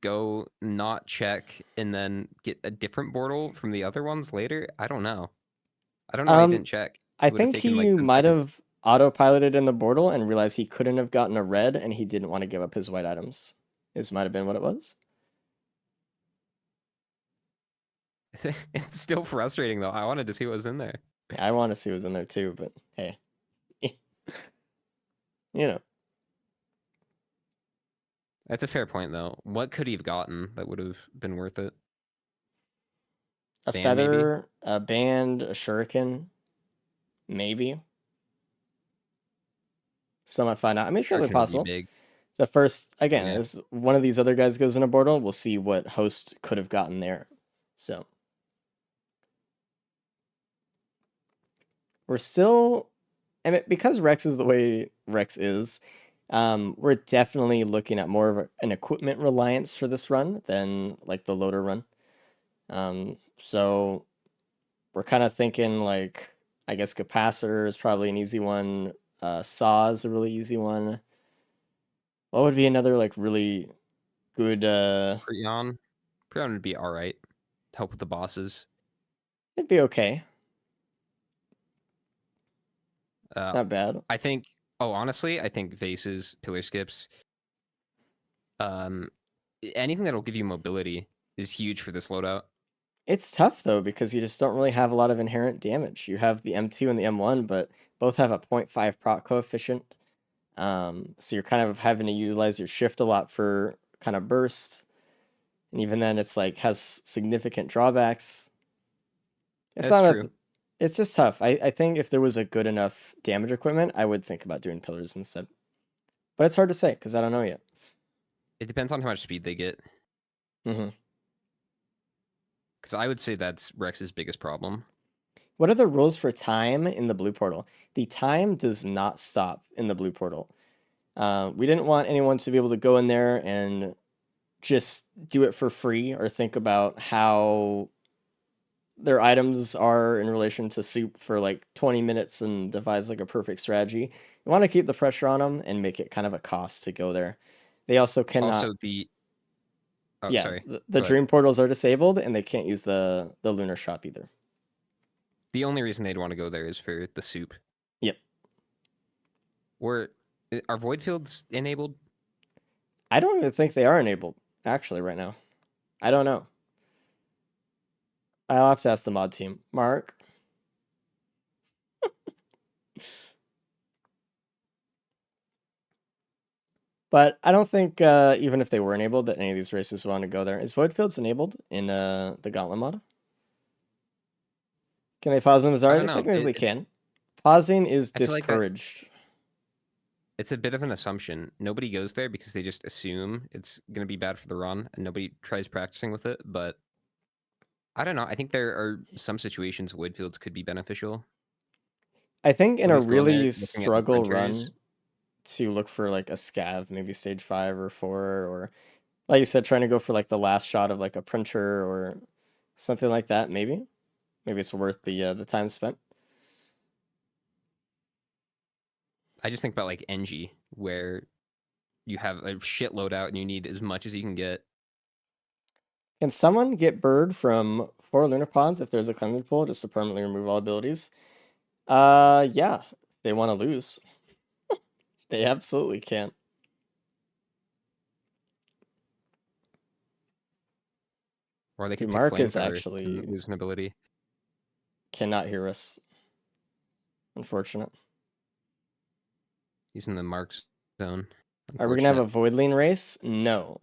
go not check and then get a different portal from the other ones later. I don't know. I don't know why he didn't check. I It would have think taken like he 10 might seconds. have autopiloted in the portal and realized he couldn't have gotten a red, and he didn't want to give up his white items. This might have been what it was. It's still frustrating though. I wanted to see what was in there. Yeah, I want to see what was in there too, but hey. You know. That's a fair point though. What could he have gotten that would have been worth it? A Band, maybe? feather, a band, a shuriken, maybe. Still might find out. I mean, it's definitely Shuriken would be possible. big. The first, again, Yeah. as one of these other guys goes in a portal, we'll see what host could have gotten there. So we're still, and because Rex is the way Rex is, we're definitely looking at more of an equipment reliance for this run than like the loader run. So we're kind of thinking like, I guess capacitor is probably an easy one. Saw is a really easy one. What would be another like really good? Prion. Prion would be alright. Help with the bosses. It'd be okay. Uh, Not bad. I think. Oh, honestly, I think vases, pillar skips, anything that'll give you mobility is huge for this loadout. It's tough though because you just don't really have a lot of inherent damage. You have the M2 and the M1, but both have a 0.5 proc coefficient. So you're kind of having to utilize your shift a lot for kind of burst, and even then, it's like has significant drawbacks. It's That's not true. it's just tough. I think if there was a good enough damage equipment, I would think about doing pillars instead. But it's hard to say because I don't know yet. It depends on how much speed they get. Mm-hmm. Because I would say that's Rex's biggest problem. What are the rules for time in the blue portal? The time does not stop in the blue portal. We didn't want anyone to be able to go in there and just do it for free or think about how their items are in relation to soup for like 20 minutes and devise like a perfect strategy. You want to keep the pressure on them and make it kind of a cost to go there. They also cannot. Also, oh, Yeah, sorry. the Go ahead. dream portals are disabled, and they can't use the lunar shop either. The only reason they'd want to go there is for the soup. Yep. Or are void fields enabled? I don't even think they are enabled actually right now. I don't know. I'll have to ask the mod team. Mark. But I don't think even if they were enabled that any of these races want to go there. Is void fields enabled in the Gauntlet mod? Can they pause them? I Sorry, don't they know. technically can. Pausing is I feel like discouraged. it's a bit of an assumption. Nobody goes there because they just assume it's going to be bad for the run, and nobody tries practicing with it. But I don't know. I think there are some situations void fields could be beneficial. I think in At a least going there, really looking at the struggle printers. run to look for like a scav, maybe stage 5 or 4, or like you said, trying to go for like the last shot of like a printer or something like that, maybe it's worth the time spent. I just think about like NG, where you have a shit loadout and you need as much as you can get. Can someone get bird from 4 lunar pods if there's a cleansing pool just to permanently remove all abilities? Yeah, they want to lose. They absolutely can. Or they could Dude, pick Mark is flamethrower actually and lose an ability. cannot hear us. Unfortunate. He's in the marks zone. Are we gonna have a voidling race? No.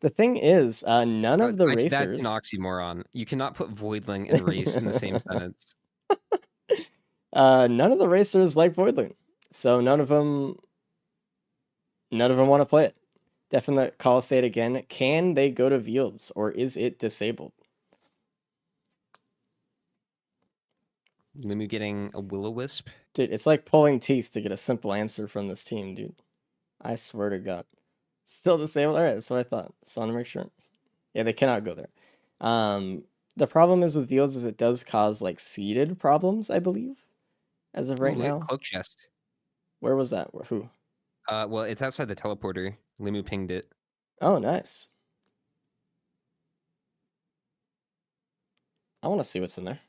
The thing is, none of the That's racers. an oxymoron. You cannot put voidling and race in the same sentence. None of the racers like voidling, so none of them want to play it. Definite call. Say it again. Can they go to Fields, or is it disabled? Limu getting a will-o-wisp. Dude, it's like pulling teeth to get a simple answer from this team, dude. I swear to God. Still disabled? Alright, that's what I thought. Just want to make sure. Yeah, they cannot go there. The problem is with Fields is it does cause like seeded problems, I believe, as of right Ooh, look at now. cloak chest. Where was that? Who? Well, it's outside the teleporter. Limu pinged it. Oh, nice. I want to see what's in there.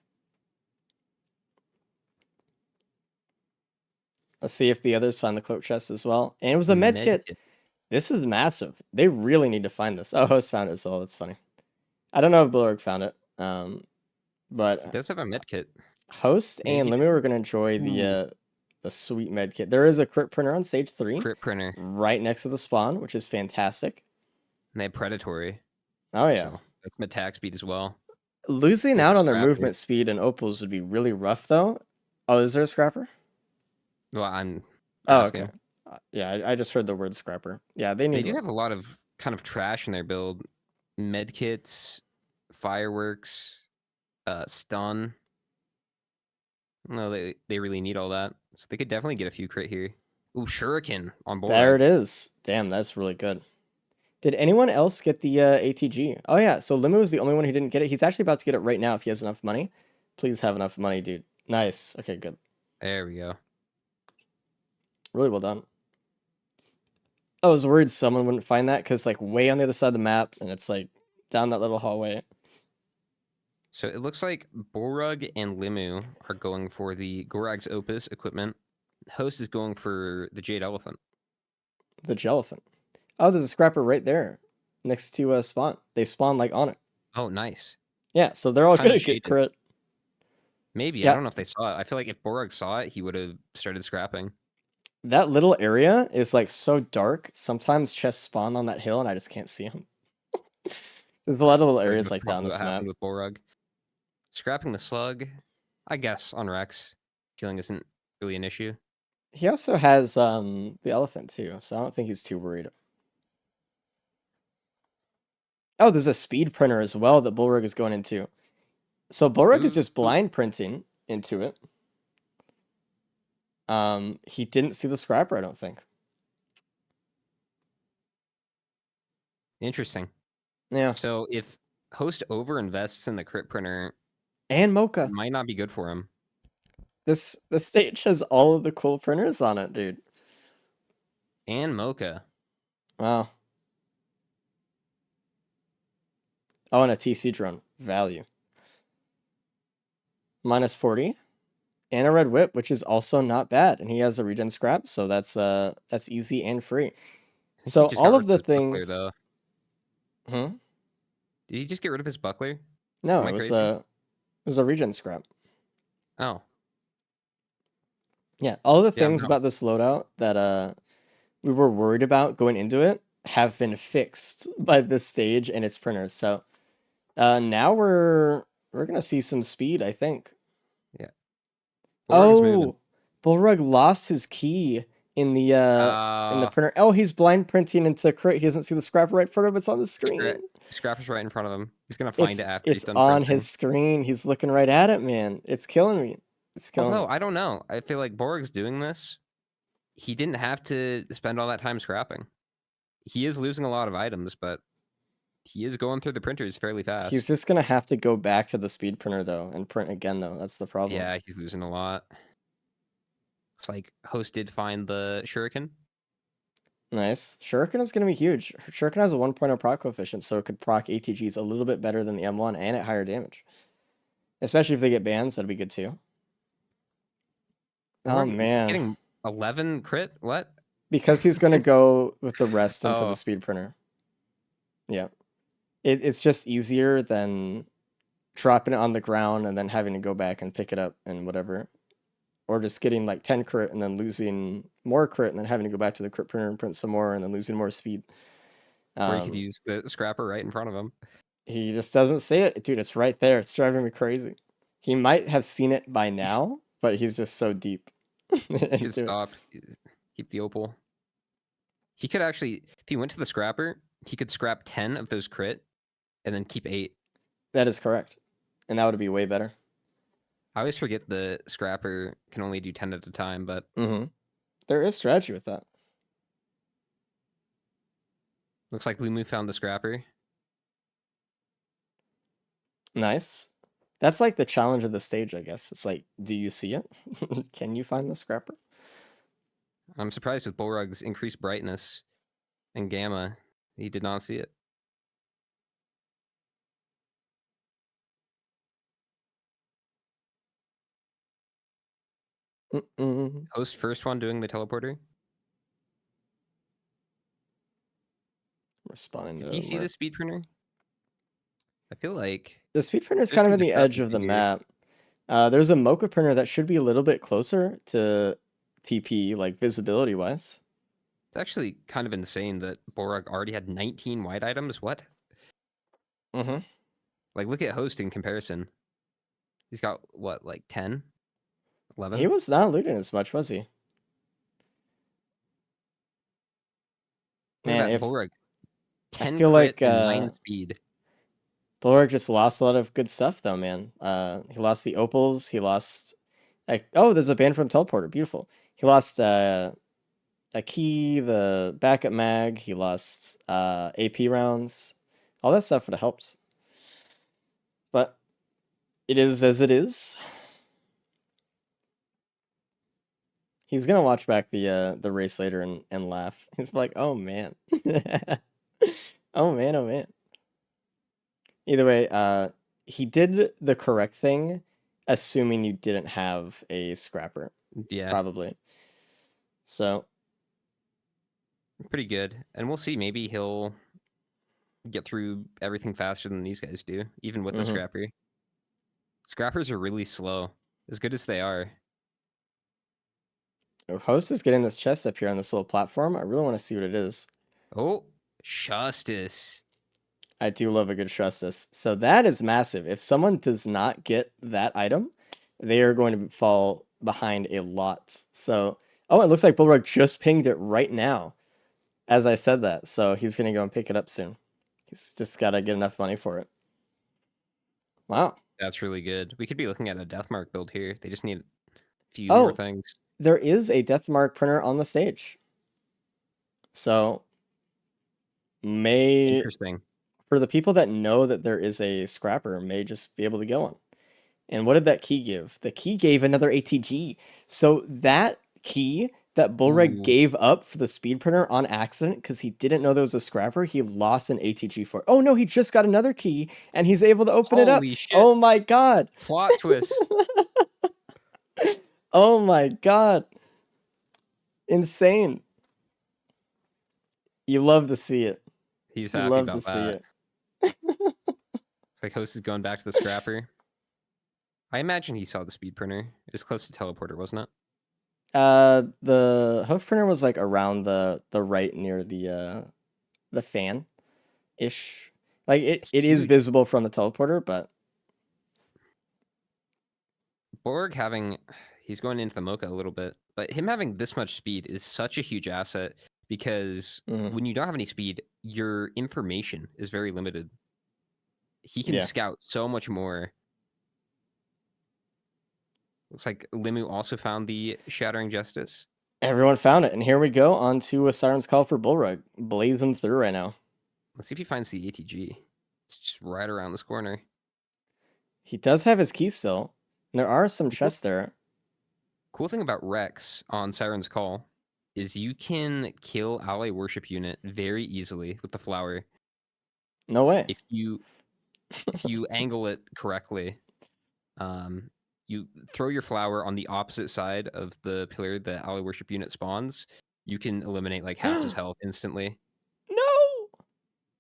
Let's see if the others find the cloak chest as well. And it was a med kit. This is massive. They really need to find this. Oh, host found it as well. That's funny. I don't know if Blurg found it. But He does have a med kit. host Maybe and he Lemu are gonna enjoy the sweet med kit. There is a crit printer on stage 3. Crit printer. Right next to the spawn, which is fantastic. And they have predatory. Oh yeah. So that's some attack speed as well. Losing There's out a on their scrapper. movement speed and opals would be really rough though. Oh, is there a scrapper? Well, I'm Oh, asking. okay. Yeah, I just heard the word scrapper. Yeah, they need They do one. have a lot of kind of trash in their build. Med kits, fireworks, stun. No, they really need all that. So they could definitely get a few crit here. Ooh, shuriken on board. There it is. Damn, that's really good. Did anyone else get the ATG? Oh yeah, so Limo is the only one who didn't get it. He's actually about to get it right now if he has enough money. Please have enough money, dude. Nice. Okay, good. There we go. Really well done. I was worried someone wouldn't find that because like way on the other side of the map, and it's like down that little hallway. So it looks like Borug and Limu are going for the Gorag's Opus equipment. Host is going for the Jade Elephant. The Jellyphant. Oh, there's a scrapper right there, next to spawn. They spawn like on it. Oh, nice. Yeah, so they're all Kinda gonna get shaded. crit. Maybe. Yeah. I don't know if they saw it. I feel like if Borug saw it, he would have started scrapping. That little area is like so dark. Sometimes chests spawn on that hill, and I just can't see them. There's a lot of little areas like that on this what map. happened with Borug. Scrapping the slug, I guess, on Rex. Healing isn't really an issue. He also has the elephant too, so I don't think he's too worried. Oh, there's a speed printer as well that Bullrug is going into. So Bullrug is just blind printing into it. He didn't see the scrapper, I don't think. Interesting. Yeah. So if Host over invests in the crit printer. And Mocha. It might not be good for him. This stage has all of the cool printers on it, dude. And Mocha. Wow. Oh, and a TC drone. Value. Minus 40. And a red whip, which is also not bad. And he has a regen scrap, so that's easy and free. I think So he just got all rid of the his buckler, things. though. Hmm? Did he just get rid of his buckler? No, Am I it was crazy? a regen scrap. Oh. Yeah, all the Yeah, things no. about this loadout that we were worried about going into it have been fixed by this stage and its printers. So now we're gonna see some speed, I think. Yeah. Borg's Oh, moving. Bullrug lost his key in the printer. Oh, he's blind printing into crit. He doesn't see the scrapper right in front of him. It's on the screen. Scrapper's right in front of him. He's gonna find it after he's It's done on printing. his screen. He's looking right at it, man. It's killing me. It's killing Although, me. I don't know. I feel like Borg's doing this. He didn't have to spend all that time scrapping. He is losing a lot of items, but he is going through the printers fairly fast. He's just gonna have to go back to the speed printer though and print again though. That's the problem. Yeah, he's losing a lot. It's like Host did find the Shuriken. Nice. Shuriken is gonna be huge. Shuriken has a 1.0 proc coefficient, so it could proc ATGs a little bit better than the M1 and at higher damage. Especially if they get bans, that'd be good too. Oh He's man. getting 11 crit? What? Because he's gonna go with the rest into Oh. the speed printer. Yeah. It's just easier than dropping it on the ground and then having to go back and pick it up and whatever. Or just getting like 10 crit and then losing more crit and then having to go back to the crit printer and print some more and then losing more speed. Or he could use the scrapper right in front of him. He just doesn't see it. Dude, it's right there. It's driving me crazy. He might have seen it by now, but he's just so deep. He should stop. Keep the opal. He could actually, if he went to the scrapper, he could scrap 10 of those crit and then keep 8. That is correct. And that would be way better. I always forget the scrapper can only do 10 at a time, but there is strategy with that. looks like Lumu found the scrapper. Nice. That's like the challenge of the stage, I guess. It's like, do you see it? Can you find the scrapper? I'm surprised with Bullrug's increased brightness and gamma, he did not see it. Host first one doing the teleporter. Responding to Did he see the speed printer? I feel like the speed printer is there's kind of some at the edge of the discrepancy here. map. There's a Mocha printer that should be a little bit closer to TP, like visibility wise. It's actually kind of insane that Borag already had 19 white items. What? Like, look at Host in comparison. He's got, what, like 10? 11? He was not looting as much, was he? Look Man, at that if Borag. I 10 feel crit like and 9 speed. Bulwark just lost a lot of good stuff though, man. He lost the opals. He lost. Oh, there's a ban from teleporter. Beautiful. He lost a key, the backup mag. He lost AP rounds. All that stuff would have helped. But it is as it is. He's gonna watch back the race later and laugh. He's like, oh man. Oh man, oh man. Either way, he did the correct thing, assuming you didn't have a scrapper. Yeah. Probably. So pretty good. And we'll see. Maybe he'll get through everything faster than these guys do, even with the scrapper. Scrappers are really slow, as good as they are. Host is getting this chest up here on this little platform. I really want to see what it is. Oh, Justice. I do love a good Justice. So that is massive. If someone does not get that item, they are going to fall behind a lot. So, oh, it looks like Bulwark just pinged it right now as I said that. So he's going to go and pick it up soon. He's just got to get enough money for it. Wow. That's really good. We could be looking at a Deathmark build here. They just need a few more things. There is a Deathmark printer on the stage. So, Interesting. for the people that know that there is a scrapper may just be able to go on. And what did that key give? The key gave another ATG. So that key that Bullreg Ooh. gave up for the speed printer on accident because he didn't know there was a scrapper, he lost an ATG for it. Oh no, he just got another key and he's able to open it up. Holy shit. Oh my god. Plot twist. Oh my god. Insane. You love to see it. He's You happy love to about see that. it. It's like Host is going back to the scrapper. I imagine he saw the speed printer. It was close to teleporter, wasn't it? The hoof printer was like around the right near the fan ish. Like it is Huge. visible from the teleporter, but Borg he's going into the Mocha a little bit, but him having this much speed is such a huge asset because Mhm. when you don't have any speed, your information is very limited. He can Yeah. scout so much more. Looks like Limu also found the Shattering Justice. Everyone found it, and here we go on to a Siren's Call for Bullrug, blazing through right now. Let's see if he finds the ATG. It's just right around this corner. He does have his key still, and there are some chests there. Cool thing about Rex on Siren's Call is you can kill ally worship unit very easily with the flower No way. if you angle it correctly. You throw your flower on the opposite side of the pillar the ally worship unit spawns. You can eliminate like half his health instantly. No!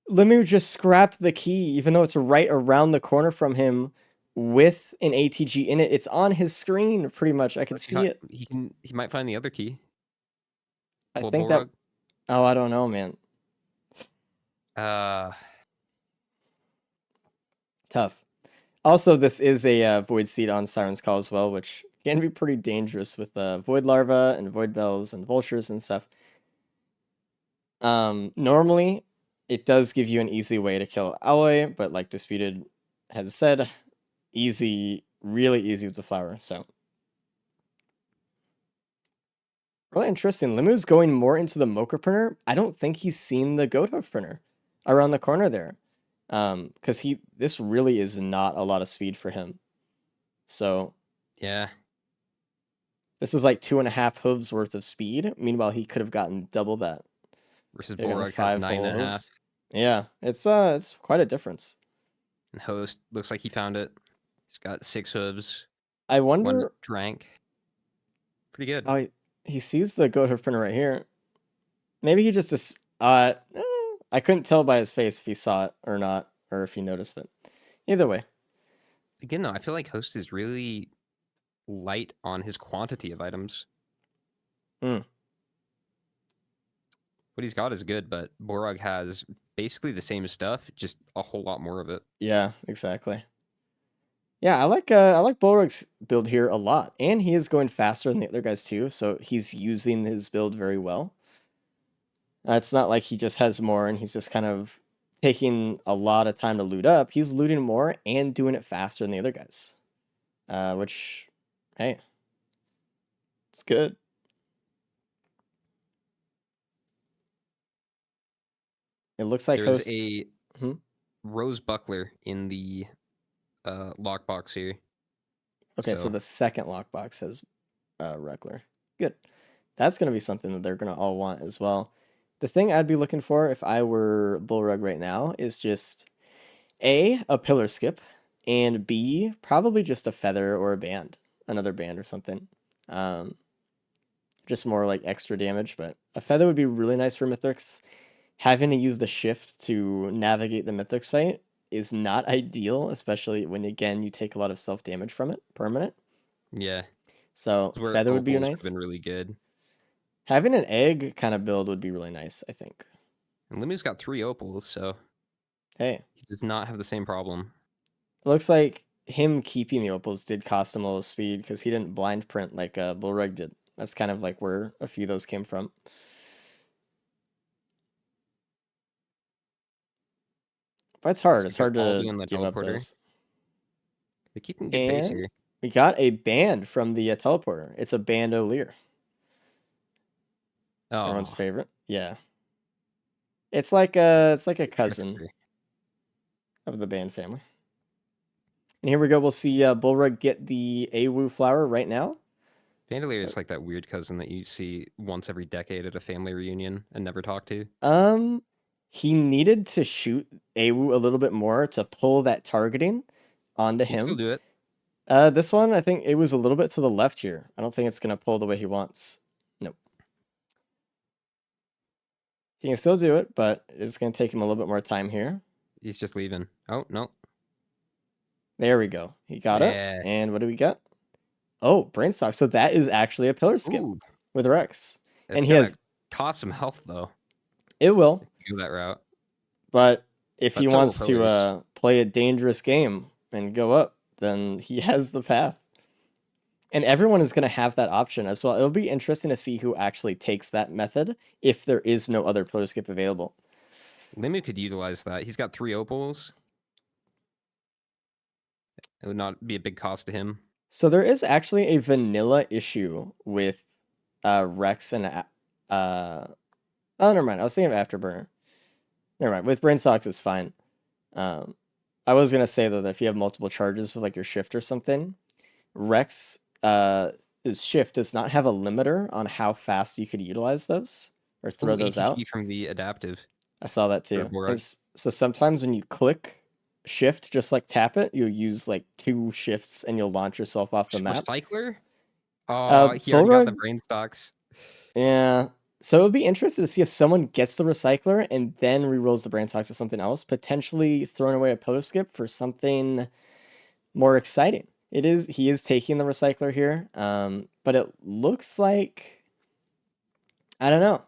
Limu just scrapped the key, even though it's right around the corner from him with an ATG in it. It's on his screen, pretty much. I can see it. He might find the other key. I Pull think that... Borog. Oh, I don't know, man. Tough. Also, this is a Void Seed on Siren's Call as well, which can be pretty dangerous with Void Larva and Void Bells and Vultures and stuff. Normally, it does give you an easy way to kill Alloy, but like Disputed has said, easy, really easy with the flower, so. Really interesting. Limu's going more into the Mocha printer. I don't think he's seen the Goat Hoof printer around the corner there. Because this really is not a lot of speed for him. So Yeah. this is like 2.5 hooves worth of speed. Meanwhile, he could have gotten double that. Versus They're gonna Borog has 5 9.5. full hooves. Yeah, it's quite a difference. And Host looks like he found it. He's got 6 hooves. I One wonder. drank. Pretty good. Oh, he sees the Goat Hoof printer right here. Maybe he just I couldn't tell by his face if he saw it or not, or if he noticed it. Either way. Again, though, I feel like Host is really light on his quantity of items. Mm. What he's got is good, but Borog has basically the same stuff, just a whole lot more of it. Yeah, exactly. Yeah, I like Bulwark's build here a lot, and he is going faster than the other guys too, so he's using his build very well. It's not like he just has more and he's just kind of taking a lot of time to loot up. He's looting more and doing it faster than the other guys, which, hey, it's good. It looks like There's Host... a Hmm? Rose Buckler in the lockbox here. Okay, so the second lockbox has Reckler. Good. That's going to be something that they're going to all want as well. The thing I'd be looking for if I were Bullrug right now is just A, a pillar skip, and B, probably just a feather or a band, another band or something. Just more like extra damage, but a feather would be really nice for Mythics. Having to use the shift to navigate the Mythics fight is not ideal, especially when, again, you take a lot of self-damage from it, permanent. Yeah. So feather would be nice. Been really good. Having an egg kind of build would be really nice, I think. And Limu's got 3 opals, so hey, he does not have the same problem. It looks like him keeping the opals did cost him a little speed because he didn't blind print like Bullrug did. That's kind of like where a few of those came from. But it's hard. It's hard to give up those. They're keeping good pace here. We got a band from the teleporter. It's a bandolier. Oh. Everyone's favorite. Yeah. It's like a cousin. Trickster. of the band family. And here we go. We'll see Bullrug get the AWU flower right now. Vandalier is like that weird cousin that you see once every decade at a family reunion and never talk to. He needed to shoot AWU a little bit more to pull that targeting onto He'll still him. do it. This one, I think it was a little bit to the left here. I don't think it's going to pull the way he wants. Nope. He can still do it, but it's going to take him a little bit more time here. He's just leaving. Oh, no. There we go. He got Yeah. it. And what do we got? Oh, Brainstalk. So that is actually a pillar skip Ooh, with Rex. it's And he gonna has... cost some health, though, It will. if you go that route. But if he But so will wants to pillars. play a dangerous game and go up, then he has the path. And everyone is going to have that option as well. It'll be interesting to see who actually takes that method if there is no other pillar skip available. Limu could utilize that. He's got 3 opals. It would not be a big cost to him. So there is actually a vanilla issue with Rex and... oh, never mind. I was thinking of Afterburner. Never mind. With Brainstalks, it's fine. I was going to say, though, that if you have multiple charges of like your shift or something, Rex... his shift does not have a limiter on how fast you could utilize those or throw Ooh, those ATG out. from the adaptive. I saw that too. Borag. So sometimes when you click shift, just like tap it, you'll use like 2 shifts and you'll launch yourself off the map. Recycler? Oh, he already got the brain stocks. Yeah. So it would be interesting to see if someone gets the recycler and then rerolls the brain stocks to something else, potentially throwing away a pillar skip for something more exciting. He is taking the recycler here, but it looks like, I don't know.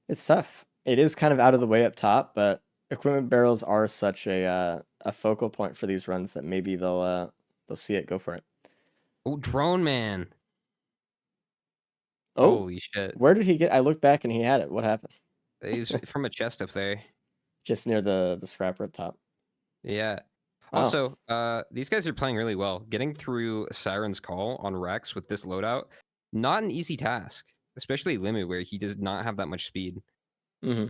It's tough. It is kind of out of the way up top, but equipment barrels are such a focal point for these runs that maybe they'll see it, go for it. Oh, Drone Man. Oh, Holy shit. where did he get? I looked back and he had it. What happened? He's from a chest up there. Just near the scrapper up top. Yeah. Wow. Also, these guys are playing really well. Getting through Siren's Call on Rex with this loadout, not an easy task, especially Limu, where he does not have that much speed. Mm-hmm.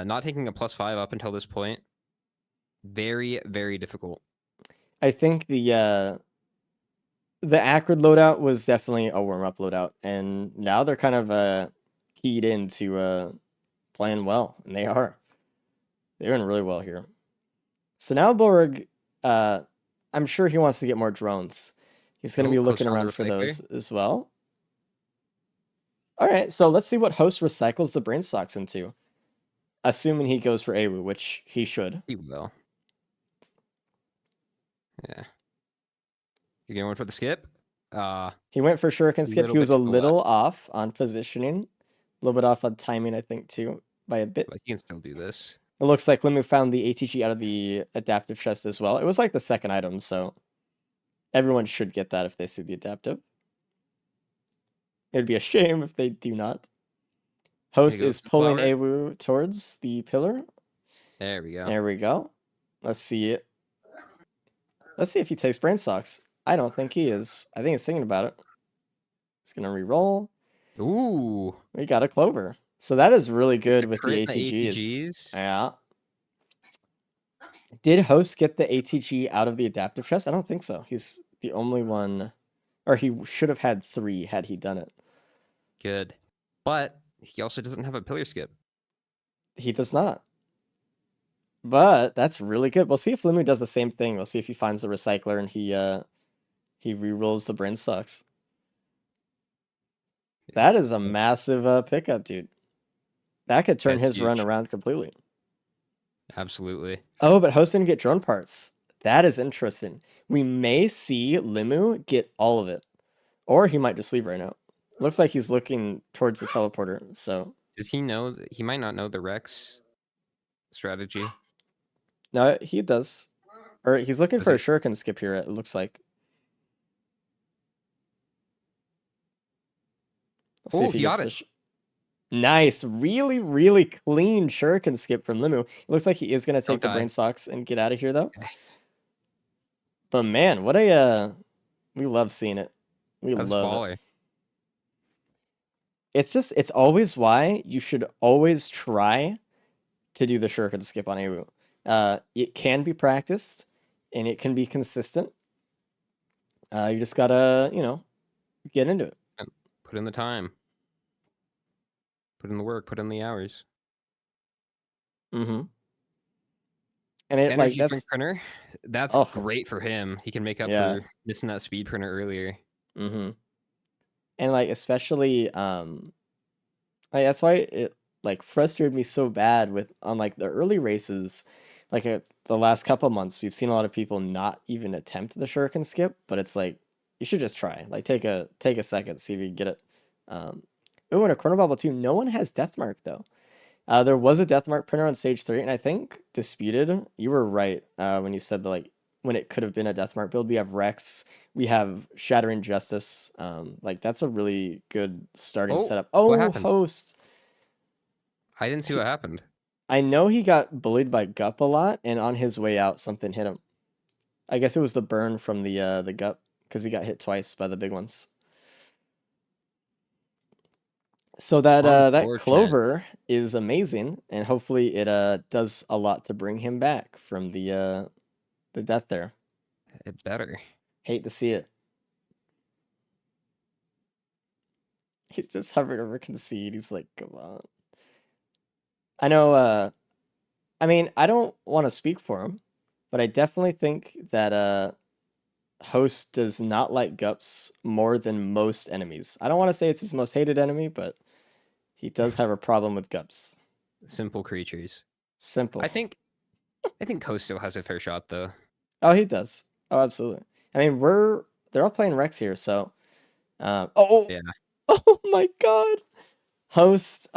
Not taking a +5 up until this point, very, very difficult. I think the Acrid loadout was definitely a warm-up loadout, and now they're kind of keyed into playing well, and they are. They're doing really well here. So now Borg, I'm sure he wants to get more drones. He's going to be looking around for those as well. All right, so let's see what Host recycles the brain stocks into. Assuming he goes for AWU, which he should. He will. Yeah. You going for the skip? He went for Shuriken skip. He was a little left. off on positioning. A little bit off on timing, I think, too, by a bit. But he can still do this. It looks like Limu found the ATG out of the adaptive chest as well. It was like the second item, so everyone should get that if they see the adaptive. It'd be a shame if they do not. Host is pulling AWU towards the pillar. There we go. There we go. Let's see it. Let's see if he takes brain stocks. I don't think he is. I think he's thinking about it. He's gonna re-roll. Ooh. We got a clover. So that is really good with the ATGs. ATGs. Yeah. Did Host get the ATG out of the adaptive chest? I don't think so. He's the only one, or he should have had 3 had he done it. Good. But he also doesn't have a pillar skip. He does not. But that's really good. We'll see if Limu does the same thing. We'll see if he finds the recycler and he re-rolls the brain stocks. That is a massive pickup, dude. That could turn his run around completely. Absolutely. Oh, but Host didn't get drone parts. That is interesting. We may see Limu get all of it. Or he might just leave right now. Looks like he's looking towards the teleporter, so... Does he know... He might not know the Rex strategy. No, he does. Or he's looking for a Shuriken skip here, it looks like. Oh, he got it. Nice. Really, really clean Shuriken skip from Limu. It looks like he is going to take the brain stocks and get out of here, though. But man, what a... we love seeing it. We love it. It's always why you should always try to do the Shuriken skip on AWU. It can be practiced, and it can be consistent. You just gotta, get into it. Put in the time. Put in the work. Put in the hours. Mm-hmm. And it Energy that's drink printer. That's Oh. great for him. He can make up Yeah. for missing that speed printer earlier. Mm-hmm. And especially that's why it frustrated me so bad with on the early races, the last couple months. We've seen a lot of people not even attempt the shuriken skip, but it's you should just try. Take a second, see if you can get it. Oh, and a chrono bubble too. No one has death mark though. There was a death mark printer on stage 3, and I think Disputed, you were right when you said that when it could have been a death mark build. We have Rex, we have Shattering Justice. That's a really good starting setup. What Oh, happened? Host. I didn't see what happened. I know he got bullied by Gup a lot, and on his way out, something hit him. I guess it was the burn from the Gup, because he got hit twice by the big ones. So that Clover is amazing, and hopefully it does a lot to bring him back from the death there. It better. Hate to see it. He's just hovering over Concede. He's like, come on. I know, I mean, I don't want to speak for him, but I definitely think that Host does not like Gups more than most enemies. I don't want to say it's his most hated enemy, but he does have a problem with Gups. Simple creatures. Simple. I think Coast still has a fair shot though. Oh, he does. Oh, absolutely. I mean, they're all playing Rex here, so yeah. Oh my god. Host,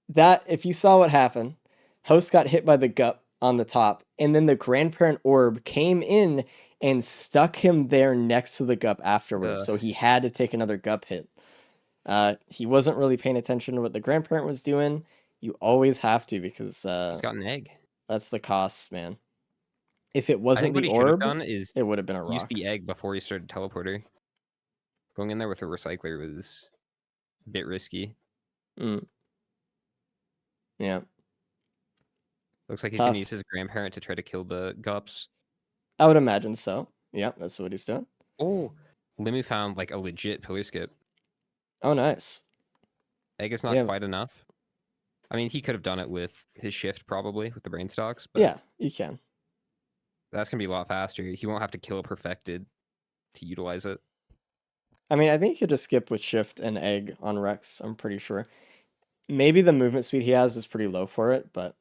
that if you saw what happened, Host got hit by the Gup on the top, and then the grandparent orb came in and stuck him there next to the Gup afterwards. So he had to take another Gup hit. He wasn't really paying attention to what the grandparent was doing. You always have to, because He's got an egg. That's the cost, man. If it I wasn't think what the he should have orb, done is it would have been a use rock. the egg before he started teleporter. Going in there with a recycler was a bit risky. Yeah. Looks like he's gonna use his grandparent to try to kill the Gups. I would imagine so. Yeah, that's what he's doing. Oh, Limu found a legit pillar skip. Oh, nice. Egg is not quite enough. I mean, he could have done it with his shift probably with the brain stocks, but yeah, you can. That's gonna be a lot faster. He won't have to kill a perfected to utilize it. I mean, I think you could just skip with shift and egg on Rex. I'm pretty sure. Maybe the movement speed he has is pretty low for it, but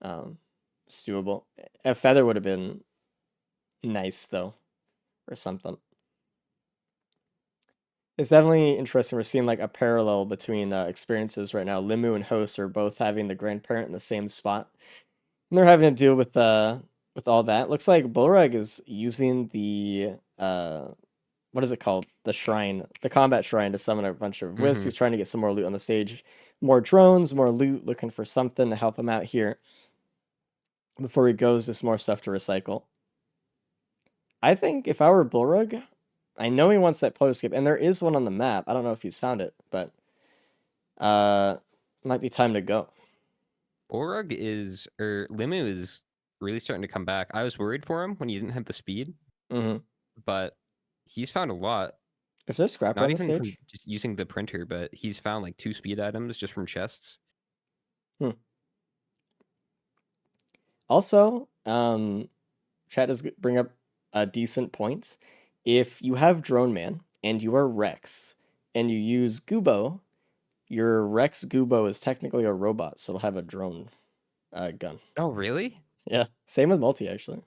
it's doable. A feather would have been nice though, or something. It's definitely interesting. We're seeing a parallel between experiences right now. Limu and Host are both having the grandparent in the same spot, and they're having to deal with all that. Looks like Bullrug is using the what is it called? The shrine, the combat shrine, to summon a bunch of wisps. He's trying to get some more loot on the stage, more drones, more loot, looking for something to help him out here. Before he goes, just more stuff to recycle. I think if I were Bullrug, I know he wants that post skip, and there is one on the map. I don't know if he's found it, but might be time to go. Bullrug Limu is really starting to come back. I was worried for him when he didn't have the speed, but he's found a lot. Is there scrap Not on the even stage? from just using the printer, but he's found 2 speed items just from chests. Also, chat does bring up a decent point. If you have Drone Man and you are Rex and you use Gubo, your Rex Gubo is technically a robot, so it'll have a drone gun. Oh, really? Yeah, same with multi actually.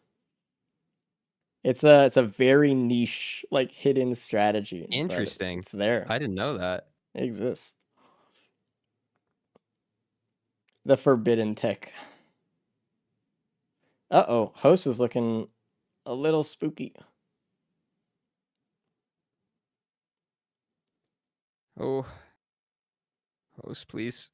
It's a very niche hidden strategy. Interesting. It's there. I didn't know that. It exists. The forbidden tech. Uh-oh, Host is looking a little spooky. Oh. Host, please.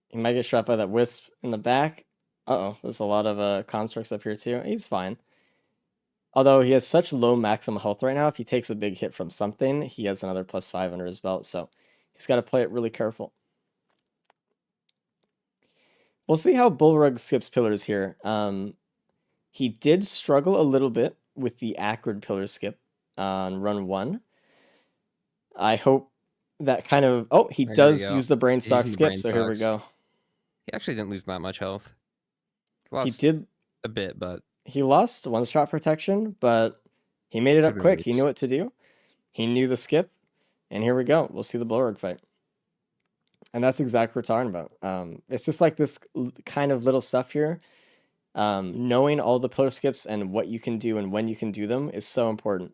He might get shot by that wisp in the back. Uh-oh, there's a lot of constructs up here too. He's fine. Although he has such low maximum health right now, if he takes a big hit from something, he has another +5 under his belt, so he's got to play it really careful. We'll see how Bullrug skips pillars here. He did struggle a little bit with the Acrid pillar skip on run 1. I hope that kind of... Oh, he There we does go. use the brain He's stock using the skip, brain so here we stocks. go. He actually didn't lose that much health. He Lost did... a bit, but He lost one-shot protection, but he made it up could've been quick. He worse. knew what to do. He knew the skip, and here we go. We'll see the Bullrug fight. And that's exactly what we're talking about. It's just like this kind of little stuff here. Knowing all the pillar skips and what you can do and when you can do them is so important.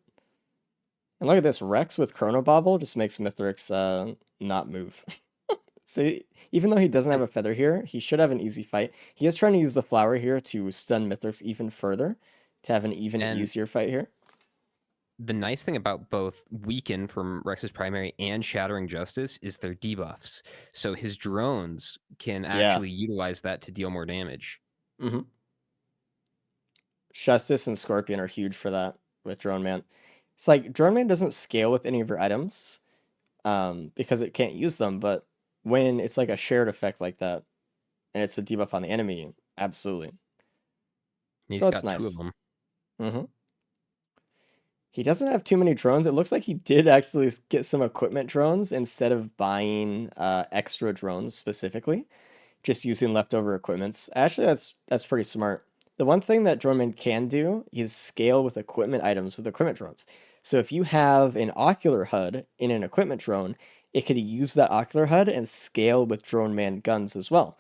And look at this, Rex with Chrono Bobble just makes Mithrix not move. So even though he doesn't have a feather here, he should have an easy fight. He is trying to use the flower here to stun Mithrix even further, to have an even And easier fight here. the nice thing about both Weaken from Rex's primary and Shattering Justice is their debuffs. So his drones can actually utilize that to deal more damage. Mm-hmm. Justice and Scorpion are huge for that with Drone Man. It's like Drone Man doesn't scale with any of your items because it can't use them, but when it's like a shared effect like that and it's a debuff on the enemy, absolutely. He's So it's got 2 nice. of them. Mm-hmm. He doesn't have too many drones. It looks like he did actually get some equipment drones instead of buying extra drones specifically, just using leftover equipments. Actually, that's pretty smart. The one thing that Drone Man can do is scale with equipment items with equipment drones. So if you have an ocular HUD in an equipment drone, it could use that ocular HUD and scale with Drone Man guns as well.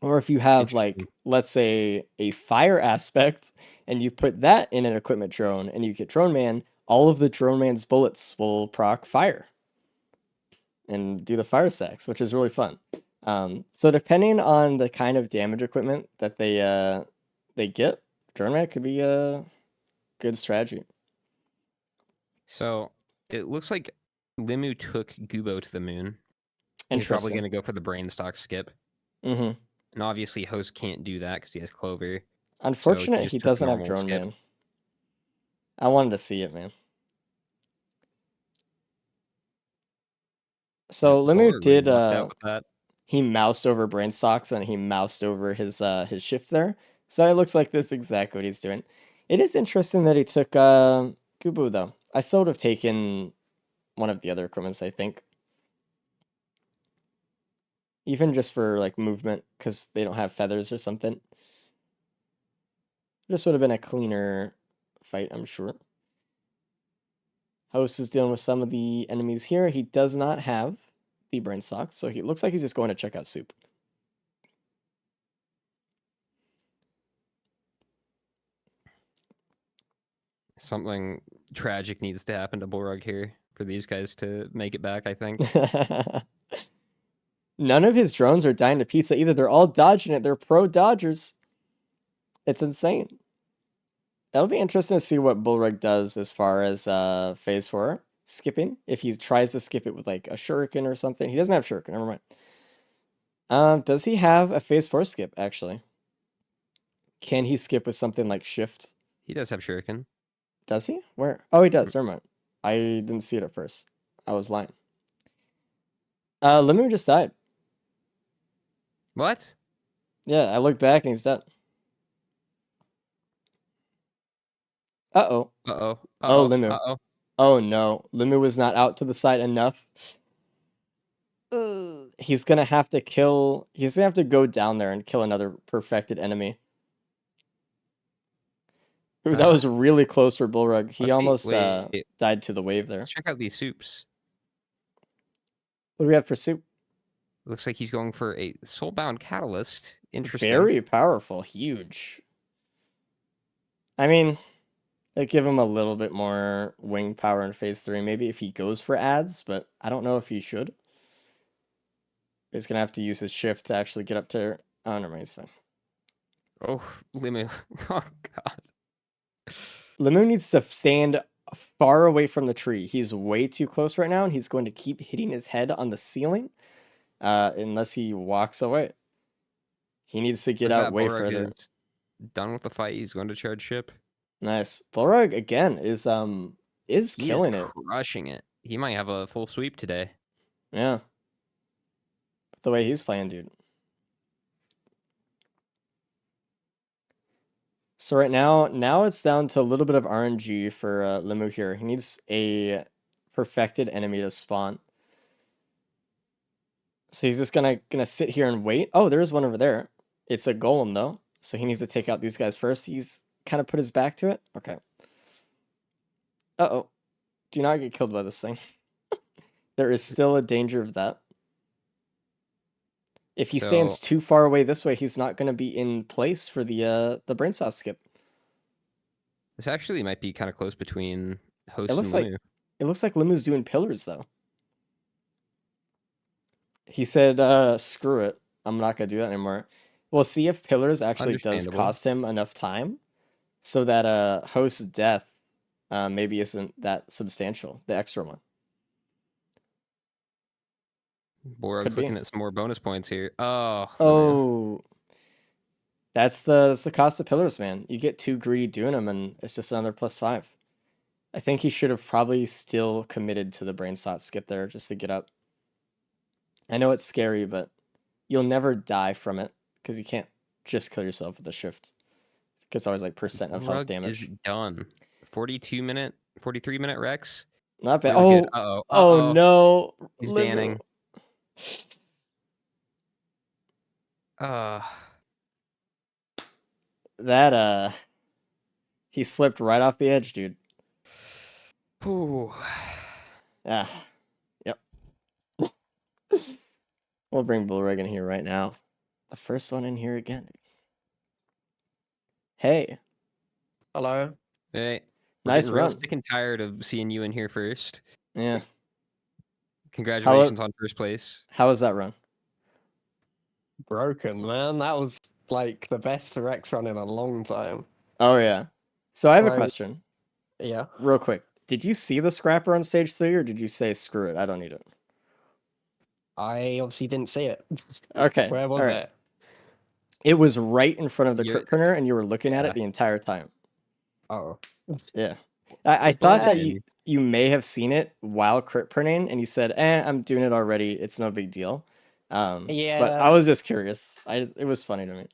Or if you have, like, let's say, a fire aspect, and you put that in an equipment drone, and you get Drone Man, all of the Drone Man's bullets will proc fire and do the fire sacks, which is really fun. So depending on the kind of damage equipment that they get, Drone Man could be a good strategy. So it looks like Limu took Gubo to the moon. He's probably Interesting. going to go for the brain stock skip. Mm-hmm. And obviously, Host can't do that because he has Clover. Unfortunate just he took doesn't have normal Drone skip. Man. I wanted to see it, man. So Limu Bullrug did lucked out with that. he moused over brain stocks and he moused over his shift there. So it looks like this is exactly what he's doing. It is interesting that he took Kubu though. I still would have taken one of the other equipments, I think. Even just for like movement, because they don't have feathers or something. This would have been a cleaner fight, I'm sure. Host is dealing with some of the enemies here. He does not have the brain stocks, so he looks like he's just going to check out soup. Something tragic needs to happen to Bullrug here for these guys to make it back, I think. None of his drones are dying to pizza either. They're all dodging it. They're pro dodgers. It's insane. That'll be interesting to see what Bullrug does as far as phase 4 skipping. If he tries to skip it with like a shuriken or something. He doesn't have shuriken, never mind. Does he have a phase 4 skip actually? Can he skip with something like shift? He does have Shuriken. Does he? Where? Oh, he does. Never mind. I didn't see it at first. I was lying. Limu just died. What? Yeah, I looked back and he's dead. Uh-oh. Uh-oh. Oh, Uh-oh. Limu. Uh-oh. Oh, no. Limu was not out to the side enough. He's going to have to kill... He's going to have to go down there and kill another perfected enemy. Ooh, that was really close for Bullrug. He almost died to the wave there. Let's check out these soups. What do we have for soup? Looks like he's going for a Soulbound Catalyst. Interesting. Very powerful. Huge. I mean, they give him a little bit more wing power in phase 3. Maybe if he goes for ads, but I don't know if he should. He's going to have to use his shift to actually get up to... Oh, never mind. He's fine. Oh, Limu. Oh, God. Limu needs to stand far away from the tree. He's way too close right now, and he's going to keep hitting his head on the ceiling unless he walks away. He needs to get out way further. Is done with the fight. He's going to charge ship. Nice. Bullrug again is killing it. Crushing it. He might have a full sweep today. Yeah. The way he's playing, dude. So right now it's down to a little bit of RNG for Limu here. He needs a perfected enemy to spawn. So he's just gonna sit here and wait. Oh, there is one over there. It's a golem though, so he needs to take out these guys first. He's kind of put his back to it. Okay. Uh-oh. Do not get killed by this thing. There is still a danger of that. If he stands So too far away this way, he's not going to be in place for the brain sauce skip. this actually might be kind of close between It Host and looks like Limu. Limu's doing pillars though. He said, "Screw it, I'm not gonna do that anymore." We'll see if pillars actually does Understandable. cost him enough time, so that Host's death maybe isn't that substantial. The extra one Borog's could be. looking at some more bonus points here. Oh, no. Oh, that's the cost of pillars, man. You get too greedy doing them, and it's just another +5. I think he should have probably still committed to the brain slot skip there just to get up. I know it's scary, but you'll never die from it because you can't just kill yourself with a shift. It's always like percent of health Borog is damage. done. 43-minute Rex. Not bad. Really good. Oh, Uh-oh. oh Uh-oh. no. He's Limu. danning. That he slipped right off the edge, dude. Ooh. Yeah. Yep. We'll bring Bullrug in here right now. The first one in here again. Hey. Hello. Hey. We're Nice getting real run. sick and tired of seeing you in here first. Yeah. Congratulations on first place. How was that run? Broken, man. That was like the best Rex run in a long time. Oh yeah. So I have a Like- question. Yeah. Real quick. Did you see the scrapper on stage 3 or did you say screw it? I don't need it. I obviously didn't see it. Okay. Where was alright. it? It was right in front of the You're- crit printer and you were looking at Yeah. it the entire time. Oh. Yeah. I Good thought that plan. you may have seen it while crit printing and you said, I'm doing it already. It's no big deal. But Yeah. I was just curious. It was funny to me.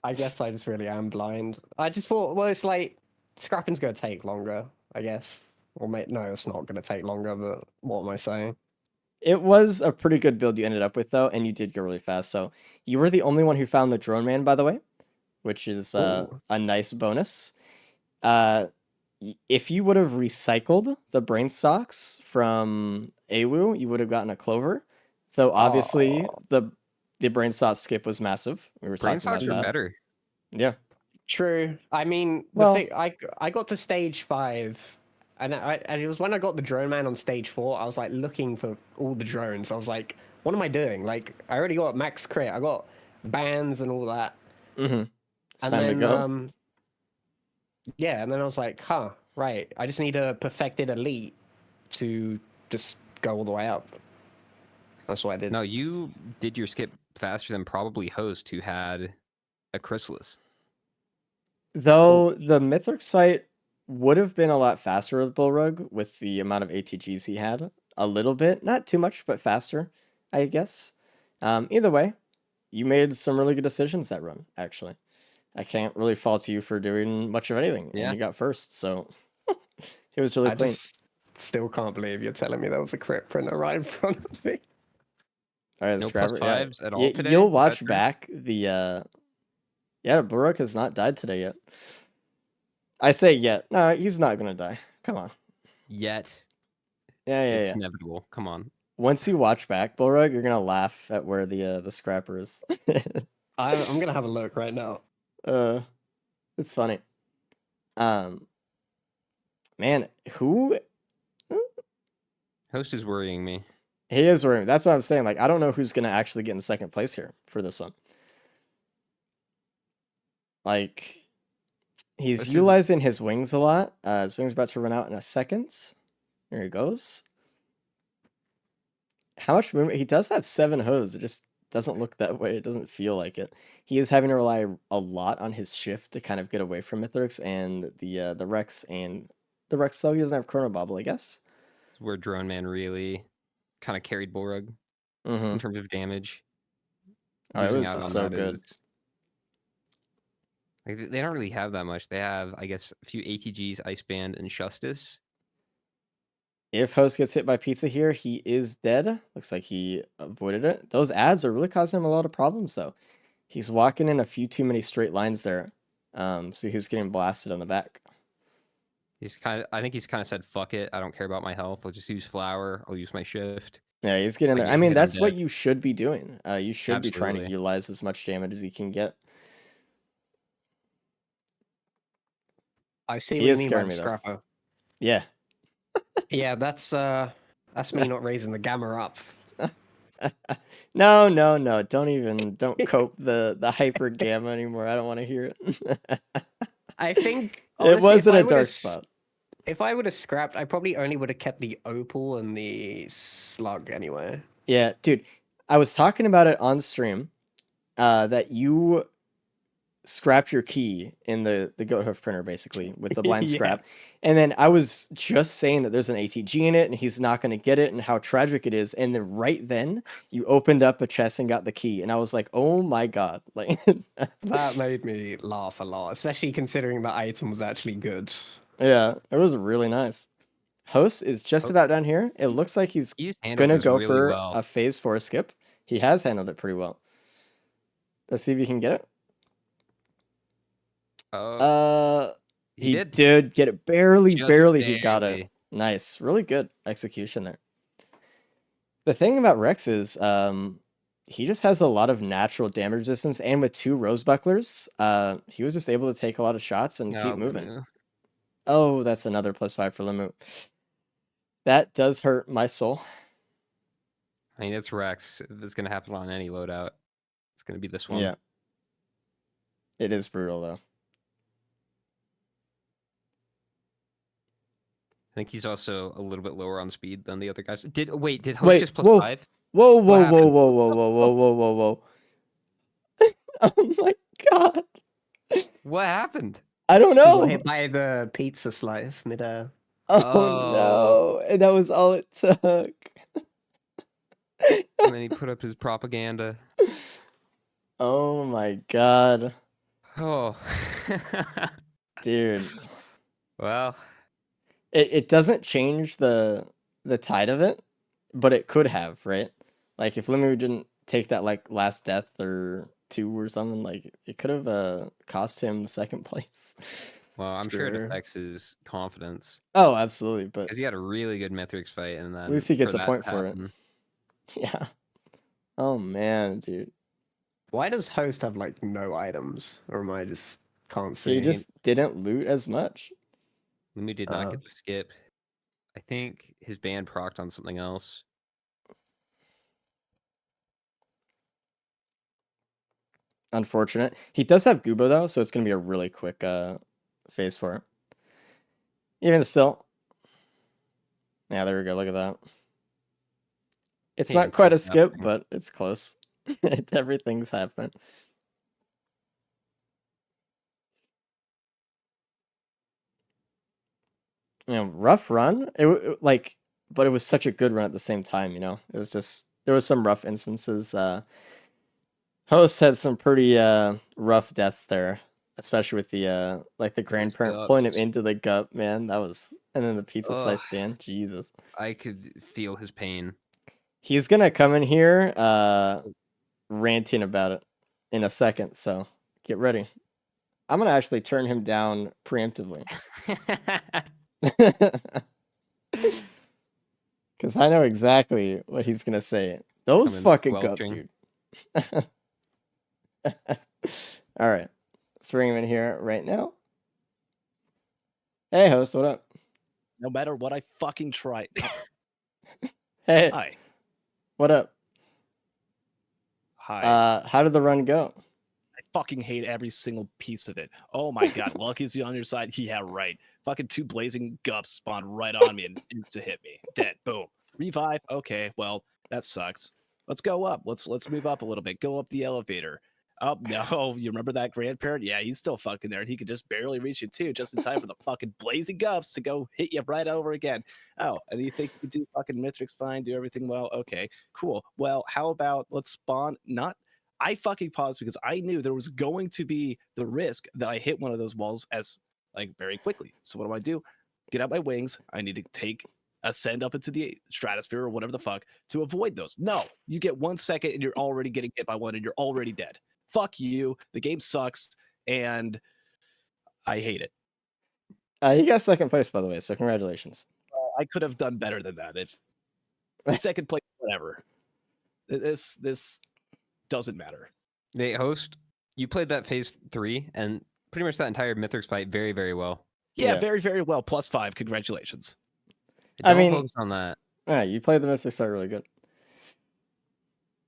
I guess I just really am blind. I just thought, well, it's like scrapping's gonna take longer, I guess. Or no, it's not gonna take longer. But what am I saying? It was a pretty good build you ended up with though, and you did go really fast. So you were the only one who found the drone man, by the way, which is a nice bonus. If you would have recycled the brain stalks from Awu, you would have gotten a clover. Though obviously the brain stalk skip was massive. We were Brain talking about stocks are that. better. Yeah. True. I mean, Well- the thing I got to stage 5, and it was when I got the drone man on stage 4. I was like looking for all the drones. I was like, what am I doing? Like, I already got max crit. I got bands and all that. Mm-hmm. It's And time then, to go. yeah, and then I was like, huh, right. I just need a perfected elite to just go all the way up. That's what I did. No, you did your skip faster than probably Host, who had a Chrysalis. Though the Mithrix fight would have been a lot faster with Bullrug with the amount of ATGs he had. A little bit, not too much, but faster, I guess. Either way, you made some really good decisions that run, actually. I can't really fault you for doing much of anything, Yeah. and you got first, so it was really I clean. just still can't believe you're telling me there was a crit printer right in front of me. All right, No Scrapper, +5s at all today? You'll Is that watch true? back the yeah, Bullrug has not died today yet. I say yet. No, he's not gonna die. Come on. Yet. Yeah. It's inevitable. Come on. Once you watch back Bullrug, you're gonna laugh at where the scrapper is. I'm gonna have a look right now. It's funny. Man, who Host is worrying me. he is worrying. That's what I'm saying. Like, I don't know who's gonna actually get in second place here for this one. Like, he's This is- utilizing his wings a lot. His wings about to run out in a second. There he goes. How much movement? He does have 7 hose. It just doesn't look that way. It doesn't feel like it. He is having to rely a lot on his shift to kind of get away from Mithrix and the Rex and the Rex. So he doesn't have Chrono Bobble, I guess. Where Drone Man really kind of carried Bullrug Mm-hmm. in terms of damage. Oh, it Losing was out just on so that good. is Like, they don't really have that much. They have, I guess, a few ATGs, Ice Band, and Justice. If Host gets hit by Pizza here, he is dead. Looks like he avoided it. Those ads are really causing him a lot of problems, though. He's walking in a few too many straight lines there. So he was getting blasted on the back. I think he's kind of said, fuck it. I don't care about my health. I'll just use Flower. I'll use my shift. Yeah, he's getting there. I Getting mean, hit, I'm that's what dead. you should be doing. You should be trying to Absolutely. utilize as much damage as you can get. I see He what you is mean by scaring the me, though. scrapper. Yeah. Yeah, that's me not raising the gamma up. No. Don't cope the hyper gamma anymore. I don't want to hear it. I think It honestly, was in a dark spot. if I would have scrapped, I probably only would have kept the opal and the slug anyway. Yeah, dude. I was talking about it on stream. That you scrap your key in the goat hoof printer basically with the blind Yeah. scrap, and then I was just saying that there's an ATG in it and he's not going to get it and how tragic it is, and then right then you opened up a chest and got the key, and I was like, oh my god, like That made me laugh a lot, especially considering the item was actually good. yeah, it was really nice. Host is just Oh. about done here. It looks like he's He's handled gonna this go really for well. a phase 4 skip. He has handled it pretty well. Let's see if he can get it. He did get it. Barely he got it. barely. Nice. Really good execution there. The thing about Rex is he just has a lot of natural damage resistance, and with 2 rose bucklers, he was just able to take a lot of shots and keep moving. Limu. Oh, that's another +5 for Limu. That does hurt my soul. I mean, it's Rex. If it's gonna happen on any loadout, it's gonna be this one. Yeah. It is brutal though. I think he's also a little bit lower on speed than the other guys. Did Host Wait, just whoa. +5? Whoa. Oh my god. What happened? I don't He got know. hit by the pizza slice midair. Oh no. And that was all it took. And then he put up his propaganda. Oh my god. Oh. Dude. Well, It doesn't change the tide of it, but it could have, right? Like if Limu didn't take that like last death or 2 or something, like it could have cost him second place. well, I'm sure it Sure. affects his confidence Oh, absolutely, but because he had a really good Mithrix fight, and then at least he gets for a that point to for it. happen- Yeah. Oh man, dude. Why does Host have like no items, or am I just can't see? He just didn't loot as much. Limu did not get the skip. I think his band procced on something else. Unfortunate. He does have Gubo though, so it's gonna be a really quick phase for him. Even still. Yeah, there we go. Look at that. It's Can't not even quite a focus that skip, thing. but it's close. Everything's happening. You know, rough run. Like, but it was such a good run at the same time. You know, it was just there was some rough instances. Host had some pretty rough deaths there, especially with the like the grandparent pulling him guts. into the gut. Man, that was, and then the pizza Ugh. slice stand. Jesus. I could feel his pain. He's gonna come in here ranting about it in a second, so get ready. I'm gonna actually turn him down preemptively. Because I know exactly what he's gonna say. Those Coming fucking gup, squelching. dude. Alright. Let's bring him in here right now. Hey host, what up? No matter what I fucking try. Hey, Hi. what up? Hi. How did the run go? I fucking hate every single piece of it. Oh my god, luck is on your side. Yeah, right. Fucking 2 blazing gups spawned right on me and insta hit me. Dead. Boom. Revive. Okay, well, that sucks. Let's go up. Let's move up a little bit. Go up the elevator. Oh no, you remember that grandparent? Yeah, he's still fucking there, and he could just barely reach you too, just in time for the fucking blazing gups to go hit you right over again. Oh, and you think you can do fucking Mithrix fine, do everything well? Okay, cool. Well, how about let's spawn not I fucking paused because I knew there was going to be the risk that I hit one of those walls as like very quickly. So what do? Get out my wings. I need to ascend up into the stratosphere or whatever the fuck to avoid those. No, you get 1 second and you're already getting hit by one and you're already dead. Fuck you. The game sucks and I hate it. You got second place, by the way, so congratulations. I could have done better than that. If second place, whatever. This doesn't matter. Hey, host, you played that phase 3 and pretty much that entire Mythrix fight very, very well. Yeah, Yeah. very, very well. +5. Congratulations. Don't focus on that. Yeah, you played the Mystic Star really good.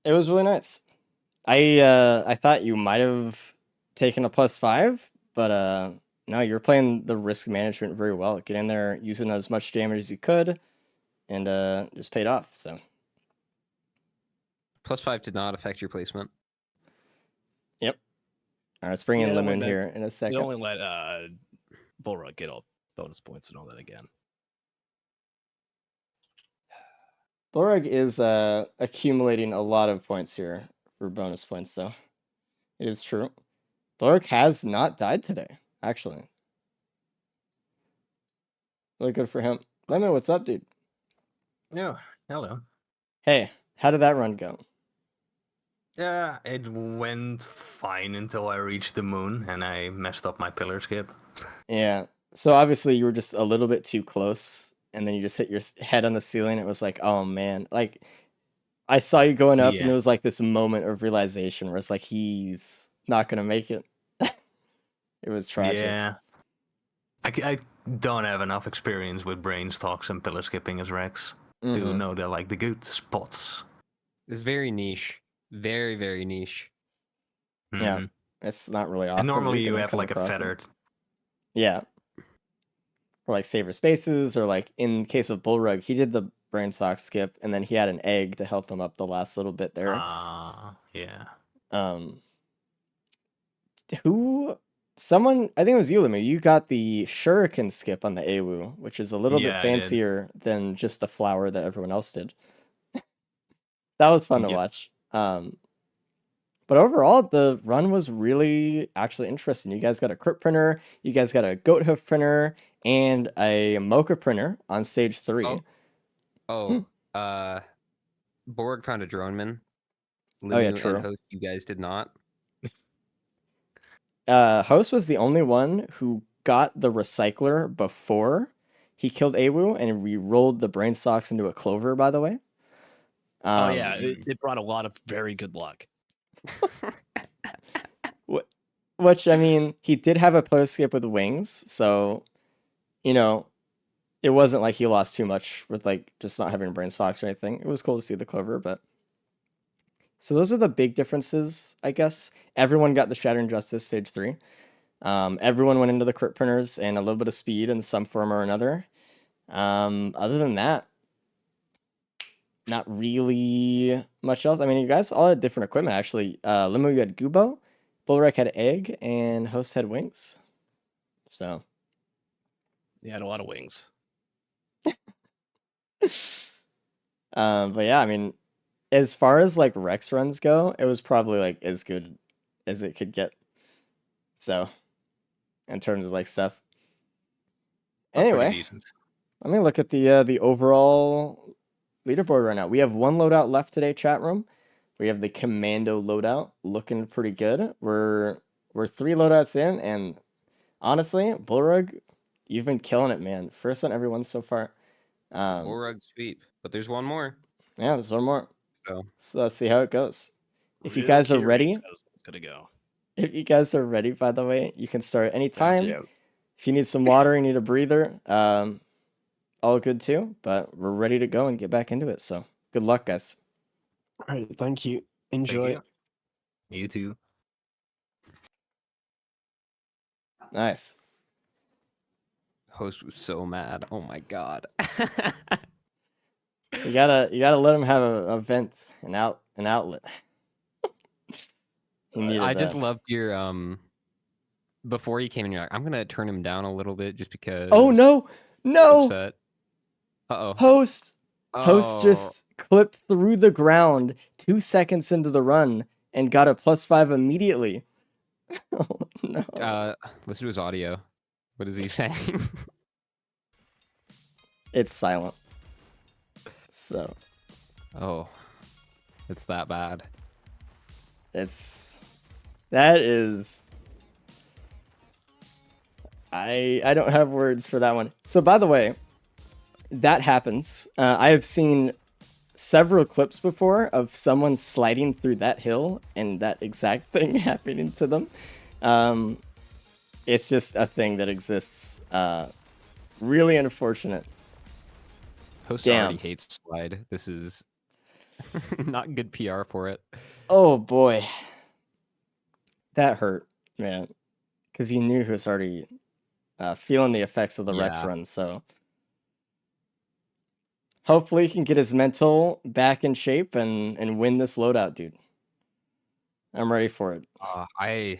It was really nice. I thought you might have taken a +5, but no, you're playing the risk management very well. Get in there, using as much damage as you could, and just paid off. So +5 did not affect your placement. Yep. All right, let's bring in Lim in here in a It second. only let Bullrug get all bonus points and all that again. Borg is accumulating a lot of points here for bonus points, though. It is true. Borg has not died today, actually. Really good for him. Lemon, what's up, dude? Yeah, hello. Hey, how did that run go? Yeah, it went fine until I reached the moon and I messed up my pillar skip. Yeah. So obviously you were just a little bit too close, and then you just hit your head on the ceiling. It was like, oh man. Like, I saw you going up, and Yeah. there was like this moment of realization where it's like, he's not going to make it. It was tragic. Yeah. I don't have enough experience with brain stocks and pillar skipping as Rex to know the good spots. It's very niche. Very, very niche. Yeah. Mhm. It's not really often. And normally we you can have come like a across it. feathered. Yeah. Or like saver spaces, or like in case of Bullrug, he did the brain sock skip, and then he had an egg to help him up the last little bit there. Yeah. Someone, I think it was you, Lemmy, you got the shuriken skip on the Awu, which is a little bit Yeah, I did. fancier than just the flower that everyone else did. That was fun to Yep. watch. But overall, the run was really actually interesting. You guys got a crypt printer, you guys got a goat hoof printer, and a mocha printer on stage 3. Borg found a droneman. Oh yeah, Limu true. and host, you guys did not. Host was the only one who got the recycler before he killed Awu, and we rolled the brain stalks into a clover, by the way. Oh yeah, it brought a lot of very good luck. Which, I mean, he did have a post skip with wings, so, you know, it wasn't like he lost too much with like just not having brain stalks or anything. It was cool to see the clover, but so those are the big differences, I guess. Everyone got the Shattering Justice stage 3. Everyone went into the crypt printers and a little bit of speed in some form or another. Other than that, not really much else. I mean, you guys all had different equipment, actually. Limo, you had Gubo, Bullrek had Egg, and Host had Wings. So, He had a lot of wings. but yeah, I mean, as far as like Rex runs go, it was probably like as good as it could get. So, in terms of like stuff. Pretty Anyway, decent. let me look at the overall leaderboard right now. We have one loadout left today, chat room. We have the Commando loadout looking pretty good. We're 3 loadouts in, and honestly, Bullrug, you've been killing it, man. First on everyone so far. Bullrug sweep, but there's one more. Yeah, there's one more. So let's see how it goes. If you Real guys are curious ready, how this one's gonna go. if you guys are ready, by the way, you can start anytime. Yeah. If you need some water, you need a breather, all good too. But we're ready to go and get back into it. So good luck, guys. All right, thank you. Thank Enjoy. you. You too. Nice. host was so mad. Oh my god. You gotta let him have a vent, an outlet. He needed I just that. loved your before you came in, you're like, I'm gonna turn him down a little bit just because Oh no! No! upset. Uh-oh. Host Oh. just clipped through the ground 2 seconds into the run and got a +5 immediately. Oh no. Listen to his audio. What is he saying? It's silent. So Oh, it's that bad. that is I don't have words for that one. So by the way, that happens. I have seen several clips before of someone sliding through that hill and that exact thing happening to them. It's just a thing that exists. Really unfortunate. Host Damn. already hates slide. This is not good PR for it. Oh boy. That hurt, man. Because he knew he was already feeling the effects of the Rex Yeah. run, so hopefully he can get his mental back in shape and win this loadout, dude. I'm ready for it. I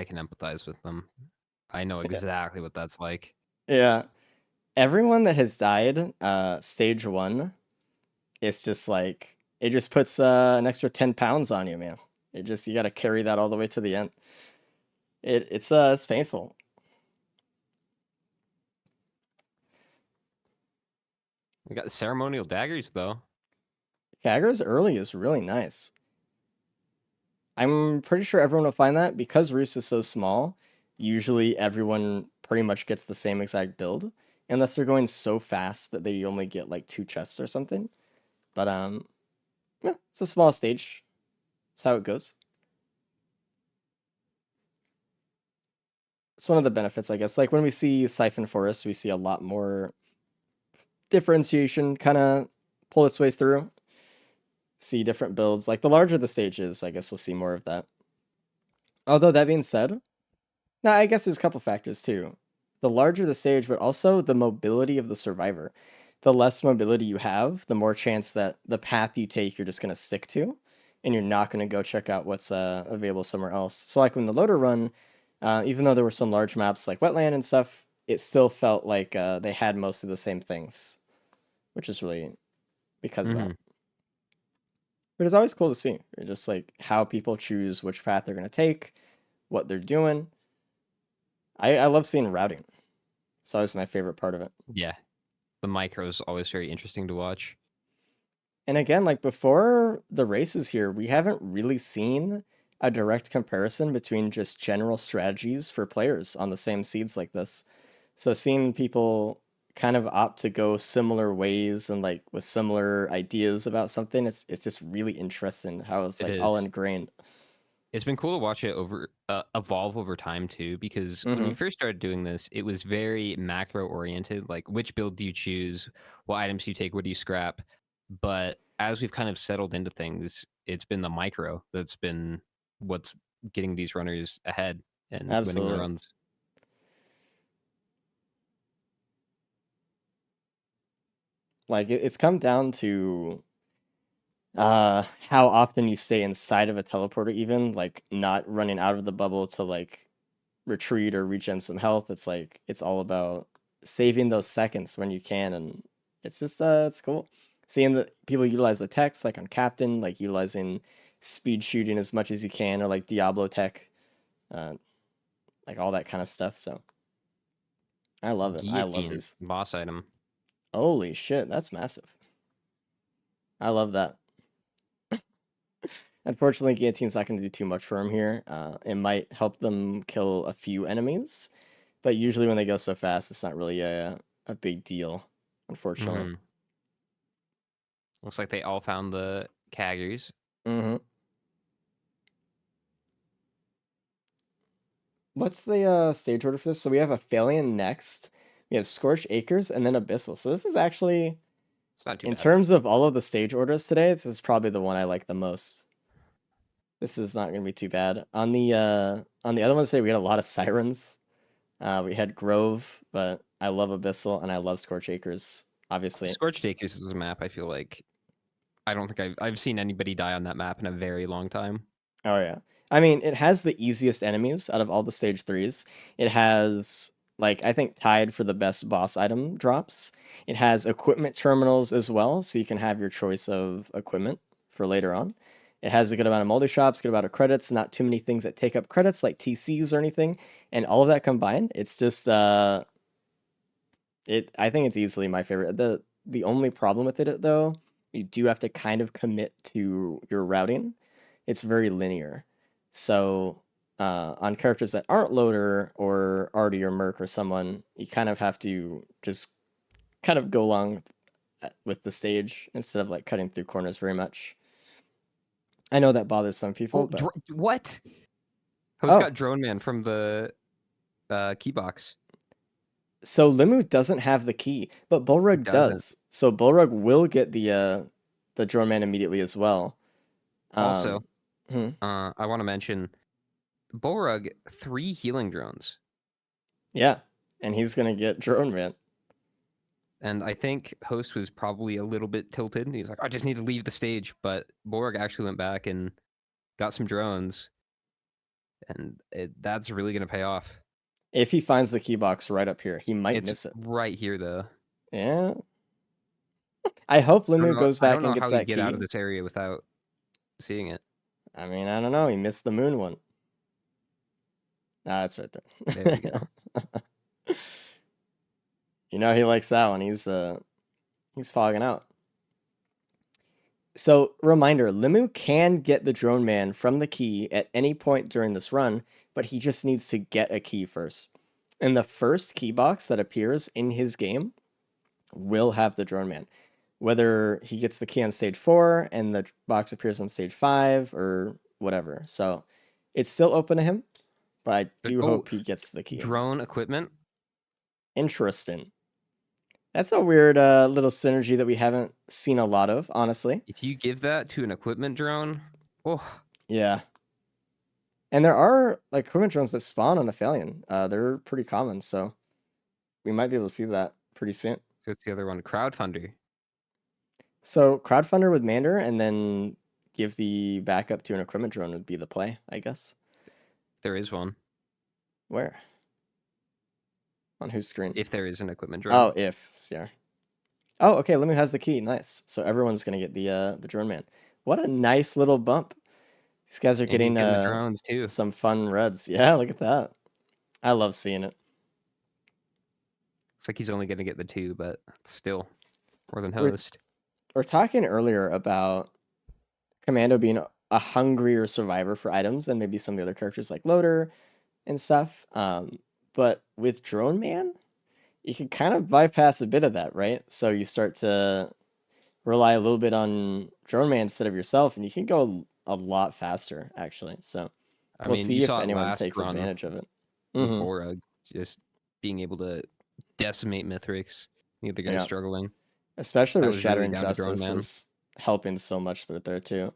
can empathize with them. I know exactly what that's like. Yeah. Everyone that has died, stage 1, it's just like it just puts an extra 10 pounds on you, man. You gotta carry that all the way to the end. It's painful. We got ceremonial daggers though. Kagura's early is really nice. I'm pretty sure everyone will find that because Roos is so small. Usually, everyone pretty much gets the same exact build, unless they're going so fast that they only get like 2 chests or something. But yeah, it's a small stage. That's how it goes. It's one of the benefits, I guess. Like when we see Siphon Forest, we see a lot more differentiation kind of pull its way through. See different builds. Like the larger the stage is, I guess we'll see more of that. Although that being said, no, I guess there's a couple factors too. The larger the stage, but also the mobility of the survivor. The less mobility you have, the more chance that the path you take you're just going to stick to, and you're not going to go check out what's available somewhere else. So like when the loader run, even though there were some large maps like wetland and stuff, it still felt like they had most of the same things, which is really because of that. But it's always cool to see just like how people choose which path they're going to take, what they're doing. I love seeing routing. It's always my favorite part of it. Yeah. The micro is always very interesting to watch. And again, like before the races here, we haven't really seen a direct comparison between just general strategies for players on the same seeds like this. So seeing people kind of opt to go similar ways and like with similar ideas about something, it's just really interesting how it's It like all is. ingrained. It's been cool to watch it evolve over time too, because when we first started doing this, it was very macro oriented, like which build do you choose, what items do you take, what do you scrap. But as we've kind of settled into things, it's been the micro that's been what's getting these runners ahead and winning the Absolutely. runs. Like it's come down to how often you stay inside of a teleporter, even like not running out of the bubble to like retreat or regen some health. It's like it's all about saving those seconds when you can, and it's just it's cool seeing that people utilize the techs like on Captain, like utilizing speed shooting as much as you can, or like Diablo tech, uh, like all that kind of stuff. So I love it. I love Guillotine, these. boss item. Holy shit, that's massive. I love that. Unfortunately, Guillotine's not going to do too much for him here. It might help them kill a few enemies, but usually when they go so fast, it's not really a big deal, unfortunately. Mhm. Looks like they all found the Kaggers. Mm-hmm. What's the stage order for this? So we have Aphelion next, we have Scorched Acres, and then Abyssal. So this is actually, It's not too in bad. terms of all of the stage orders today, this is probably the one I like the most. This is not going to be too bad. On the other ones today, we had a lot of Sirens. We had Grove, but I love Abyssal and I love Scorch Acres, obviously. Scorched Acres is a map I feel like I don't think I've seen anybody die on that map in a very long time. Oh yeah. I mean, it has the easiest enemies out of all the stage 3s. It has like I think tied for the best boss item drops. It has equipment terminals as well, so you can have your choice of equipment for later on. It has a good amount of multi-shops, good amount of credits, not too many things that take up credits like TCs or anything. And all of that combined, it's just I think it's easily my favorite. The only problem with it though, you do have to kind of commit to your routing. It's very linear. So on characters that aren't loader or Artie or Merc or someone, you kind of have to just kind of go along with the stage instead of like cutting through corners very much. I know that bothers some people, Oh, but what? Host Oh. got Drone Man from the keybox. so Limu doesn't have the key, but Bullrug doesn't. does. So Bullrug will get the drone man immediately as well. Also, hmm. I want to mention Bullrug 3 healing drones. Yeah, and he's gonna get drone man. And I think Host was probably a little bit tilted. He's like, I just need to leave the stage. But Bullrug actually went back and got some drones. And that's really going to pay off. If he finds the key box right up here, he might miss it. Right here, though. Yeah. I hope Limu goes I back don't know and gets how that he'd get key. out of this area without seeing it. I mean, I don't know. He missed the moon one. Ah, it's right there. There we go. You know he likes that one. He's fogging out. So, reminder, Limu can get the drone man from the key at any point during this run, but he just needs to get a key first. And the first key box that appears in his game will have the drone man. Whether he gets the key on stage 4 and the box appears on stage 5 or whatever. So, it's still open to him, but I do hope he gets the key. Drone equipment. Interesting. That's a weird little synergy that we haven't seen a lot of, honestly. If you give that to an equipment drone, oh. Yeah. And there are like equipment drones that spawn on Aphelion. They're pretty common, so we might be able to see that pretty soon. What's the other one? Crowdfunder. So crowdfunder with Mander and then give the backup to an equipment drone would be the play, I guess. There is one. Where? On whose screen? If there is an equipment drone. Oh, if. Yeah. Oh, okay. Limu has the key. Nice. So everyone's gonna get the drone man. What a nice little bump. These guys are And he's getting the drones too. some fun reds. Yeah, look at that. I love seeing it. Looks like he's only gonna get the 2, but still more than Host. We're talking earlier about Commando being a hungrier survivor for items than maybe some of the other characters like Loader and stuff. But with Drone Man, you can kind of bypass a bit of that, right? So you start to rely a little bit on Drone Man instead of yourself, and you can go a lot faster, actually. So we'll see if anyone takes advantage of it. With Bullrug, just being able to decimate Mithrix. The other guy's struggling. Especially with Shattering really Justice was helping so much through there too.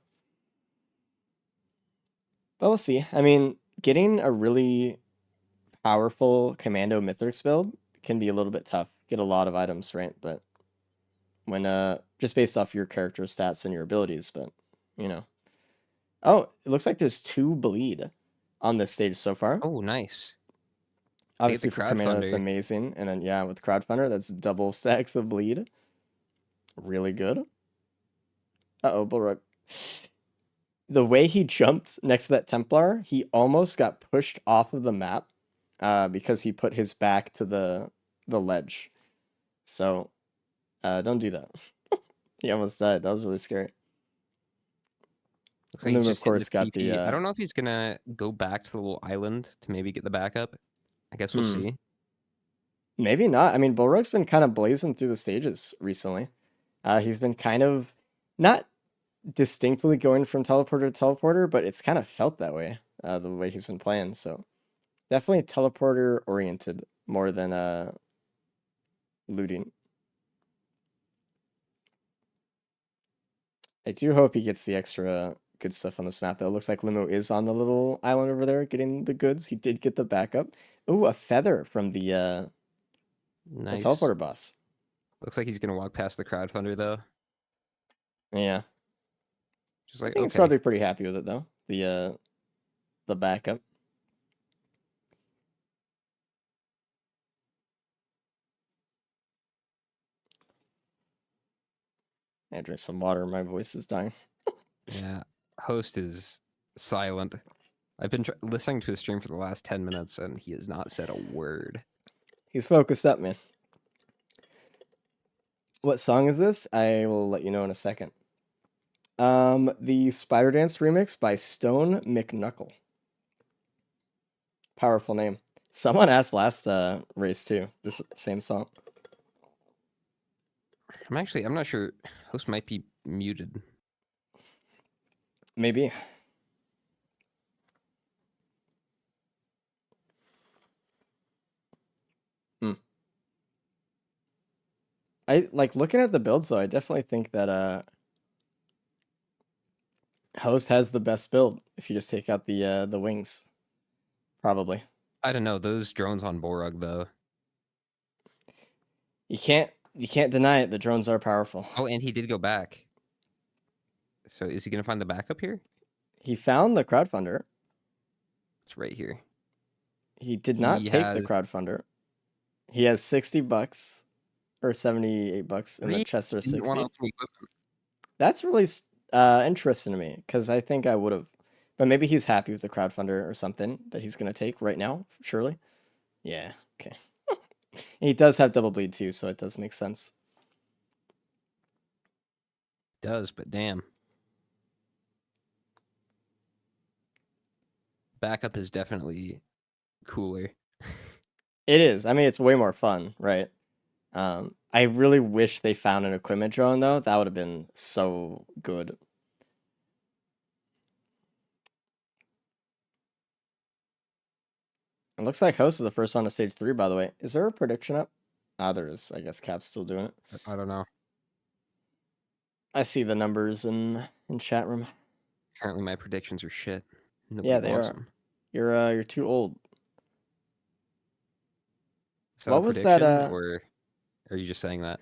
But we'll see. I mean, getting a really powerful Commando Mithrix build can be a little bit tough. Get a lot of items, right? But when just based off your character stats and your abilities, but you know. Oh, it looks like there's 2 bleed on this stage so far. Oh, nice. Obviously for Commando that's amazing. And then yeah, with Crowdfunder, that's double stacks of bleed. Really good. Uh-oh, Bullrug. The way he jumped next to that Templar, he almost got pushed off of the map because he put his back to the ledge. So don't do that. He almost died. That was really scary. And then, of course, got the... I don't know if he's going to go back to the little island to maybe get the backup. I guess we'll see. Maybe not. I mean, Bullrug's been kind of blazing through the stages recently. He's been kind of not distinctly going from teleporter to teleporter, but it's kind of felt that way, the way he's been playing. So definitely teleporter oriented more than looting. I do hope he gets the extra good stuff on this map, though. It looks like Limo is on the little island over there getting the goods. He did get the backup. Ooh, a feather from the teleporter boss. Looks like he's going to walk past the Crowdfunder, though. Yeah. Just like, I think he's probably pretty happy with it, though. The backup. I drink some water. My voice is dying. Yeah. Host is silent. I've been listening to his stream for the last 10 minutes, and he has not said a word. He's focused up, man. What song is this? I will let you know in a second. The Spider Dance remix by Stone McNuckle. Powerful name. Someone asked last race too. This same song. I'm not sure. Host might be muted. Maybe. I like looking at the builds though. I definitely think that Host has the best build if you just take out the wings. Probably. I don't know. Those drones on Borug, though. You can't deny it. The drones are powerful. Oh, and he did go back. So is he going to find the backup here? He found the crowdfunder. It's right here. He did not He take the has- crowdfunder. He has $60 or $78 in the Really? chest or Didn't want 60. to open equipment. That's really interesting to me because I think I would have, but maybe he's happy with the crowdfunder or something that he's gonna take right now. Surely, yeah, okay. He does have double bleed too, so it does make sense. Does, but damn. Backup is definitely cooler. It is. I mean, it's way more fun, right? I really wish they found an equipment drone though. That would have been so good. It looks like Host is the first on to stage 3, by the way. Is there a prediction up? Ah, there is. I guess Cap's still doing it. I don't know. I see the numbers in chat room. Apparently my predictions are shit. Nobody Yeah, they wants are. them. You're too old. Is that What a was that, prediction, or are you just saying that?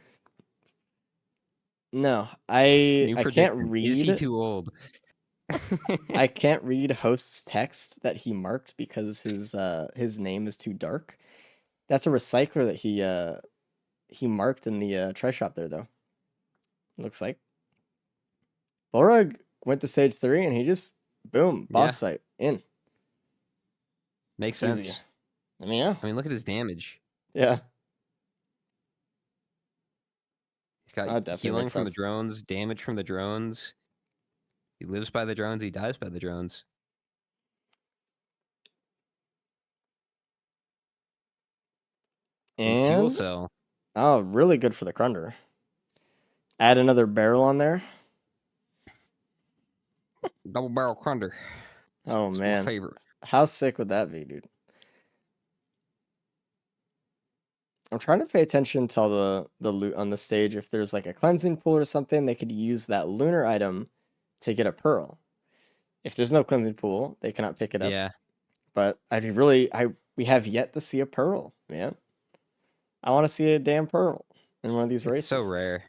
No, New I can't prediction. Is he read. too old? I can't read Host's text that he marked because his name is too dark. That's a recycler that he marked in the try shop there though. Looks like Borag went to stage 3 and he just boom boss fight in. Makes Easy. sense. I mean, yeah, I mean, look at his damage. yeah. He's got That definitely healing makes from the sense. drones, damage from the drones. He lives by the drones. He dies by the drones. A fuel And cell. oh, really good for the Crunder. Add another barrel on there. Double barrel Crunder. Oh It's my man, favorite. how sick would that be, dude? I'm trying to pay attention to all the loot on the stage. If there's like a cleansing pool or something, they could use that lunar item to get a pearl. If there's no cleansing pool, they cannot pick it up. Yeah. But we have yet to see a pearl, man. I want to see a damn pearl in one of these races. It's so rare.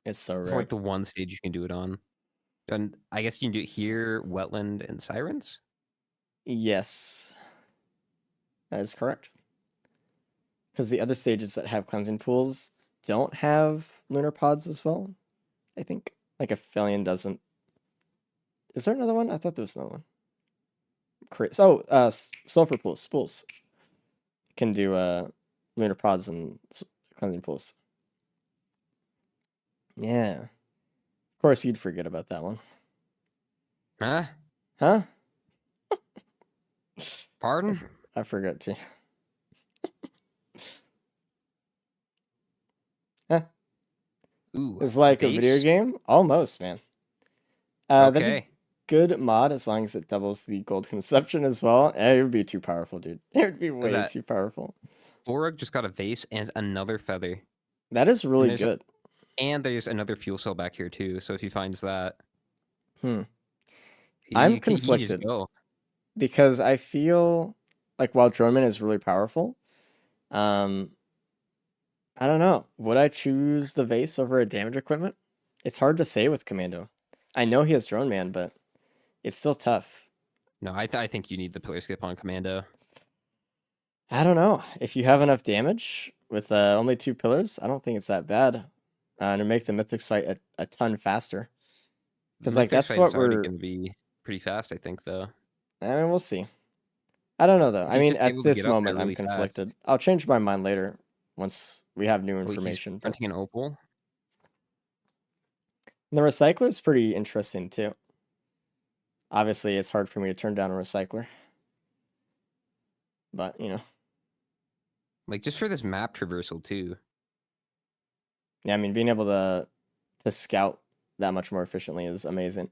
It's so It's rare. like the one stage you can do it on. And I guess you can do it here, Wetland, and Sirens? Yes, that is correct. Because the other stages that have cleansing pools don't have lunar pods as well, I think. Like Aphelion doesn't. Is there another one? I thought there was another one. Sulfur pools. Spools can do lunar pods and cleansing pools. Yeah. Of course, you'd forget about that one. Huh? Huh? Pardon? I forgot to. Huh? Ooh. It's like a video base? game? Almost, man. That'd be Okay. good mod as long as it doubles the gold consumption as well. It would be too powerful, dude. It would be way that. too powerful. Borug just got a vase and another feather. That is really there's good. And there's another fuel cell back here too. So if he finds that, I'm he just conflicted go. because I feel like while Droneman is really powerful, I don't know. Would I choose the vase over a damage equipment? It's hard to say with Commando. I know he has Drone Man, but it's still tough. No, I think you need the pillar skip on Commando. I don't know. If you have enough damage with only 2 pillars, I don't think it's that bad. To make the Mythics fight a ton faster. 'Cause, like, Mythic that's fight what is already we're going to be pretty fast, I think, though. I mean, we'll see. I don't know, though. If I he's mean, just at able to this get up there moment, I'm really fast. conflicted. I'll change my mind later once we have new Wait, he's information, but printing an opal? the recycler's pretty interesting, too. Obviously, it's hard for me to turn down a recycler. But, you know. Like, just for this map traversal, too. Yeah, I mean, being able to scout that much more efficiently is amazing.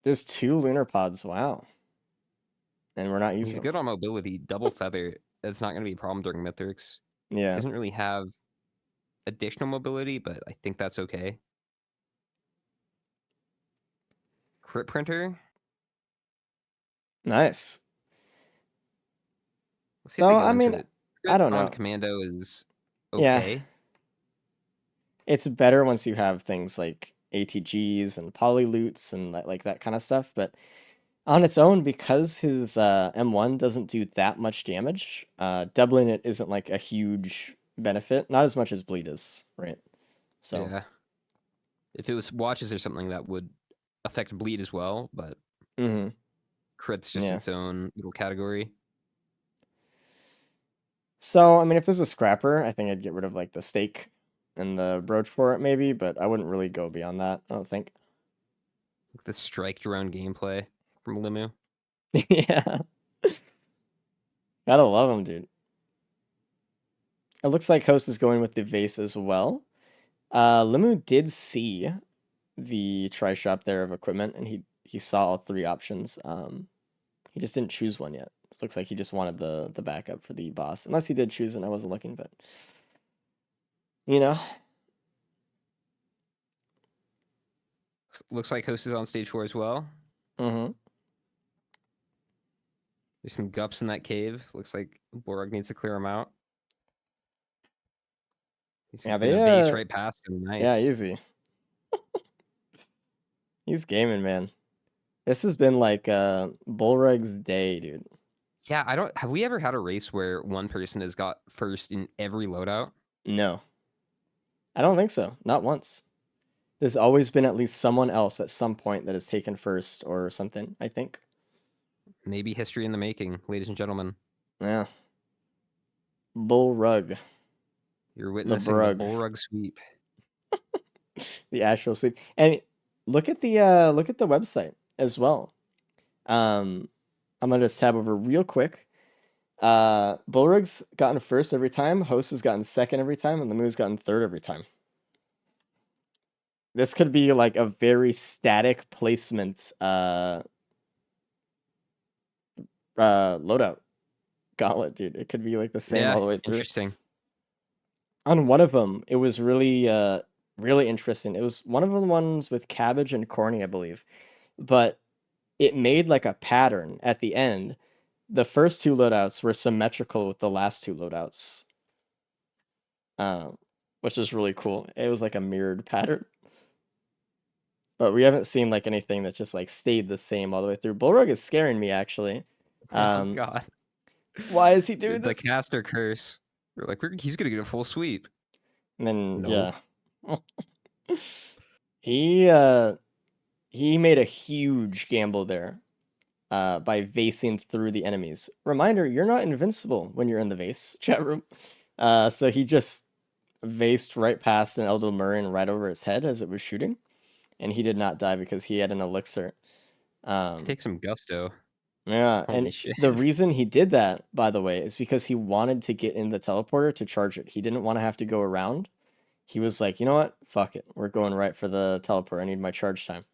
There's 2 lunar pods, wow. And we're not He's using good them. on mobility. Double feather. That's not going to be a problem during Mythics. Yeah. Doesn't really have additional mobility, but I think that's okay. Crit printer. Nice. Let's see if So, they go I into mean, it. I Crit don't on know. Commando is Yeah. okay. It's better once you have things like ATGs and polyloots and like that kind of stuff, but on its own, because his M1 doesn't do that much damage, doubling it isn't like a huge benefit. Not as much as bleed is, right? So, Yeah. If it was watches or something, that would affect bleed as well, but mhm, crit's just yeah. its own little category. So, I mean, if there's a scrapper, I think I'd get rid of like the stake and the brooch for it, maybe, but I wouldn't really go beyond that, I don't think. The strike drone gameplay from Limu. Yeah. Gotta love him, dude. It looks like Host is going with the vase as well. Limu did see the try shop there of equipment, and he saw all 3 options. He just didn't choose one yet. It looks like he just wanted the backup for the boss, unless he did choose and I wasn't looking, but you know. Looks like Host is on stage 4 as well. Mm-hmm. There's some gups in that cave. Looks like Borg needs to clear him out. He's Yeah, just gonna vase they right past him. yeah, Nice. easy. He's gaming, man. This has been like Bullrug's day, dude. Yeah, I don't. Have we ever had a race where one person has got first in every loadout? No. I don't think so. Not once. There's always been at least someone else at some point that has taken first or something, I think. Maybe history in the making, ladies and gentlemen. Yeah. Bullrug. You're The witnessing the Brug. bullrug sweep. The actual sleep. And look at the website as well. I'm gonna just tab over real quick. Bullrug's gotten first every time, Host has gotten second every time, and the Moo's gotten third every time. This could be like a very static placement loadout gauntlet, dude. It could be like the same all the way through. Interesting. On one of them, it was really interesting. It was one of the ones with cabbage and corny, I believe. But it made like a pattern at the end. The first 2 loadouts were symmetrical with the last 2 loadouts. Which is really cool. It was like a mirrored pattern. But we haven't seen like anything that just like stayed the same all the way through. Bullrug is scaring me actually. Oh god. Why is he doing The this? caster curse. We're like, he's gonna get a full sweep. And then No. yeah. He made a huge gamble there by vasing through the enemies. Reminder, you're not invincible when you're in the vase, chat room. So he just vased right past an Eldil Murray right over his head as it was shooting. And he did not die because he had an elixir. Take some gusto. Yeah, Holy and shit. the reason he did that, by the way, is because he wanted to get in the teleporter to charge it. He didn't want to have to go around. He was like, you know what? Fuck it. We're going right for the teleporter. I need my charge time.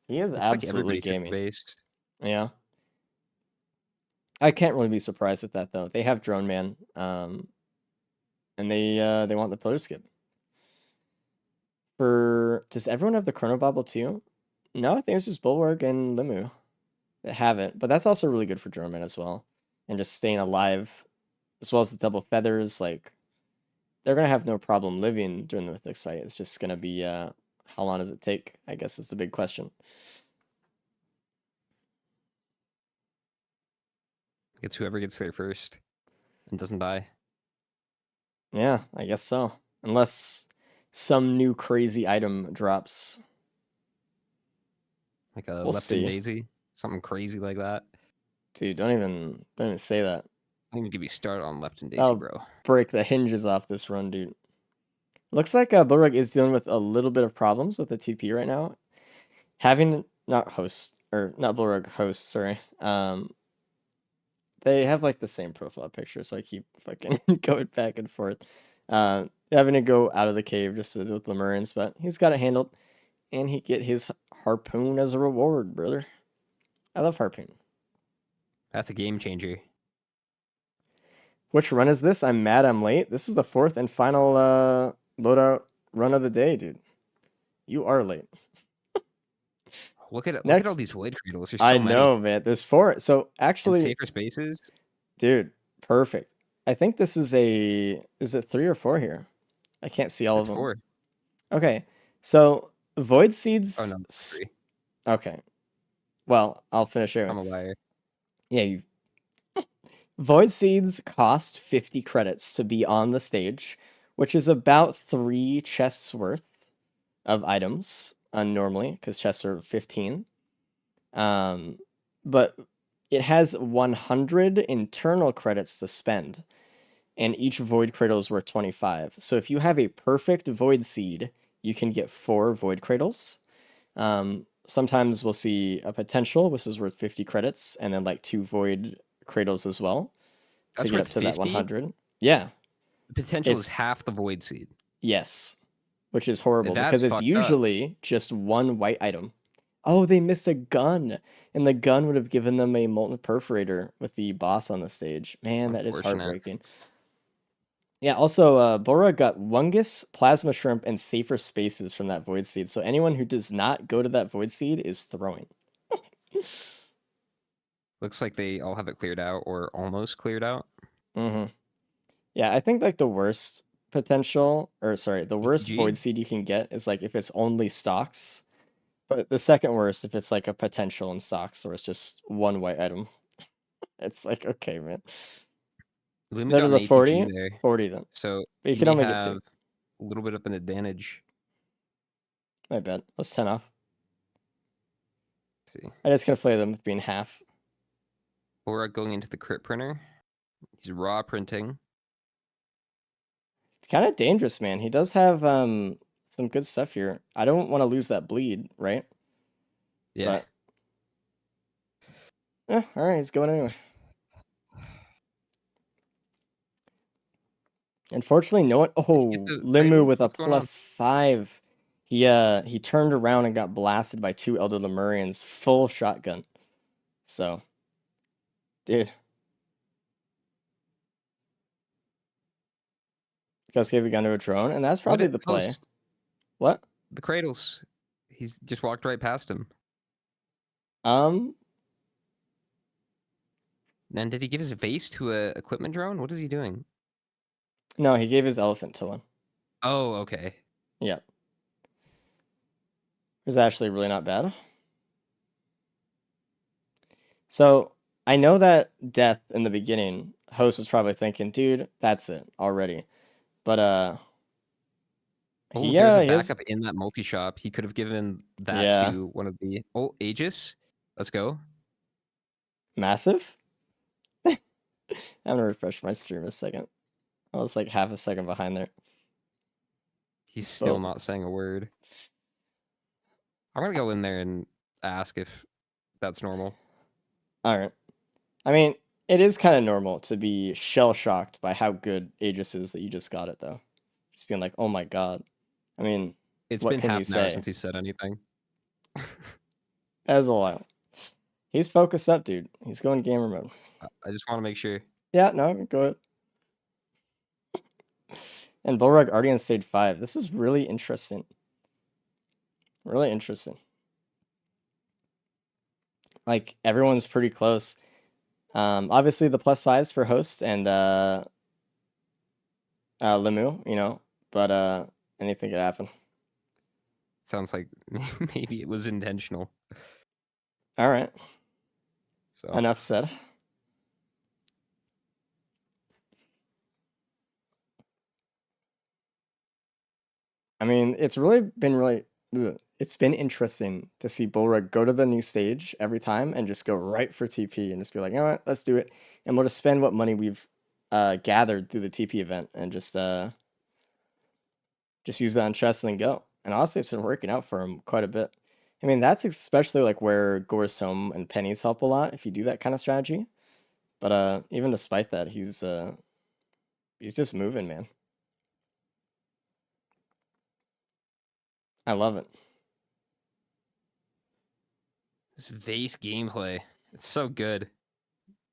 He is Looks like absolutely everybody took gaming. base. Yeah. I can't really be surprised at that though. They have Drone Man, and they want the potor skip. Does everyone have the Chrono Bobble too? No, I think it's just Bulwark and Limu that have it, but that's also really good for Drone Man as well, and just staying alive, as well as the double feathers. Like they're gonna have no problem living during the Mythics fight. It's just gonna be how long does it take? I guess is the big question. It's whoever gets there first and doesn't die. Yeah, I guess so. Unless some new crazy item drops. Like a We'll Lepton see. Daisy, something crazy like that. Dude, don't even say that. Don't even get me started on Lepton Daisy, That'll bro. break the hinges off this run, dude. Looks like Bulrug is dealing with a little bit of problems with the TP right now. Having not Bulrug host, sorry. They have like the same profile picture, so I keep fucking going back and forth. Having to go out of the cave just to deal with Lemurians, but he's got it handled, and he get his harpoon as a reward, brother. I love harpoon. That's a game changer. Which run is this? I'm mad I'm late. This is the fourth and final loadout run of the day, dude. You are late. Look at all Next, these void cradles. There's I so many. know, man. There's 4. So And actually, safer spaces. dude, perfect. I think this is is it 3 or 4 here? I can't see all It's of them. 4. Okay, so void seeds. Oh no, it's 3. Okay, well, I'll finish I'm anyway. a liar. Yeah, void seeds cost 50 credits to be on the stage, which is about 3 chests worth of items normally, because chests are 15. But it has 100 internal credits to spend, and each void cradle is worth 25. So if you have a perfect void seed, you can get 4 void cradles. Sometimes we'll see a potential, which is worth 50 credits, and then like 2 void cradles as well to That's get worth up to that 50? 100. Yeah. The potential is It's half the void seed. yes, which is horrible That's because it's fucked up. usually just 1 white item. Oh, they missed a gun, and the gun would have given them a molten perforator with the boss on the stage. Man, that is Unfortunate. heartbreaking. Yeah, also, Bora got Wungus, Plasma Shrimp, and Safer Spaces from that Void Seed. So anyone who does not go to that Void Seed is throwing. Looks like they all have it cleared out or almost cleared out. Mm-hmm. Yeah, I think like the worst potential, or sorry, the worst ETG? Void Seed you can get is like if it's only stocks. But the second worst if it's like a potential in stocks or it's just 1 white item. It's like, okay, man. Lumi That got is an a 40? ATG there. 40 then. So But you he can may only get have 2. a little bit of an advantage. My bad. What's 10 off? Let's see. I just conflated them with being half. Bora going into the crit printer. He's raw printing. It's kind of dangerous, man. He does have some good stuff here. I don't want to lose that bleed, right? Yeah. But all right, he's going anyway. Unfortunately, no one. Oh, the Limu cradle? with a What's going on? +5. He turned around and got blasted by 2 Elder Lemurians, full shotgun. So, dude, Gus gave the gun to a drone, and that's probably the play. Host. What? The cradles. He's just walked right past him. Then did he give his vase to a equipment drone? What is he doing? No, he gave his elephant to one. Oh, okay. Yeah. It was actually really not bad. So I know that death in the beginning, host was probably thinking, dude, that's it already. But Oh, he there's a he has backup in that multi-shop. He could have given that Yeah. to one of the... Oh, Aegis. Let's go. massive. I'm gonna refresh my stream a second. I was like half a second behind there. He's still Oh. not saying a word. I'm gonna go in there and ask if that's normal. All right. I mean, it is kind of normal to be shell shocked by how good Aegis is that you just got it, though. Just being like, oh my god. I mean, It's what been can you half an hour say? since he said anything. That is a while. He's focused up, dude. He's going gamer mode. I just want to make sure. Yeah, no, go ahead. And Bullrug already on stage 5. This is really interesting. Really interesting. Like, everyone's pretty close. Obviously, the +5s for host and Limu, you know, but anything could happen. Sounds like maybe it was intentional. All right. So Enough said. I mean, it's been interesting to see Bullrug go to the new stage every time and just go right for TP and just be like, you know what, let's do it. And we'll just spend what money we've gathered through the TP event and just use that on chest and then go. And honestly, it's been working out for him quite a bit. I mean, that's especially like where Gore's Home and Pennies help a lot if you do that kind of strategy. But even despite that, he's just moving, man. I love it. This Vase gameplay, it's so good.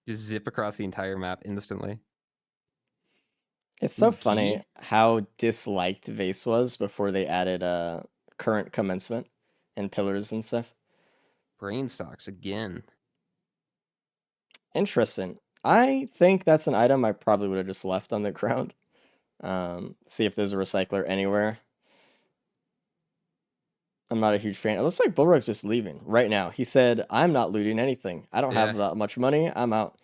Just zip across the entire map instantly. It's so Ooh, funny key? how disliked Vase was before they added current commencement and pillars and stuff. Brain stocks again. Interesting. I think that's an item I probably would have just left on the ground. See if there's a recycler anywhere. I'm not a huge fan. It looks like Bullrug's just leaving right now. He said, I'm not looting anything. I don't have Yeah. that much money. I'm out.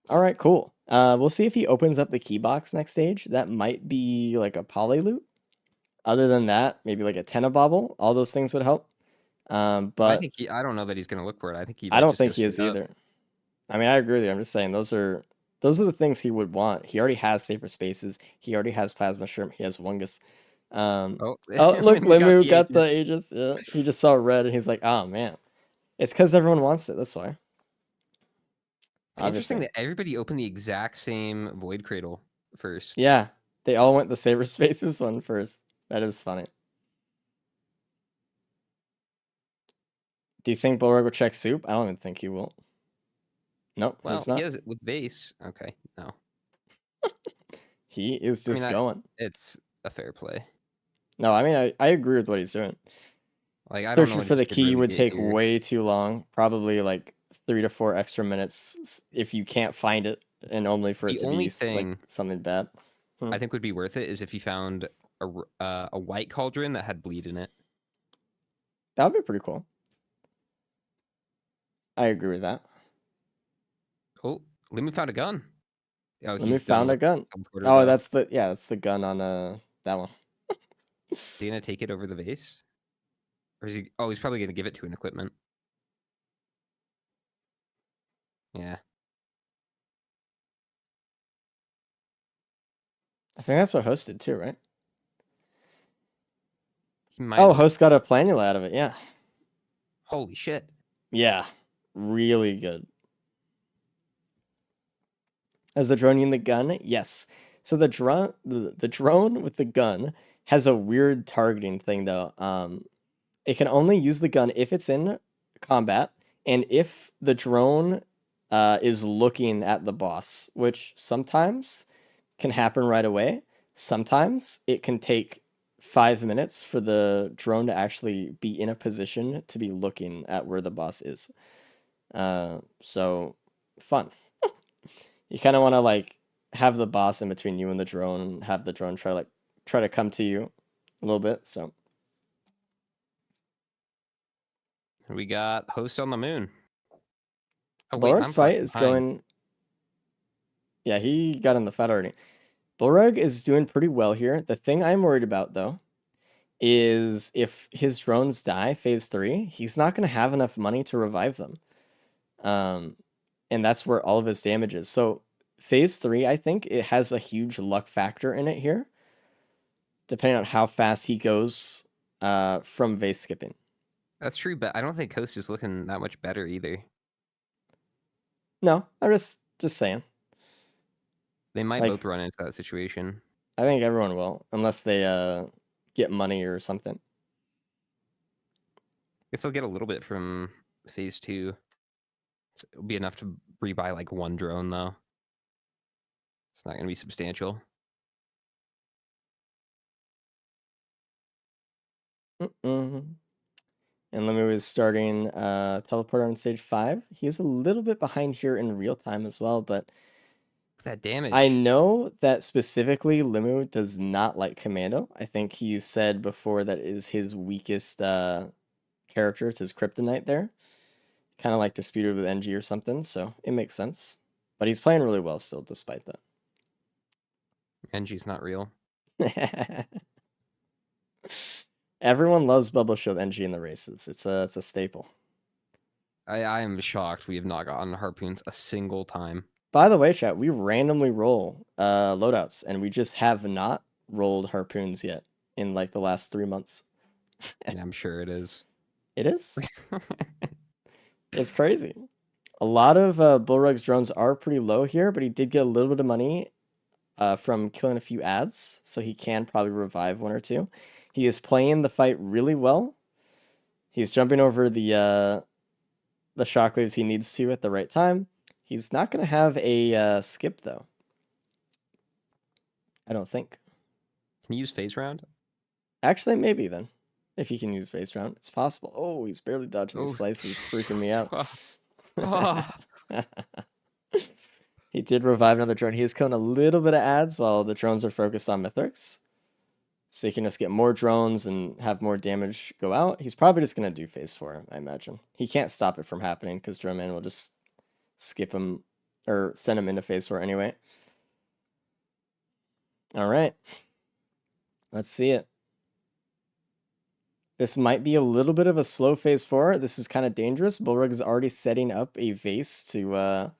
All right, cool. We'll see if he opens up the key box next stage. That might be like a poly loot. Other than that, maybe like a Tenabobble. All those things would help. I But think I don't know that he's gonna look for it. I think he I might don't just go think he straight is up. either. I mean, I agree with you. I'm just saying those are the things he would want. He already has Safer Spaces. He already has Plasma Shrimp. He has Wungus. Oh, Oh, look, when he got Limu the got the Aegis. Aegis. Yeah, he just saw red and he's like, oh man. It's because everyone wants it. That's why. It's interesting Obviously. that everybody opened the exact same Void Cradle first. Yeah, they all went the Saber Spaces one first. That is funny. Do you think Bullrug will check Soup? I don't even think he will. Nope, Well, he's he not. has it with base. Okay, no. He is I mean, just going. it's a fair play. No, I mean, I agree with what he's doing. Like, I don't know Searching what for he the could key really would get take here. way too long. Probably like 3 to 4 extra minutes if you can't find it, and only for it The to be only like thing something bad. I think would be worth it is if you found a white cauldron that had bleed in it. That would be pretty cool. I agree with that. Oh, Limu found a gun. Oh, Let me he's done found a with gun. teleporter Oh, though. that's the gun on that one. Is he gonna take it over the vase? Or is he? Oh, he's probably gonna give it to an equipment. Yeah. I think that's what Host did too, right? He might Oh, have. Host got a planula out of it. Yeah. Holy shit. Yeah. Really good. As the drone using the gun? Yes. So the drone with the gun has a weird targeting thing though. It can only use the gun if it's in combat and if the drone is looking at the boss, which sometimes can happen right away. Sometimes it can take 5 minutes for the drone to actually be in a position to be looking at where the boss is. So fun. You kind of want to like have the boss in between you and the drone, and have the drone try to come to you a little bit. So We got host on the moon. Oh wait, Bullrug's I'm 5 fight is behind. going. Yeah, he got in the fight already. Bullrug is doing pretty well here. The thing I'm worried about though is if his drones die phase 3, he's not going to have enough money to revive them. And that's where all of his damage is. So phase 3, I think it has a huge luck factor in it here, depending on how fast he goes from vase skipping. That's true, but I don't think host is looking that much better either. No, I'm just saying. They might Like, both run into that situation. I think everyone will, unless they get money or something. Guess they'll get a little bit from phase 2. So it'll be enough to rebuy like one drone though. It's not gonna be substantial. Mm-mm. And Limu is starting teleporter on stage 5. He's a little bit behind here in real time as well, but That damage. I know that specifically Limu does not like Commando. I think he's said before that is his weakest character. It's his kryptonite there. Kind of like disputed with NG or something, so it makes sense. But he's playing really well still, despite NG's not real. that. Everyone loves Bubble Shield NG in the races. It's a staple. I am shocked we have not gotten harpoons a single time. By the way, chat, we randomly roll loadouts, and we just have not rolled harpoons yet in like the last 3 months. Yeah, I'm sure it is. It is. It's crazy. A lot of Bullrug's drones are pretty low here, but he did get a little bit of money from killing a few ads, so he can probably revive 1 or 2. He is playing the fight really well. He's jumping over the shockwaves he needs to at the right time. He's not going to have a skip, though. I don't think. Can you use phase round? Actually, maybe then. If he can use phase round, it's possible. Oh, he's barely dodging these Oh. slices, freaking me out. Oh. He did revive another drone. He is killing a little bit of ads while the drones are focused on Mithrix. So he can just get more drones and have more damage go out. He's probably just going to do phase 4, I imagine. He can't stop it from happening because Drone Man will just skip him or send him into phase 4 anyway. All right. Let's see it. This might be a little bit of a slow phase 4. This is kind of dangerous. Bullrug is already setting up a vase to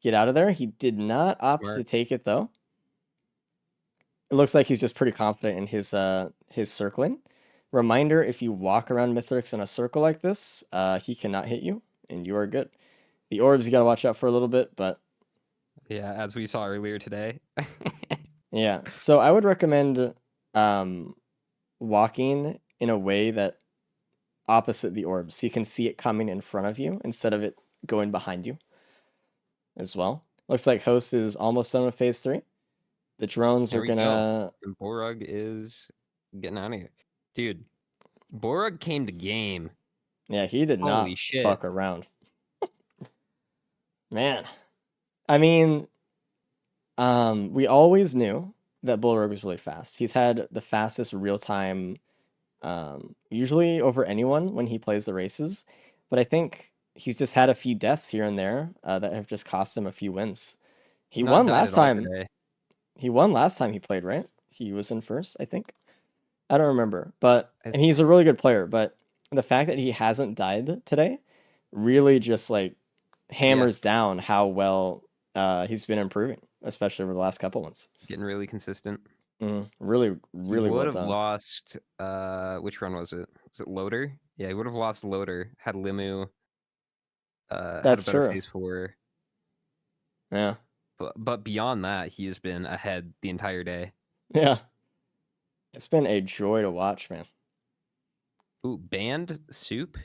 get out of there. He did not opt to take it, though. It looks like he's just pretty confident in his circling. Reminder, if you walk around Mithrix in a circle like this, he cannot hit you, and you are good. The orbs you gotta watch out for a little bit, but... Yeah, as we saw earlier today. Yeah, so I would recommend walking in a way that opposite the orbs, so you can see it coming in front of you instead of it going behind you as well. Looks like Host is almost done with phase 3. The drones There are we gonna... And Borug is getting out of here. Dude, Borug came to game. Yeah, he did not Holy shit. fuck around. Man. I mean, we always knew that Bullrug was really fast. He's had the fastest real-time, usually over anyone when he plays the races. But I think he's just had a few deaths here and there that have just cost him a few wins. He Not won died last at all time. today. He won last time he played, right? He was in first, I think. I don't remember, but I- and he's a really good player. But the fact that he hasn't died today really just like hammers down how well he's been improving, especially over the last couple ones. Getting really consistent. Really, He really would well have done. lost which run was it? Was it Loader? Yeah, he would have lost Loader had Limu had a That's better true. phase 4. Yeah, But beyond that, he has been ahead the entire day. yeah. It's been a joy to watch, man. Ooh, banned soup?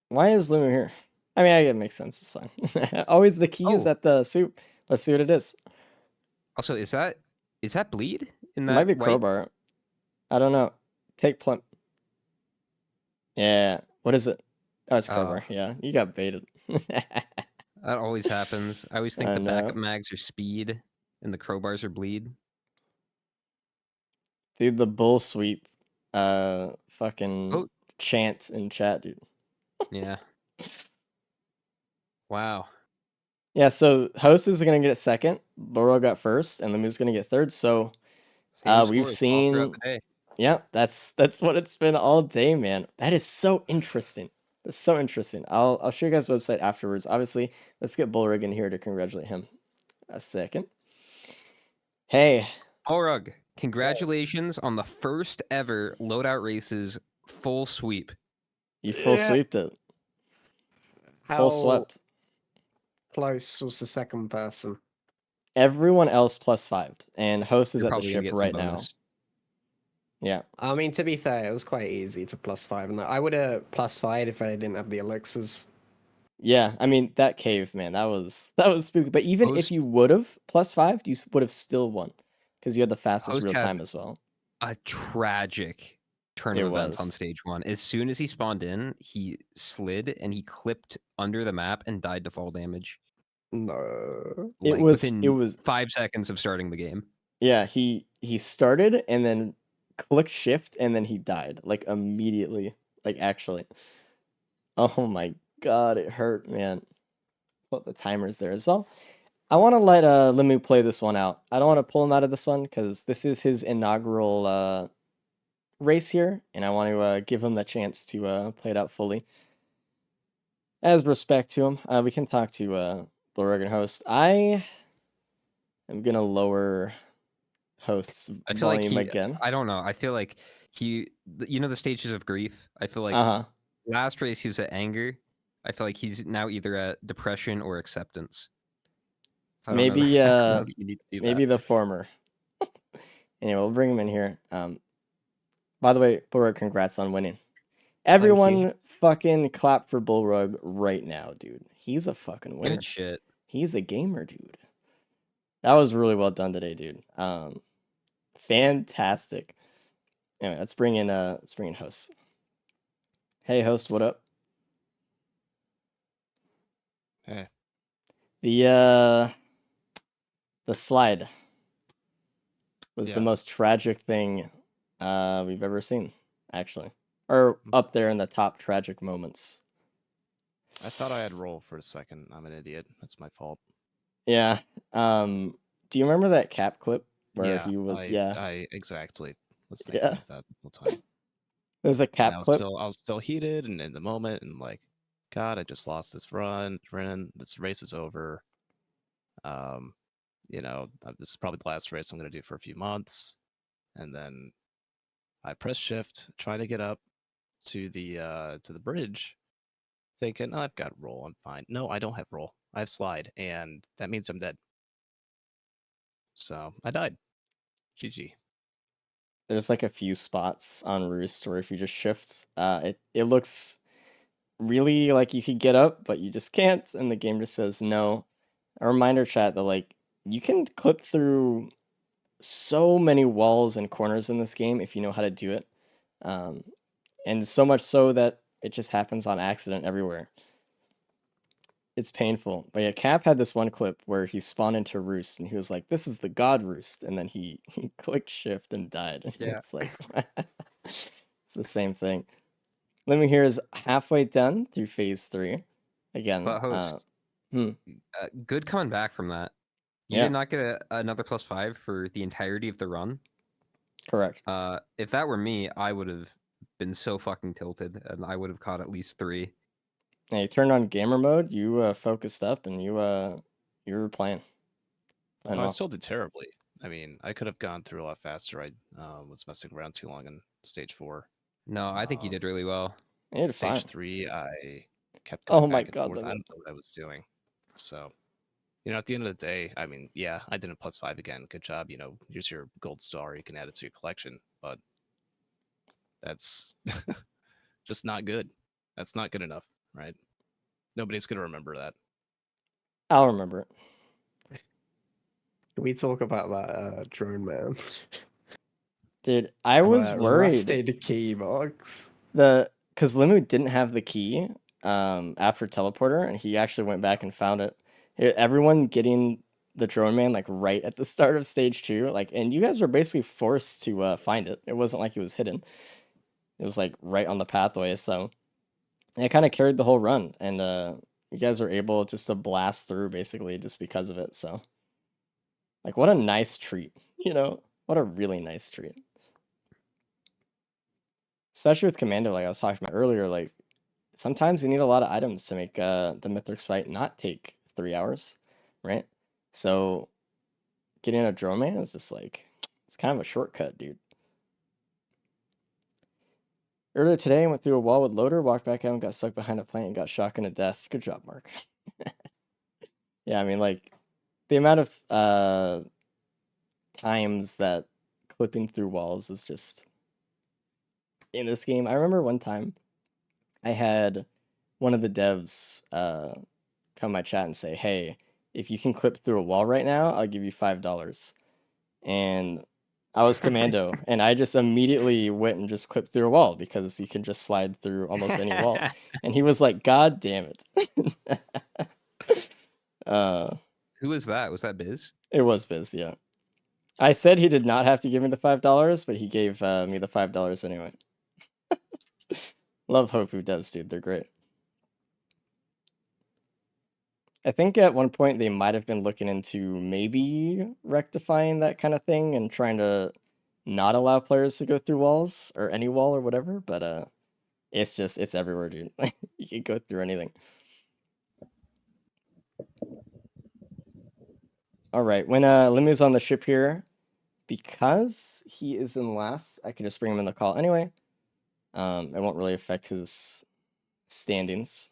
Why is Lumu here? I mean, it makes sense. It's fine. Always the key is Oh. at the soup. Let's see what it is. Also, is that bleed in It that might be white? crowbar. I don't know. Take plump. Yeah. What is it? Oh, it's crowbar. Yeah, you got baited. That always happens. I always think I the backup know. mags are speed and the crowbars are bleed. Dude, the bull sweep fucking Oh. chant in chat, dude. Yeah. Wow. Yeah, so Host is gonna get second, Boro got first, and Lemu's gonna get third. So Same we've scores all throughout seen the day. yeah, that's what it's been all day, man. That is so interesting. That's so interesting. I'll show you guys the website afterwards. Obviously, let's get Bullrug in here to congratulate him. A second. Hey. Borug, congratulations on the first ever Loadout Races full sweep. You full sweeped it. How Full swept. close was the second person? Everyone else +5'd, and Host is You're at the probably gonna ship get some right now. bonus. Yeah. I mean, to be fair, it was quite easy to +5, and I would have +5'd if I didn't have the elixirs. Yeah, I mean that cave, man, that was spooky. But even if Host- you would have +5'd, you would have still won because you had the fastest Host real had time as well. a tragic turn of It events on was. stage 1. As soon as he spawned in, he slid and he clipped under the map and died to fall damage. No. It Like was within 5 seconds of starting the game. Yeah, he started and then clicked shift and then he died like immediately, like actually. Oh my god, it hurt, man. Put the timers there as well. I want to let Limu play this one out. I don't want to pull him out of this one because this is his inaugural race here, and I want to give him the chance to play it out fully. As respect to him, we can talk to Blue Oregon host. I am gonna lower host's I feel like volume he. again. I don't know. I feel like the stages of grief. I feel like Uh-huh. last race he was at anger. I feel like he's now either at depression or acceptance. I don't know. Maybe I don't know that you need to do maybe that. the former. Anyway, we'll bring him in here. By the way, Bulrug, congrats on winning. Everyone fucking clap for Bulrug right now, dude. He's a fucking winner. Good shit. He's a gamer, dude. That was really well done today, dude. Fantastic. Anyway, let's bring in host. Hey host, what up? Hey. The slide was the Yeah. most tragic thing we've ever seen, actually. Or up there in the top tragic moments. I thought I had roll for a second. I'm an idiot. That's my fault. Yeah. Do you remember that cap clip where Yeah, he was I exactly was thinking Yeah. of that the whole time. There's a And cap clip. I was still heated and in the moment and like, God, I just lost this run. This race is over. This is probably the last race I'm gonna do for a few months. And then I press shift, trying to get up to the bridge, thinking, oh, I've got roll, I'm fine. No, I don't have roll. I have slide, and that means I'm dead. So I died. GG. There's like a few spots on Roost where if you just shift, it looks really like you could get up, but you just can't, and the game just says no. A reminder chat that like you can clip through so many walls and corners in this game if you know how to do it. And so much so that it just happens on accident everywhere. It's painful. But yeah, Cap had this one clip where he spawned into Roost and he was like, "This is the God Roost," and then he clicked shift and died. And Yeah. it's like it's the same thing. Let me hear is halfway done through phase 3. Again, But host, good coming back from that. You Yeah. did not get another +5 for the entirety of the run. Correct. If that were me, I would have been so fucking tilted, and I would have caught at least 3. Yeah, you turned on gamer mode, you focused up, and you were playing. No, I well. still did terribly. I mean, I could have gone through a lot faster. I was messing around too long in stage 4. No, I think you did really well. You did Stage fine. 3, I kept Oh going my back and God, forth. I Limit. don't know what I was doing. So, at the end of the day, I mean, yeah, I did a +5 again. Good job. Here's your gold star. You can add it to your collection. But that's just not good. That's not good enough, right? Nobody's going to remember that. I'll remember it. Can we talk about that drone man? Dude, I was worried. Rusted key box. Because Limu didn't have the key after teleporter, and he actually went back and found it. Everyone getting the drone man like right at the start of stage 2, like, and you guys were basically forced to find it. It wasn't like it was hidden. It was like right on the pathway, so it kind of carried the whole run, and you guys were able just to blast through basically just because of it. So, like, what a nice treat, what a really nice treat. Especially with Commando, like I was talking about earlier, like sometimes you need a lot of items to make the Mythrix fight not take 3 hours, right? So getting a drone man is just like, it's kind of a shortcut, dude. Earlier today, I went through a wall with loader, walked back out and got stuck behind a plant and got shotgun to death. Good job, Mark. Yeah, I mean, like, the amount of times that clipping through walls is just in this game. I remember one time I had one of the devs come my chat and say, "Hey, if you can clip through a wall right now, I'll give you $5." And I was Commando, and I just immediately went and just clipped through a wall because you can just slide through almost any wall. And he was like, "God damn it!" Who was that? Was that Biz? It was Biz, yeah. I said he did not have to give me the $5, but he gave me the $5 anyway. Love Hopu devs, dude. They're great. I think at one point they might have been looking into maybe rectifying that kind of thing and trying to not allow players to go through walls or any wall or whatever, but it's everywhere, dude. You can go through anything. All right, when Limu's on the ship here, because he is in last, I can just bring him in the call anyway. It won't really affect his standings.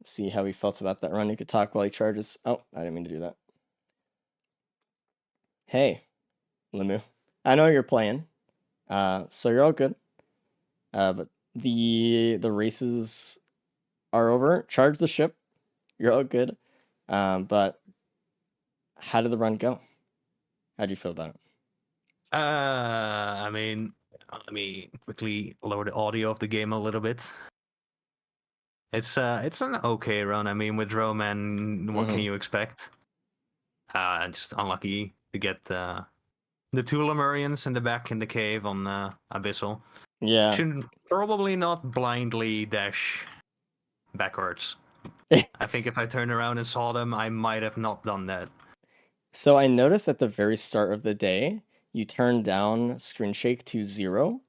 See how he felt about that run. You could talk while he charges. Oh, I didn't mean to do that. Hey, Limu. I know you're playing. So you're all good. But the races are over. Charge the ship. You're all good. But how did the run go? How do you feel about it? I mean, let me quickly lower the audio of the game a little bit. It's an okay run. I mean, with Roman, what can you expect? Just unlucky to get the two Lemurians in the back in the cave on Abyssal. Yeah. Should probably not blindly dash backwards. I think if I turned around and saw them, I might have not done that. So I noticed at the very start of the day, you turn down screen shake to 0.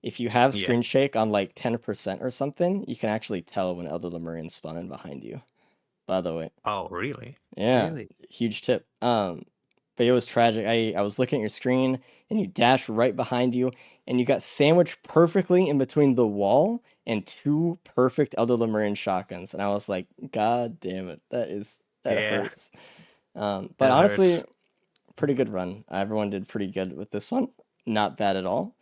If you have Yeah. screen shake on like 10% or something, you can actually tell when Elder Lemurians spawn in behind you. By the way. Oh, really? Yeah. Really? Huge tip. But it was tragic. I was looking at your screen and you dashed right behind you and you got sandwiched perfectly in between the wall and 2 perfect Elder Lemurian shotguns. And I was like, God damn it. That Yeah. hurts. But That honestly, hurts. pretty good run. Everyone did pretty good with this one. Not bad at all.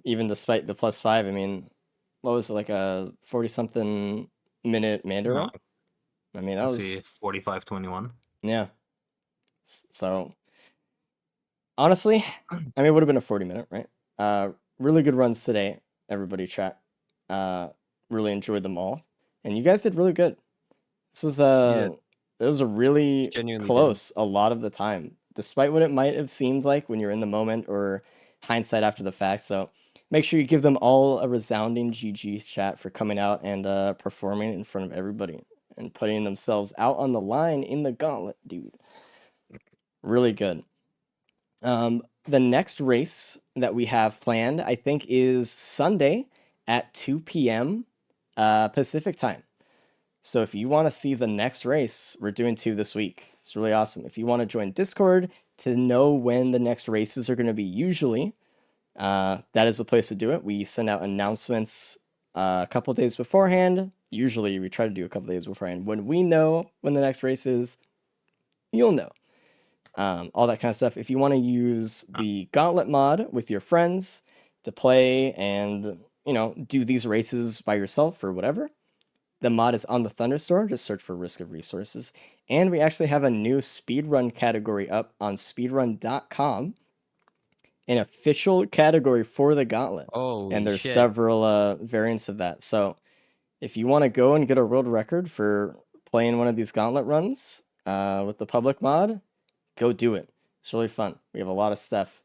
Even despite the +5, I mean, what was it, like a 40-something minute Manda run? I mean, that Let's see, was 45-21. yeah. So honestly, I mean, it would have been a 40-minute, right? Really good runs today, everybody chat. Really enjoyed them all. And you guys did really good. This was it was a really Genuinely did. close a lot of the time, despite what it might have seemed like when you're in the moment or hindsight after the fact. So make sure you give them all a resounding GG chat for coming out and performing in front of everybody and putting themselves out on the line in the gauntlet, dude. Really good. The next race that we have planned, I think, is Sunday at 2 p.m. Pacific time. So if you want to see the next race, we're doing 2 this week. It's really awesome. If you want to join Discord to know when the next races are going to be, usually, that is the place to do it. We send out announcements a couple days beforehand. Usually, we try to do a couple days beforehand. When we know when the next race is, you'll know. All that kind of stuff. If you want to use the Gauntlet mod with your friends to play and, do these races by yourself or whatever, the mod is on the Thunderstore. Just search for Risk of Resources. And we actually have a new speedrun category up on speedrun.com, an official category for the Gauntlet. Holy and there's shit. several variants of that. So if you want to go and get a world record for playing one of these Gauntlet runs with the public mod, go do it. It's really fun. We have a lot of stuff.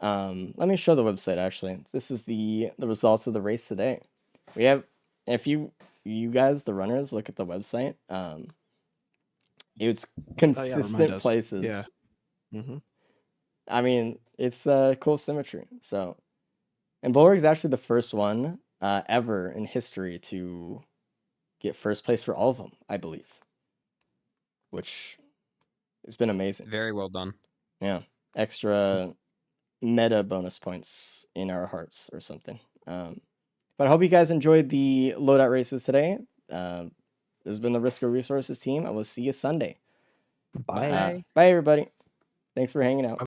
Let me show the website actually. This is the results of the race today. We have, if you guys, the runners, look at the website. It's consistent remind us. places. Yeah. Mm-hmm. I mean, it's cool symmetry. So, and Bulwark is actually the first one ever in history to get first place for all of them, I believe. Which has been amazing. Very well done. Yeah. Extra meta bonus points in our hearts or something. But I hope you guys enjoyed the loadout races today. This has been the Risk of Resources team. I will see you Sunday. Bye. Bye, everybody. Thanks for hanging out.